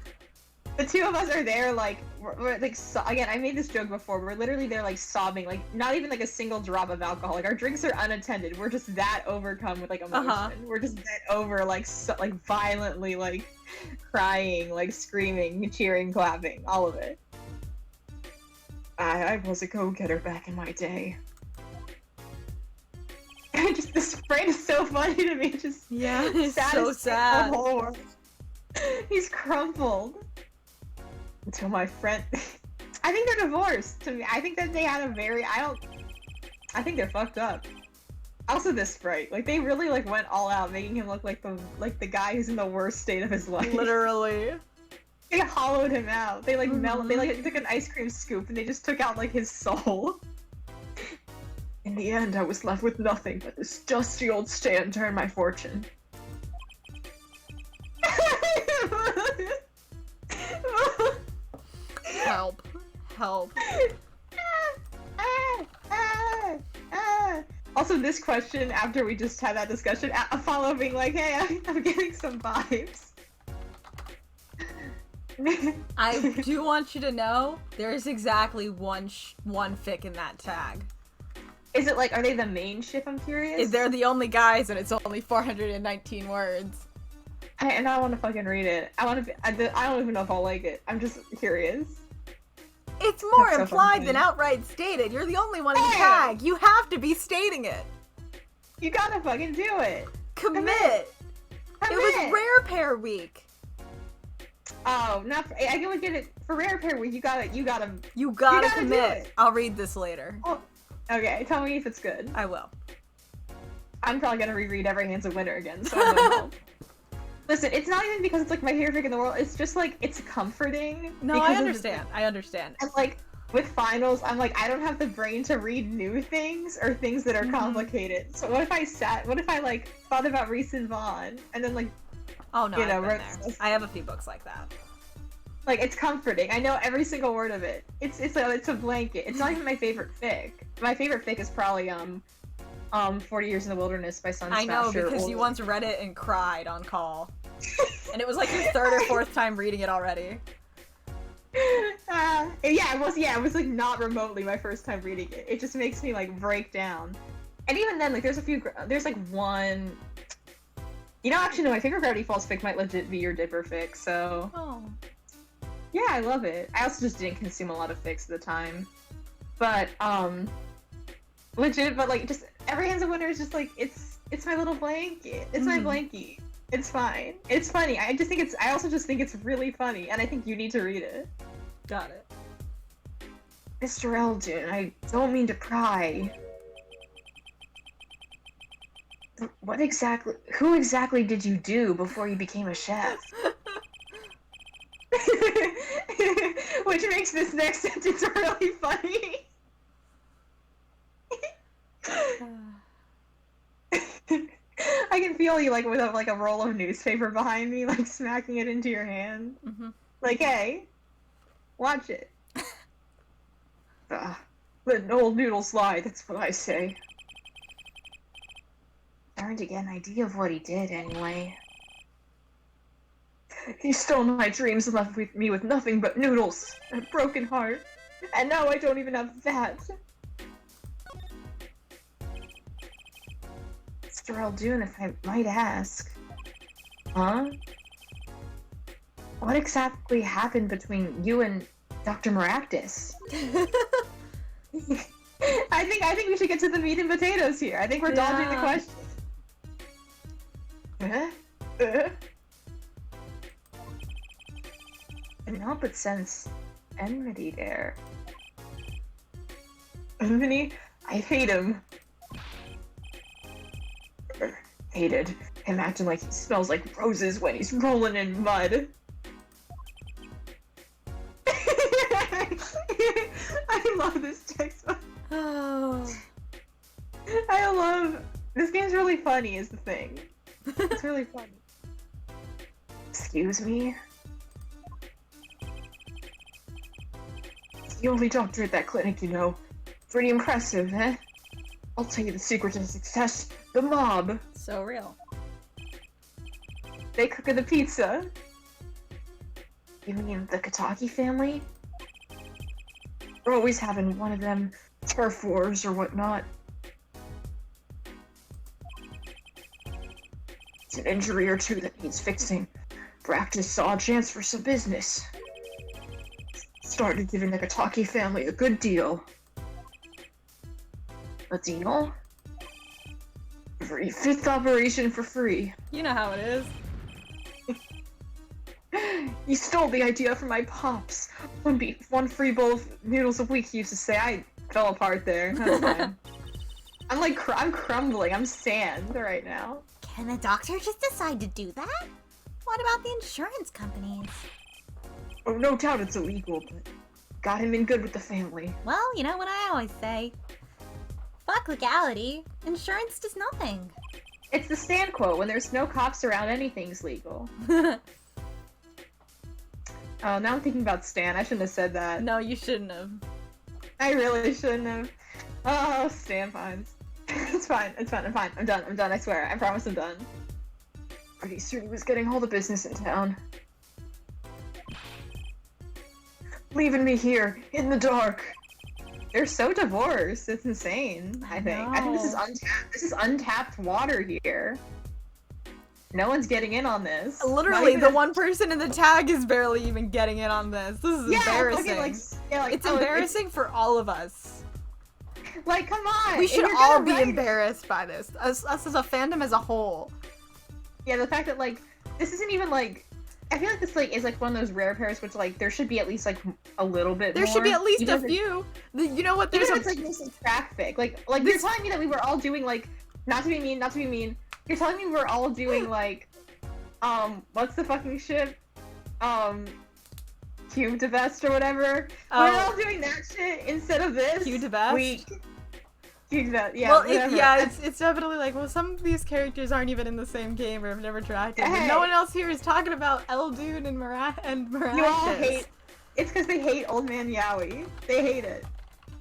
The two of us are there, like, we're like, again, I made this joke before, we're literally there, like, sobbing, like, not even, like, a single drop of alcohol, like, our drinks are unattended, we're just that overcome with, like, emotion, we're just that over, like, like, violently, like, crying, like, screaming, cheering, clapping, all of it. I was a go-getter back in my day. Just, this friend is so funny to me, just, Yeah, it's sad so as sad. the whole world. He's crumpled. Until my friend... I think they're divorced, to me. I think that they had a very... I think they're fucked up. Also this Sprite. Like, they really, like, went all out, making him look like the guy who's in the worst state of his life. Literally. They hollowed him out. They, like, they, like, took an ice cream scoop and they just took out, like, his soul. In the end, I was left with nothing but this dusty old stand to earn my fortune. Help. Help. Also, this question, after we just had that discussion, a follow being like, hey, I'm getting some vibes. I do want you to know, there is exactly one fic in that tag. Is it like, are they the main ship? I'm curious. They're the only guys and it's only 419 words. And I want to fucking read it. I don't even know if I'll like it. I'm just curious. It's more That's so implied funny. than outright stated. You're the only one in the Hey! tag. You have to be stating it. You gotta fucking do it. Commit. It was Rare Pair Week. Oh, not for, I would get it for Rare Pair Week. You gotta You gotta gotta do commit. it. I'll read this later. Oh, okay, tell me if it's good. I will. I'm probably gonna reread Every Hand's a Winner again, so I'm gonna help. Listen, it's not even because it's like my favorite fic in the world. It's just like it's comforting. No, because I of the- understand. I understand. And like with finals, I'm like, I don't have the brain to read new things or things that are complicated. So what if I like thought about Reese and Vaughn and then like, Oh no, you know, I've been wrote there. stuff. I have a few books like that. Like, it's comforting. I know every single word of it. It's a blanket. It's not even my favorite fic. My favorite fic is probably 40 Years in the Wilderness by Sun I know, Smasher. because you once read it and cried on call. And it was like your third or fourth time reading it already. It was like not remotely my first time reading it. It just makes me like break down. And even then, like there's like one. You know, actually, no, my favorite Gravity Falls fic might legit be your Dipper fic. So Oh. yeah, I love it. I also just didn't consume a lot of fics at the time, but legit. But like, just Every Hand's a Winner is just like it's my little blanket. It's my blankie. It's fine. It's funny. I also just think it's really funny, and I think you need to read it. Got it. Mr. Elgin, I don't mean to pry. Who exactly did you do before you became a chef? Which makes this next sentence really funny. I can feel you like with a roll of newspaper behind me, like smacking it into your hand. Mm-hmm. Like, hey, watch it. Let old noodle slide, that's what I say. Starting to get an idea of what he did, anyway. He stole my dreams and left me with nothing but noodles and a broken heart. And now I don't even have that. Mr. Eldoon, if I might ask. Huh? What exactly happened between you and Dr. Maractus? I think we should get to the meat and potatoes here. I think we're dodging the question. I can't help but sense enmity there. Enmity? I hate him. Hated him acting like he smells like roses when he's rolling in mud. I love this textbook. Oh. This game's really funny is the thing. It's really funny. Excuse me? The only doctor at that clinic, you know. Pretty impressive, eh? I'll tell you the secret to success. The mob. So real. They cook the pizza. You mean the Kataki family? We're always having one of them turf wars or whatnot. It's an injury or two that needs fixing. Practice saw a chance for some business. Started giving the Kataki family a good deal. A deal? Every fifth operation for free. You know how it is. You stole the idea from my pops. One free bowl of noodles a week, he used to say. I fell apart there. That's fine. I'm crumbling. I'm sand right now. Can the doctor just decide to do that? What about the insurance companies? Oh, no doubt it's illegal, but got him in good with the family. Well, you know what I always say. Fuck legality. Insurance does nothing. It's the Stan quote. When there's no cops around, anything's legal. Oh, now I'm thinking about Stan. I shouldn't have said that. No, you shouldn't have. I really shouldn't have. Oh, Stan fines. It's fine. It's fine. I'm fine. I'm done. I swear. I promise I'm done. Pretty soon he was getting all the business in town. Leaving me here, in the dark. They're so divorced. It's insane, I think. I think this is untapped. This is untapped water here. No one's getting in on this. Literally, the one person in the tag is barely even getting in on this. This is embarrassing. It's embarrassing for all of us. Like, come on! We should all be embarrassed by this. Us as a fandom as a whole. Yeah, the fact that, like, this isn't even, like... I feel like this, like, is, like, one of those rare pairs which, like, there should be at least, like, a little bit There more. should be at least a few. You know what? There's it's, like, mostly track fic. Like you're telling me that we were all doing, like... Not to be mean. You're telling me we're all doing, like... What's the fucking ship? Cube to Best or whatever. Oh. We're all doing that shit instead of this. Cube to Best? Cube to Best, yeah. Well, whatever. it's definitely like, well, some of these characters aren't even in the same game or have never interacted. But Hey. no one else here is talking about Eldoon and Maractus. You all hate. It's because they hate Old Man Yowie. They hate it.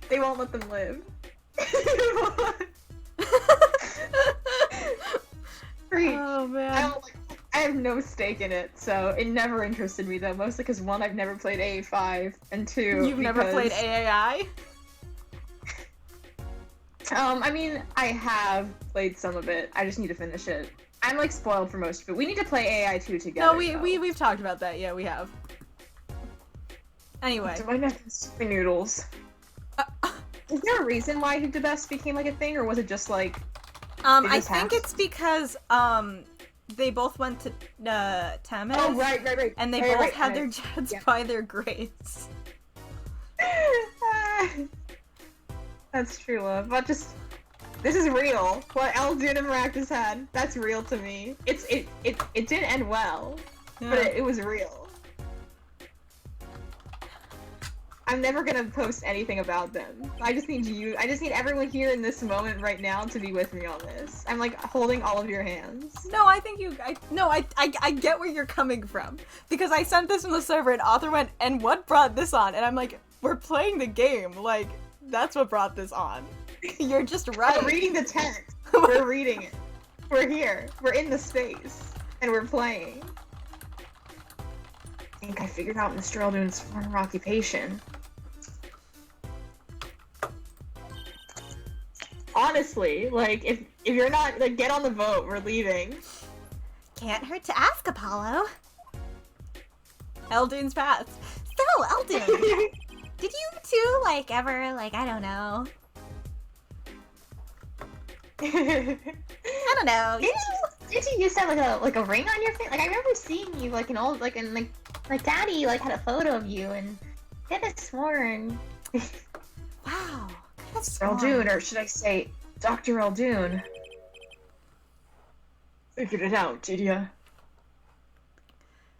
They won't let them live. Preach. Oh man. I have no stake in it, so it never interested me though. Mostly because 1, I've never played AA5, and 2, You've never played AAI? I mean, I have played some of it. I just need to finish it. I'm like spoiled for most of it. We need to play AI2 together. No, we've talked about that. Yeah, we have. Anyway. Do I know stupid noodles? Is there a reason why the best became like a thing, or was it just like? I think it's because they both went to Tamis. Oh right. And they both had their jets by their grades. That's true, love. But just this is real. What Eldoon and Maractus had, that's real to me. It didn't end well, but it was real. I'm never gonna post anything about them. I just need everyone here in this moment right now to be with me on this. I'm like holding all of your hands. No, I think I get where you're coming from. Because I sent this in the server and Author went, and what brought this on? And I'm like, we're playing the game. Like, that's what brought this on. You're just right. We're reading the text. We're reading it. We're here. We're in the space. And we're playing. I think I figured out Mr. Eldoon's former occupation. Honestly, like, if you're not, like, get on the boat, we're leaving. Can't hurt to ask, Apollo. Eldoon's path. So, Eldoon, did you two, like, ever, like, I don't know. I don't know. Did you used to have like a ring on your face? Like I remember seeing you like an old like Daddy like had a photo of you and I could have sworn. Wow. Eldoon, or should I say Dr. Eldoon? Figured it out, did ya?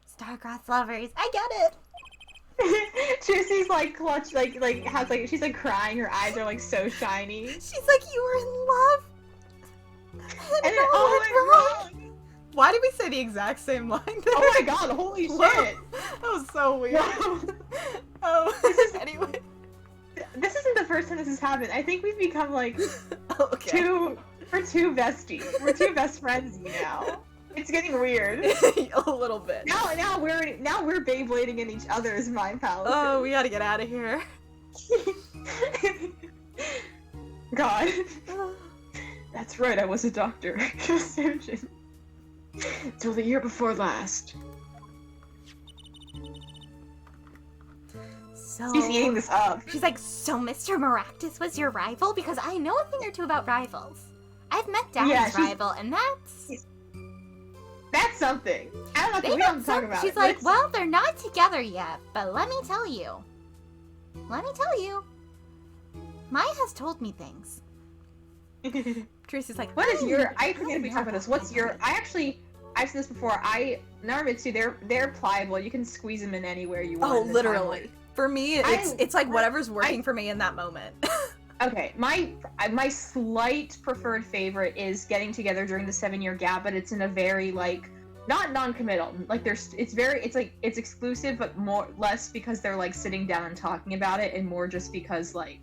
Star-crossed lovers. I get it. Trixie's like clutch, has like she's like crying. Her eyes are like so shiny. She's like, you were in love. And it all went wrong. Why did we say the exact same line there? Oh my god! Holy shit! That was so weird. Oh, anyway. This isn't the first time this has happened. I think we've become like Okay. we're two besties. We're two best friends now. It's getting weird. A little bit. Now we're Beyblading in each other's mind palaces. Oh, we gotta get out of here. God. That's right, I was a doctor. A surgeon. Till the year before last. So She's eating this up. she's like, so Mr. Maractus was your rival? Because I know a thing or two about rivals. I've met Daddy's Yeah, she's- rival, and that's something. I don't know. they We don't got talk some. about She's it. like, well, they're not together yet, but let me tell you. Maya has told me things. Tracy's like, What is your? I forget if we talked about this. What's your? I've said this before. Naramitsu, they're pliable. You can squeeze them in anywhere you want. oh, in the literally. timeline. For me, it's like whatever's working for me in that moment. Okay, my slight preferred favorite is getting together during the 7-year gap, but it's in a very like not non-committal. Like it's exclusive, but less because they're like sitting down and talking about it, and more just because like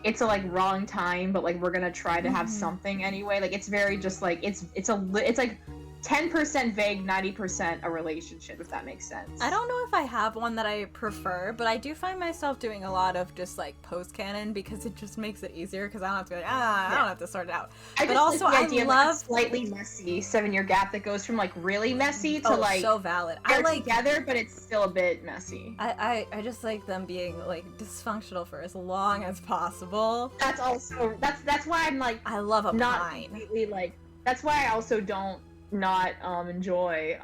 it's a like wrong time, but like we're gonna try to have something anyway. Like it's very just like it's like 10% vague, 90% a relationship, if that makes sense. I don't know if I have one that I prefer, but I do find myself doing a lot of just like post-canon because it just makes it easier because I don't have to be like, I don't have to sort it out. I But just also, like the I idea of, love- like, a slightly messy 7-year gap that goes from like really messy to like so valid. they're I like together, but it's still a bit messy. I just like them being like dysfunctional for as long as possible. That's why I'm like I love a not pine. completely like. That's why I also don't not enjoy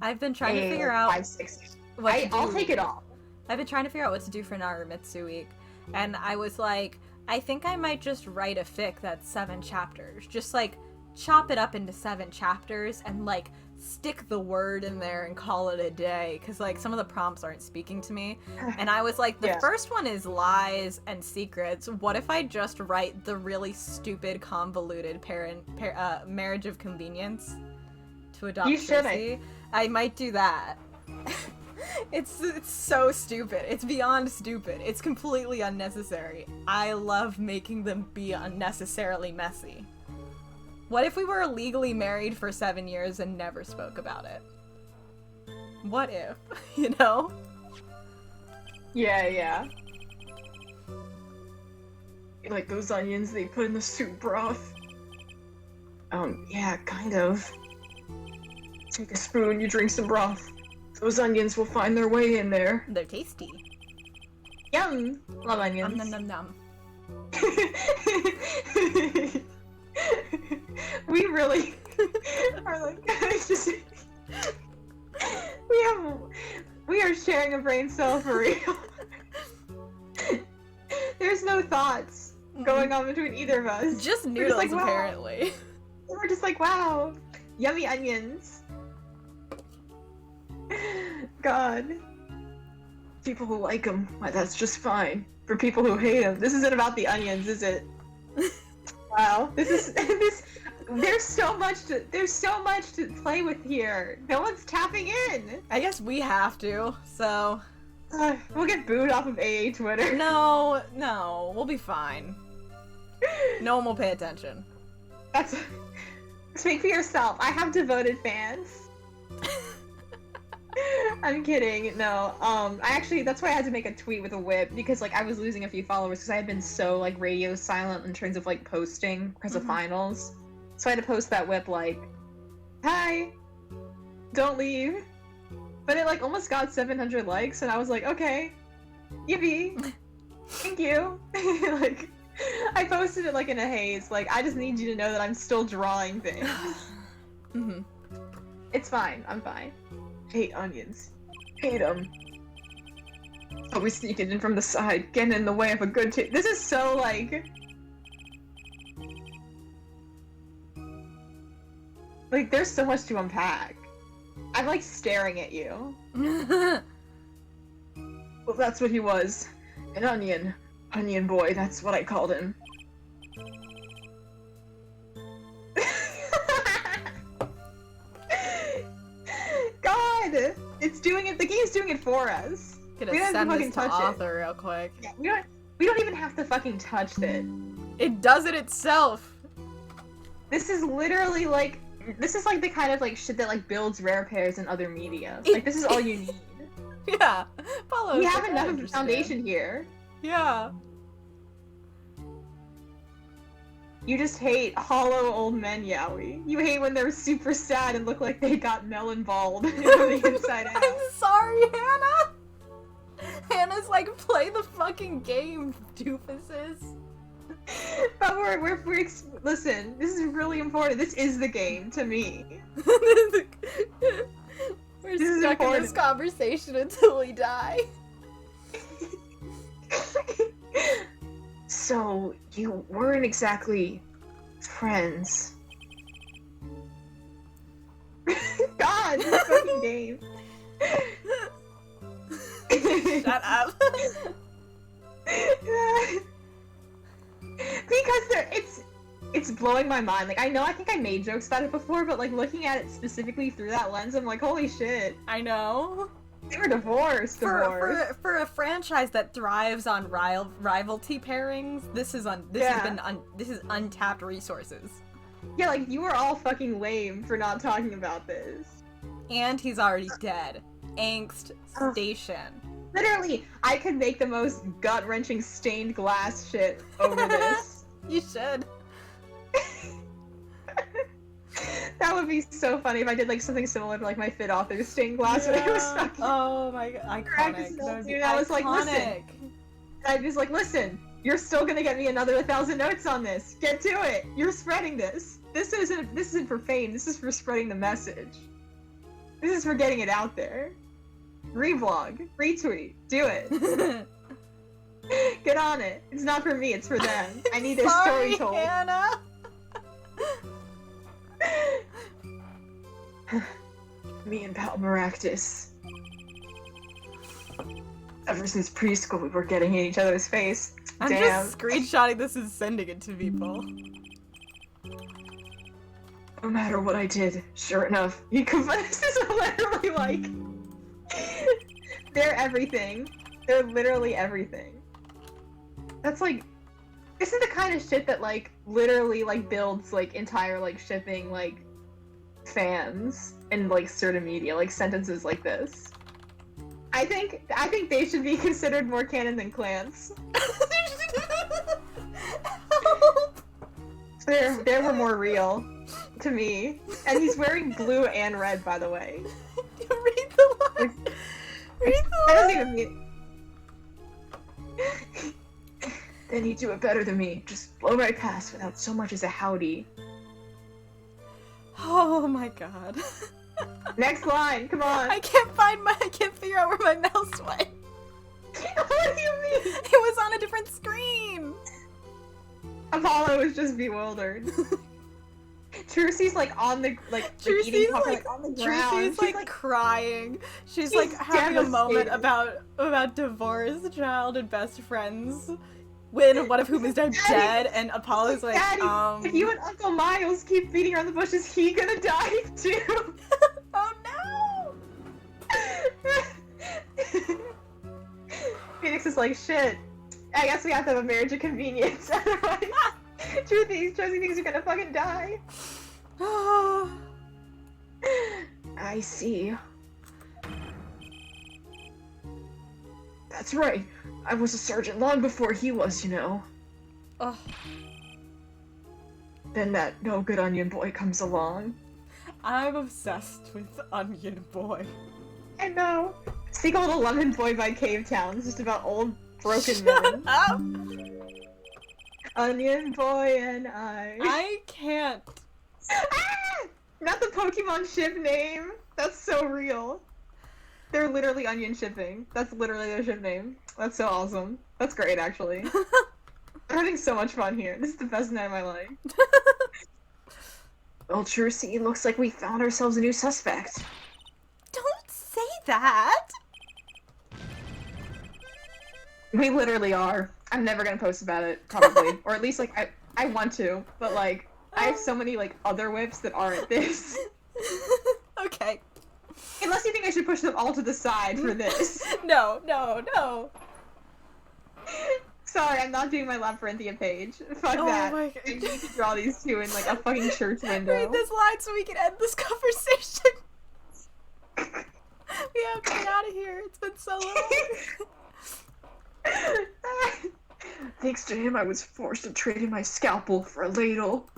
I've been trying to figure out 5-6. what to I'll do. take it all. I've been trying to figure out what to do for Naramitsu week, and I was like, I think I might just write a fic that's 7 chapters. Just like chop it up into 7 chapters and like stick the word in there and call it a day, because like some of the prompts aren't speaking to me, and I was like, the first one is lies and secrets. What if I just write the really stupid convoluted marriage of convenience to adopt Tracy? I might do that. It's so stupid. It's beyond stupid. It's completely unnecessary. I love making them be unnecessarily messy. What if we were legally married for 7 years and never spoke about it? What if? You know? Yeah. Like those onions they put in the soup broth. Yeah, kind of. Take a spoon, you drink some broth. Those onions will find their way in there. They're tasty. Yum! Love onions. Nom nom nom. We really are like, it's just, we are sharing a brain cell for real. There's no thoughts going on between either of us. Just noodles, like, wow. apparently. We're just like, wow, yummy onions. God. People who like them, that's just fine. For people who hate them, this isn't about the onions, is it? Wow, this. There's so much to play with here. No one's tapping in. I guess we have to, so. We'll get booed off of AA Twitter. No, we'll be fine. No one will pay attention. Speak for yourself. I have devoted fans. I'm kidding. No. That's why I had to make a tweet with a whip, because like I was losing a few followers because I had been so like radio silent in terms of like posting because of finals. So I had to post that whip like, "Hi, don't leave." But it like almost got 700 likes, and I was like, "Okay, yippee, thank you." Like, I posted it like in a haze. Like, I just need you to know that I'm still drawing things. It's fine. I'm fine. Hate onions. Hate them. Always sneaking in from the side, getting in the way of a good This is so, like... Like, there's so much to unpack. I'm, like, staring at you. Well, that's what he was. An onion. Onion boy, that's what I called him. God! It's doing it. The game's doing it for us. Gonna we don't send have to this fucking to touch author real quick. Yeah, we don't even have to fucking touch it. It does it itself. This is literally like the kind of like shit that like builds rare pairs in other media. Like this is all you need. Yeah. Follow. We have enough of a foundation here. Yeah. You just hate hollow old men, Yowie. You hate when they're super sad and look like they got melon balled from the inside out. I'm sorry, Hannah. Hannah's like, play the fucking game, doofuses. But we're listen, this is really important. This is the game to me. We're stuck in this conversation until we die. So, you weren't exactly friends. God, this fucking game. Shut up. Because it's blowing my mind. Like, I think I made jokes about it before, but like looking at it specifically through that lens, I'm like, holy shit. I know. They were divorced. For a franchise that thrives on rivalry pairings, this is untapped resources. Yeah, like you were all fucking lame for not talking about this. And he's already dead. Angst station. Literally, I could make the most gut-wrenching stained glass shit over this. You should. That would be so funny if I did like something similar to like my Fit Authors stained glass when it was fucking. Oh my god, iconic. Dude, I was like, listen. I was like, listen, you're still gonna get me another 1,000 notes on this. Get to it. You're spreading this. This isn't for fame. This is for spreading the message. This is for getting it out there. Revlog, retweet, do it. Get on it. It's not for me. It's for them. I need their story told. Hannah. Me and Pal Maractus. Ever since preschool, we were getting in each other's face. I'm Damn. just screenshotting this and sending it to people. No matter what I did, sure enough, this is literally like... They're everything. They're literally everything. That's like... This is the kind of shit that, like, literally, like, builds, like, entire, like, shipping, like, fans in, like, certain media. Like, sentences like this. I think they should be considered more canon than clans. They were more real to me. And he's wearing blue and red, by the way. Read the line. Read the I don't line. even mean... Then you do it better than me. Just blow right past without so much as a howdy. Oh my god. Next line, come on. I can't figure out where my mouse went. What do you mean? It was on a different screen. Apollo is just bewildered. Trucy's like on the Trucy's eating popcorn, like on the ground. Trucy's She's like crying. She's she's like having a moment devastated. about divorce, child, and best friends. When one of whom is dead, and Apollo's like, Daddy, if you and Uncle Miles keep beating around the bush, is he gonna die too? oh no! Phoenix is like, shit. I guess we have to have a marriage of convenience. Otherwise, Trucy thinks you're gonna fucking die. I see. That's right. I was a sergeant long before he was, you know. Ugh. Then that no good onion boy comes along. I'm obsessed with Onion Boy. I know. Sequel to Lemon Boy by Cave Town. It's just about old broken men. Up. Onion Boy and I can't. Ah! Not the Pokemon ship name. That's so real. They're literally onion shipping. That's literally their ship name. That's so awesome. That's great, actually. I'm having so much fun here. This is the best night of my life. Well, Trucy, looks like we found ourselves a new suspect. Don't say that. We literally are. I'm never gonna post about it, probably. Or at least, like, I want to. But, like, I have so many, like, other whips that aren't this. Okay. Unless you think I should push them all to the side for this. No. Sorry, I'm not doing my Labyrinthia page. Fuck Oh that. my God. I need to draw these two in, like, a fucking church window. Read this line so we can end this conversation. We have to get out of here. It's been so long. Thanks to him, I was forced to trade in my scalpel for a ladle.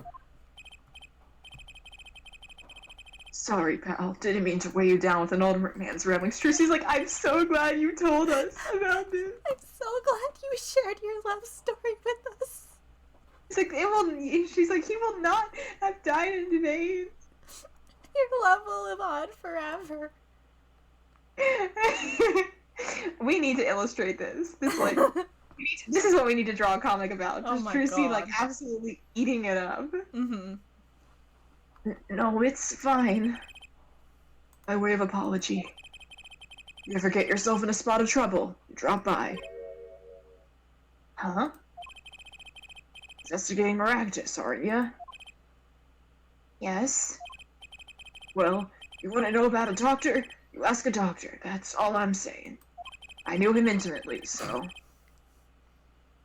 Sorry, pal. Didn't mean to weigh you down with an old man's ramblings. Trucy's like, I'm so glad you told us about this. I'm so glad you shared your love story with us. She's like, she's like, he will not have died in vain. Your love will live on forever. We need to illustrate this. This is what we need to draw a comic about. Oh Just my Trucy, God. like, absolutely eating it up. Mm-hmm. No, it's fine. By way of apology. You ever get yourself in a spot of trouble, drop by. Huh? Investigating Maractus, aren't ya? Yes. Well, you want to know about a doctor? You ask a doctor, that's all I'm saying. I knew him intimately, so...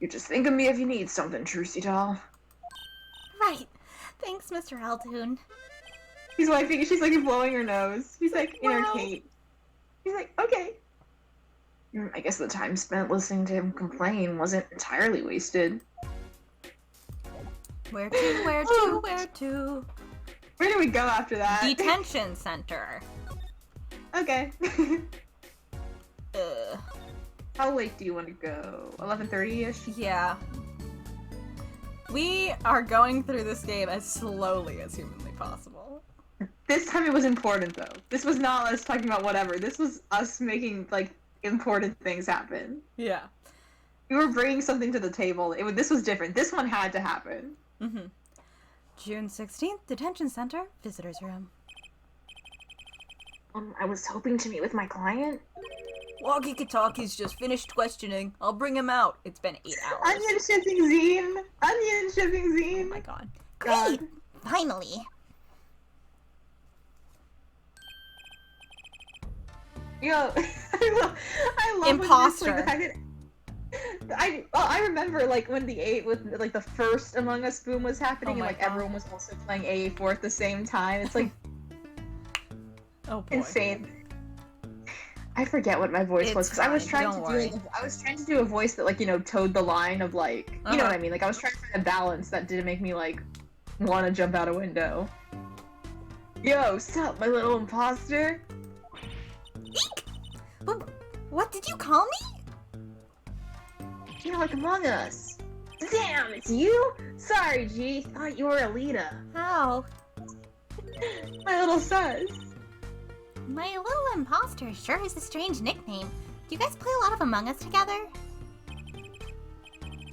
You just think of me if you need something, Trucy doll. Right. Thanks, Mr. Altoon. She's like blowing her nose. She's like in her Wow. cape. She's like, okay. I guess the time spent listening to him complain wasn't entirely wasted. Where to? Where do we go after that? Detention center. Okay. Ugh. How late do you want to go? 11:30ish? Yeah. We are going through this game as slowly as humanly possible. This time it was important though. This was not us talking about whatever. This was us making like important things happen. Yeah. We were bringing something to the table. This was different. This one had to happen. Mm-hmm. June 16th, detention center, visitor's room. I was hoping to meet with my client. Walkie-talkie's just finished questioning. I'll bring him out. It's been 8 hours. Onion shipping zine! Onion shipping Oh zine! my god. Great! Finally. Yo, I love Imposter. When just, like, the fact that I remember like when the first Among Us boom was happening, Oh and my like God. everyone was also playing AA4 at the same time. It's like Oh boy. insane. I forget what my voice was It's because I was fine, trying don't to worry. do I was trying to do a voice that like towed the line of like you know Uh-huh. what I mean. Like I was trying to find a balance that didn't make me like want to jump out a window. Yo, sup, my little imposter? Eek! What did you call me? You're like Among Us. Damn, it's you? Sorry, G. Thought you were Alita. How? My little sus. My little imposter sure is a strange nickname. Do you guys play a lot of Among Us together?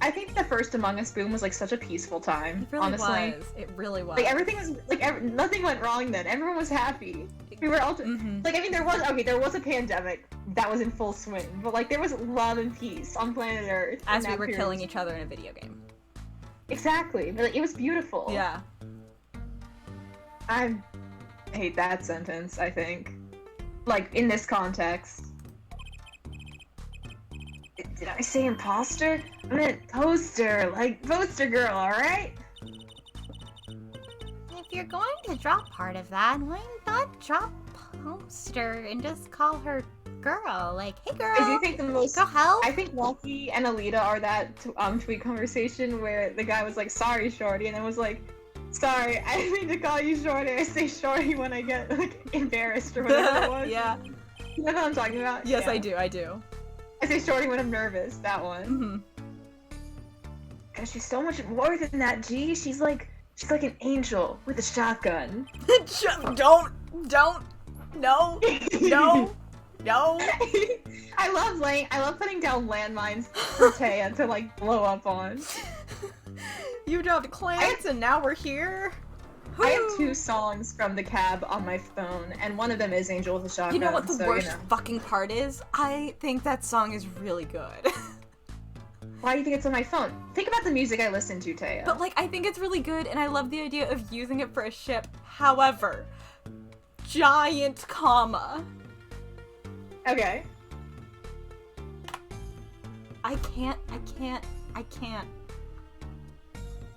I think the first Among Us boom was like such a peaceful time. It really honestly, was. It really was. like everything was like nothing went wrong then. Everyone was happy. We were all Mhm. like I mean there was a pandemic that was in full swing, but like there was love and peace on planet Earth. As we were killing each other in a video game. Exactly, but like, it was beautiful. Yeah. I hate that sentence. I think, like in this context. Did I say imposter? I meant poster, like poster girl, alright? If you're going to drop part of that, why not drop poster and just call her girl? Like, hey girl, I do think the most. go help. I think Lucky and Alita are that tweet conversation where the guy was like, "Sorry, Shorty," and then was like, "Sorry, I didn't mean to call you Shorty. I say Shorty when I get like embarrassed or whatever it was." Yeah. You know what I'm talking about? Yes, Yeah. I do. I do. I say Shorty when I'm nervous. That one. Mm-hmm. Cause she's so much more than that. G. She's like an angel with a shotgun. Don't, no, no, no. I love putting down landmines for Taya to like blow up on. You dropped clams and now we're here. I have 2 songs from the cab on my phone, and one of them is Angel with a Shotgun. You know what the so, worst You know. fucking part is? I think that song is really good. Why do you think it's on my phone? Think about the music I listen to, Taya. But like, I think it's really good, and I love the idea of using it for a ship. However, giant comma. Okay. I can't.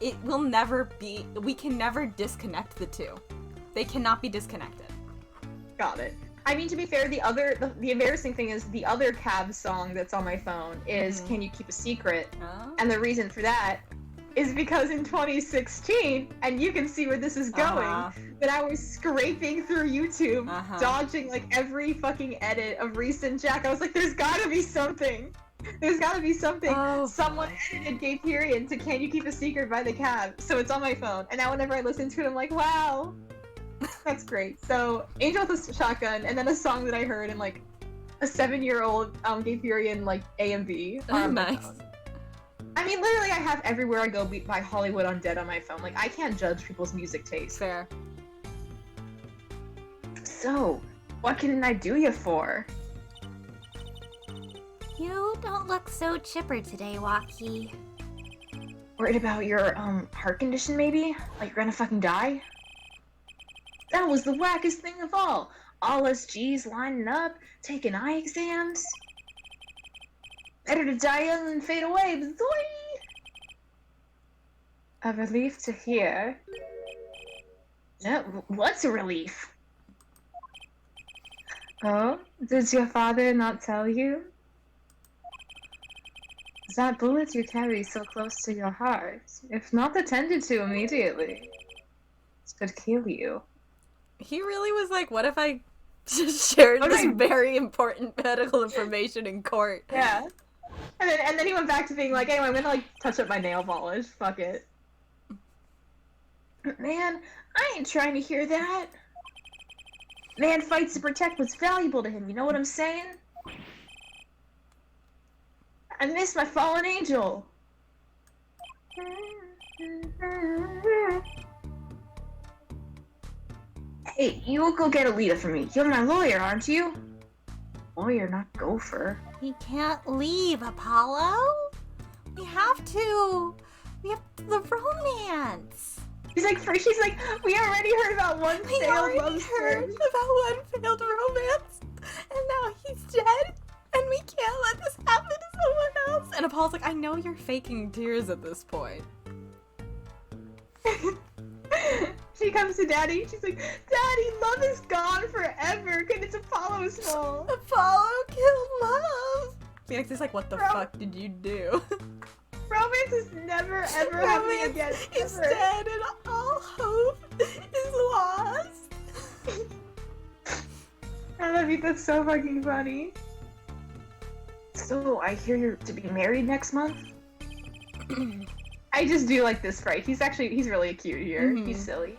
It will never be. We can never disconnect the two. They cannot be disconnected. Got it. I mean, to be fair, the embarrassing thing is the other cab song that's on my phone is Mhm. Can You Keep a Secret? Oh. And the reason for that is because in 2016, and you can see where this is going, Uh-huh. that I was scraping through YouTube, Uh-huh. dodging like every fucking edit of recent Jack. I was like, there's gotta be something. There's gotta be something. Oh, Someone edited Gay Period to Can You Keep a Secret by the Cab, so it's on my phone. And now whenever I listen to it, I'm like, wow, that's great. So Angel with a Shotgun, and then a song that I heard in like a 7-year-old Gay Period like A&B. Oh, nice. I mean, literally, I have Everywhere I Go Beat by Hollywood Undead on my phone. Like, I can't judge people's music taste. Fair. So, what can I do you for? You don't look so chipper today, Walkie. Worried about your, heart condition, maybe? Like, you're gonna fucking die? That was the wackest thing of all. All us G's lining up, taking eye exams. Better to die young than fade away, boy! A relief to hear. No, what's a relief? Oh, did your father not tell you? That bullet you carry so close to your heart, if not attended to immediately, could kill you. He really was like, what if I just shared this Okay. very important medical information in court? Yeah. And then he went back to being like, anyway, I'm gonna like touch up my nail polish. Fuck it. Man, I ain't trying to hear that. Man fights to protect what's valuable to him, you know what I'm saying? I miss my fallen angel. Hey, you'll go get Alita for me. You're my lawyer, aren't you? Lawyer, not gopher. We can't leave, Apollo. We have to. We have the romance. She's like, we already heard about one failed love story. about one failed romance, and now he's dead, and we can't let this happen to someone else. And Apollo's like, I know you're faking tears at this point. She comes to Daddy. She's like, Daddy, love is gone forever. And it's Apollo's fault. Apollo killed love. Phoenix is like, what the fuck did you do? Romance is never ever happening again. He's ever. dead, and all hope is lost. That's so fucking funny. So, I hear you're to be married next month? I just do like this sprite. He's really cute here. Mhm. He's silly.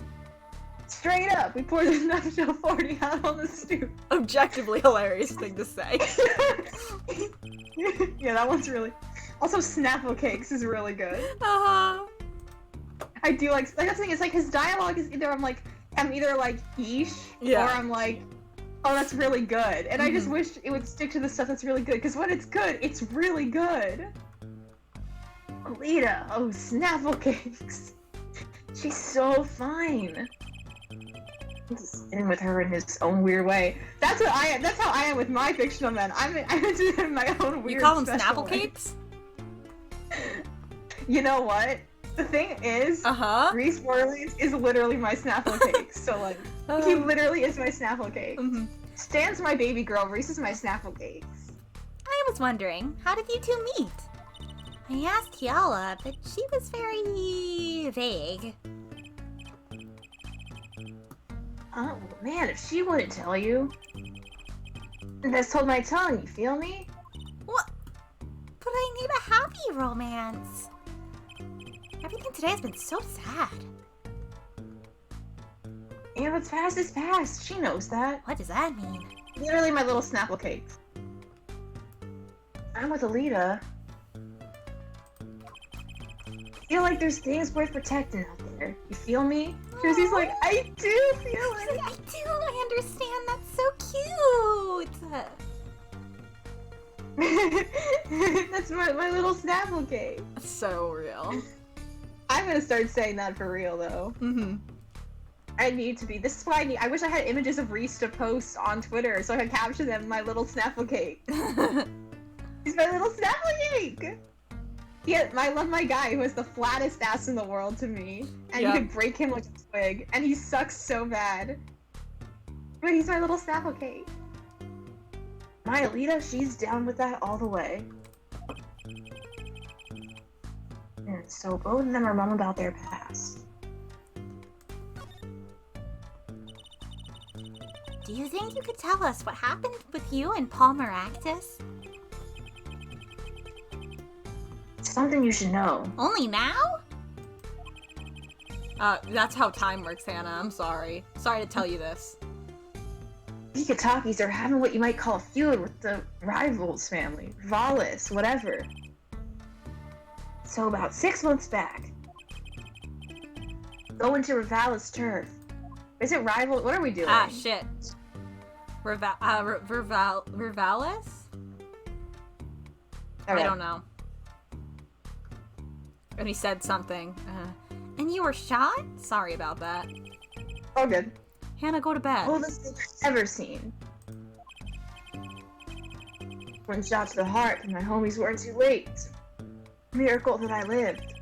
Straight up, we poured the nutshell 40 out on the stoop. Objectively hilarious thing to say. Yeah, that one's really. Also, Snapple Cakes is really good. Uh-huh. I do like that's the thing. It's like his dialogue is either I'm either like yeesh, Yeah. or I'm like, oh, that's really good. And I just wish it would stick to the stuff that's really good, because when it's good, it's really good. Alita, oh, Snapple Cakes. She's so fine. Just sitting with her in his own weird way. That's what I am. That's how I am with my fictional men. I'm into them in my own weird. You call them special Snapple way. Cakes? You know what? The thing is, Uh-huh. Reese Orleans is literally my Snapple Cakes. So like, he literally is my Snapple Cake. Mhm. Stan's my baby girl. Reese is my Snapple Cakes. I was wondering, how did you two meet? I asked Kiala, but she was very vague. Oh, man, if she wouldn't tell you. That's hold my tongue, you feel me? What? But I need a happy romance. Everything today has been so sad. Yeah, what's past is past. She knows that. What does that mean? Literally my little Snapple Cakes. I'm with Alita. Feel like there's things worth protecting out there. You feel me? Josie's like, I do feel it. I do, I understand. That's so cute. That's my little Snapple Cake. So real. I'm gonna start saying that for real though. Mm-hmm. I need to be. This is why I need. I wish I had images of Reese to post on Twitter so I could capture them in my little Snapple Cake. He's my little Snapple Cake! Yeah, I love my guy who has the flattest ass in the world to me. And Yeah. you could break him like a twig. And he sucks so bad. But he's my little Snapple Cake. My Alita, she's down with that all the way. And so both of them are mum about their past. Do you think you could tell us what happened with you and Paul Maractus? Something you should know. Only now? That's how time works, Hannah. I'm sorry. Sorry to tell you this. Pikatakis are having what you might call a feud with the rivals family. Valis, whatever. So about 6 months back, going to Rivales turf. Is it rival? What are we doing? Ah, shit. Rivales? I don't know. And he said something. And you were shot? Sorry about that. Oh, good. Hannah, go to bed. Oldest thing I've ever seen. One shot to the heart, and my homies weren't too late. Miracle that I lived.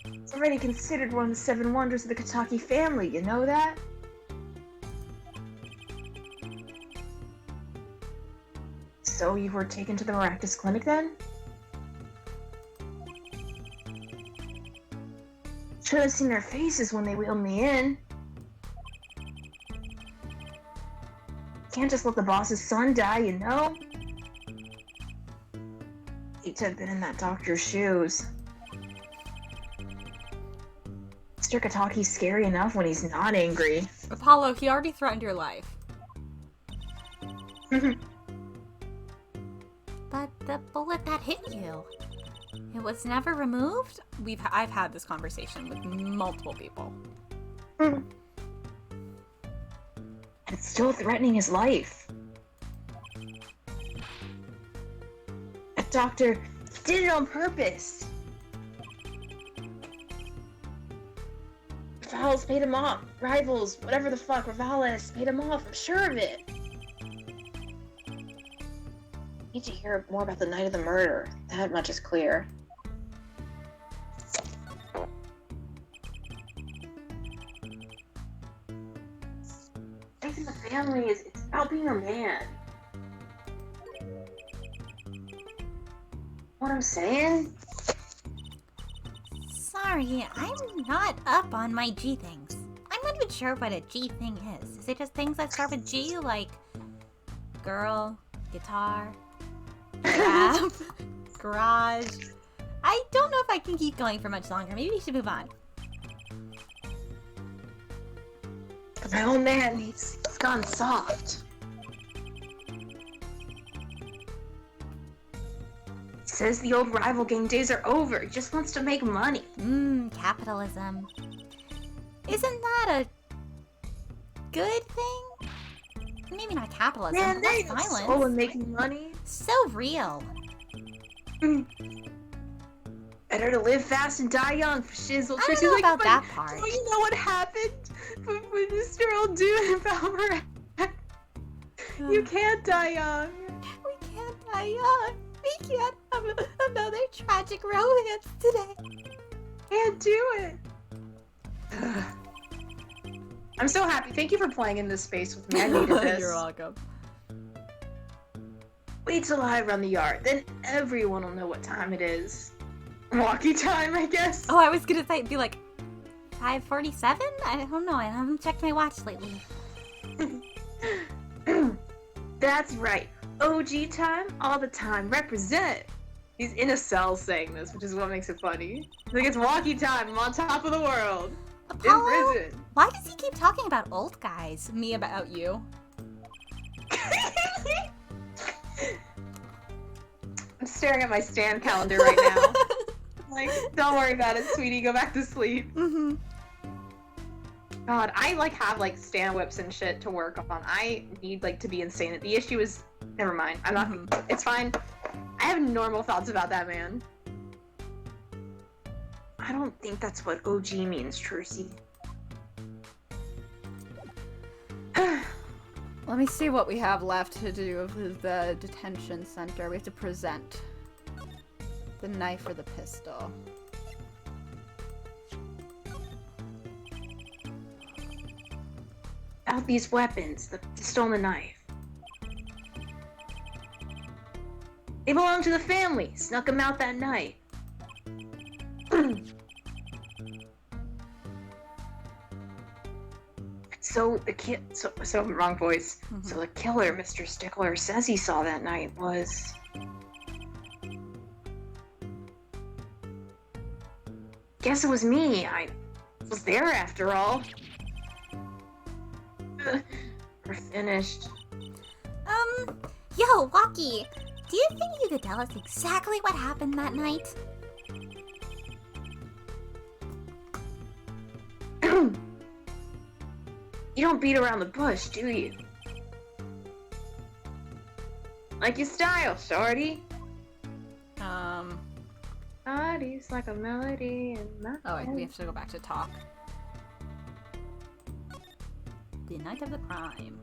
It's already considered one of the 7 wonders of the Kataki family, you know that? So you were taken to the Maractus Clinic then? Should have seen their faces when they wheeled me in. Can't just let the boss's son die, you know? Hate to have been in that doctor's shoes. Mr. Kataki's scary enough when he's not angry. Apollo, he already threatened your life. But the bullet that hit you, it was never removed? I've had this conversation with multiple people. It's still threatening his life. That doctor did it on purpose. Rivales paid him off. Rivals, whatever the fuck, Rivales paid him off. I'm sure of it. Need to hear more about the night of the murder. That much is clear. Saving the family it's about being a man. What I'm saying? Sorry, I'm not up on my G things. I'm not even sure what a G thing is. Is it just things that start with G, like girl, guitar, rap, garage? I don't know if I can keep going for much longer. Maybe we should move on. My old man, he's gone soft. Says the old rival gang days are over. He just wants to make money. Capitalism. Isn't that a good thing? Maybe not capitalism, Man, but there less ain't no violence. soul in making money. So real. Better to live fast and die young for shizzle. I don't know about that part. Oh, you know what happened with Mr. Old Dude and Valmer? You can't die young. We can't die young. We can't have another tragic romance today. Can't do it. I'm so happy. Thank you for playing in this space with me. I needed this. You're welcome. Wait till I run the yard. Then everyone will know what time it is. Walkie time, I guess. Oh, I was gonna say, be like 5:47? I don't know. I haven't checked my watch lately. That's right. OG time, all the time. Represent. He's in a cell saying this, which is what makes it funny. Like, it's walkie time. I'm on top of the world. Apollo, In prison. why does he keep talking about old guys? Me about you. I'm staring at my stand calendar right now. Like, don't worry about it, sweetie. Go back to sleep. Mm-hmm. God, I like have like stand whips and shit to work on. I need like to be insane. The issue is, never mind. I'm not. It's fine. I have normal thoughts about that man. I don't think that's what OG means, Trucy. Let me see what we have left to do with the detention center. We have to present the knife or the pistol. About these weapons, the pistol and the knife. They belong to the family. Snuck them out that night. So the kid, so wrong voice. So the killer, Mr. Stickler, says he saw that night was. Guess it was me. I was there after all. We're finished. Yo, Walkie, do you think you could tell us exactly what happened that night? You don't beat around the bush, do you? Like your style, shorty. Body's like a melody in my Oh wait, head. we have to go back to talk. The night of the crime.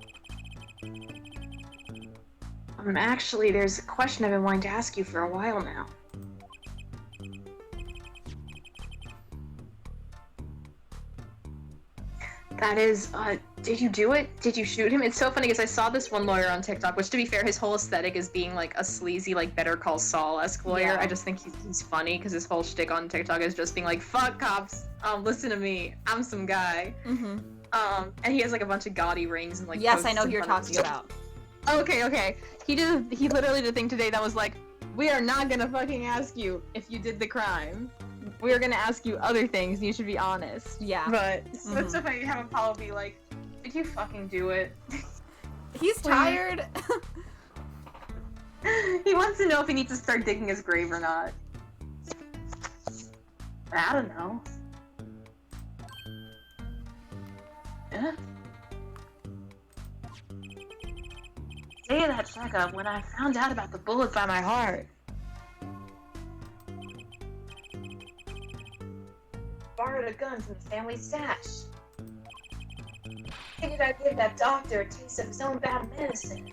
Actually, there's a question I've been wanting to ask you for a while now. That is, did you do it? Did you shoot him? It's so funny because I saw this one lawyer on TikTok, which to be fair, his whole aesthetic is being like a sleazy, like Better Call Saul-esque lawyer. Yeah. I just think he's funny because his whole shtick on TikTok is just being like, fuck cops, listen to me, I'm some guy. And he has like a bunch of gaudy rings and like Yes, I posts know who in you're front of talking him. about. Okay. He literally did a thing today that was like, we are not gonna fucking ask you if you did the crime. We are gonna ask you other things and you should be honest. Yeah. But it's so funny to have Apollo be like, did you fucking do it? He's tired. He wants to know if he needs to start digging his grave or not. I don't know. Yeah. day of that checkup when I found out about the bullet by my heart. Borrowed a gun from the family stash. Figured I'd give that doctor a taste of his own bad medicine.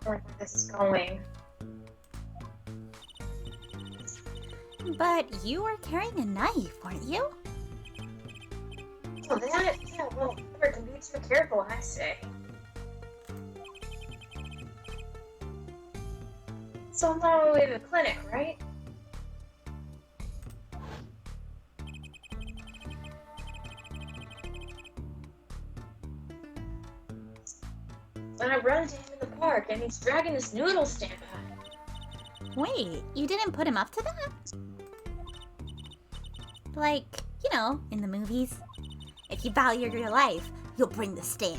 Where this is going. But you were carrying a knife, weren't you? Oh, that? Yeah, well, never can be too careful, I say. So I'm on my way to the clinic, right? When I run into him in the park and he's dragging this noodle stand behind. Wait, you didn't put him up to that? Like, you know, in the movies. If you value your life, you'll bring the stand.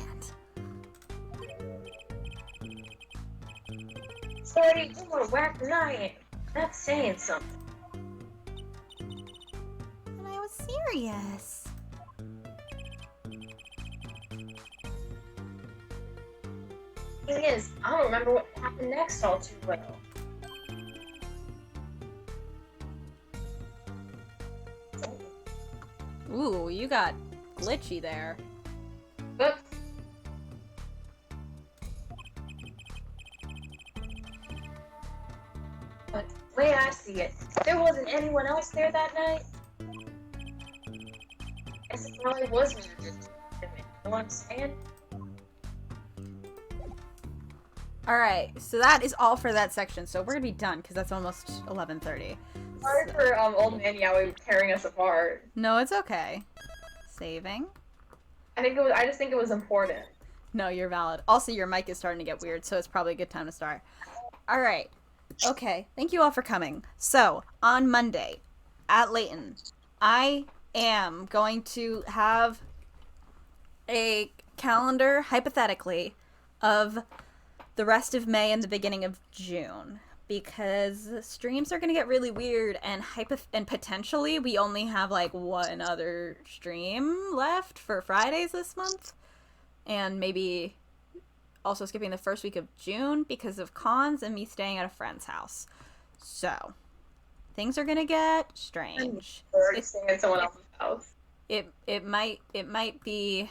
Sorry, you more whack than I am. That's saying something. And I was serious. Thing is, I don't remember what happened next all too well. Ooh, you got glitchy there. But the way I see it, there wasn't anyone else there that night. Guess it probably was me. You know what I'm saying? Alright, so that is all for that section. So we're gonna be done, because that's almost 11:30. Sorry for old man Yowie tearing us apart. No, it's okay. Saving. I just think it was important. No, you're valid. Also, your mic is starting to get weird, so it's probably a good time to start. Alright. Okay, thank you all for coming. So, on Monday, at Layton, I am going to have a calendar, hypothetically, of the rest of May and the beginning of June, because streams are going to get really weird, and potentially we only have like one other stream left for Fridays this month, and maybe also skipping the first week of June because of cons and me staying at a friend's house. So things are going to get strange. Or staying at someone else's house. It might be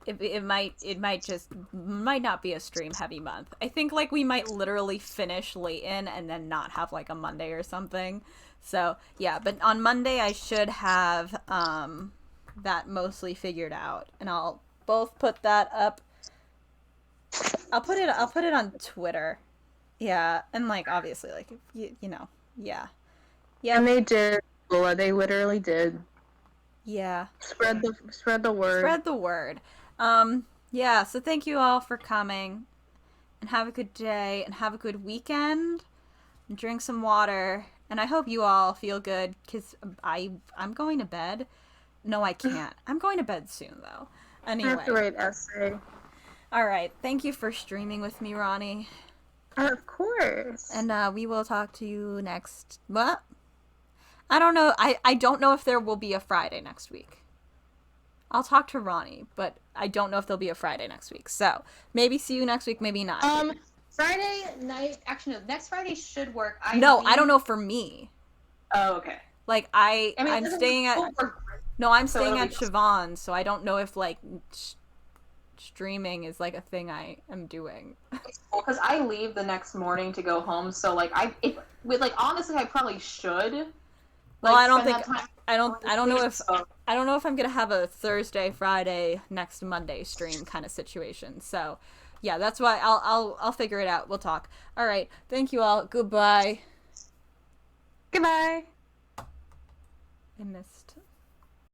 it might not be a stream heavy month. I think like we might literally finish Layton and then not have like a Monday or something. So yeah, but on Monday I should have that mostly figured out, and I'll both put that up. I'll put it on Twitter. Yeah, and like obviously like you know, yeah. And they did, Lola. They literally did. Yeah. Spread the word. Spread the word. Yeah, so thank you all for coming, and have a good day, and have a good weekend, and drink some water, and I hope you all feel good, because I'm going to bed. No, I can't. I'm going to bed soon, though. Anyway. I have to write essay. Alright, thank you for streaming with me, Ronnie. Of course. And, we will talk to you next... What? I don't know. I don't know if there will be a Friday next week. I'll talk to Ronnie, but I don't know if there'll be a Friday next week. So, maybe see you next week, maybe not. Friday night, actually no, next Friday should work. I don't know for me. Oh, okay. Like, I'm staying at... No, I'm staying at Siobhan's, so I don't know if, like, streaming is, like, a thing I am doing. Because I leave the next morning to go home, so, like, honestly, I probably should. Well, I don't know if I'm gonna have a Thursday, Friday, next Monday stream kind of situation. So, yeah, that's why I'll figure it out. We'll talk. All right, thank you all. Goodbye. Goodbye. I missed.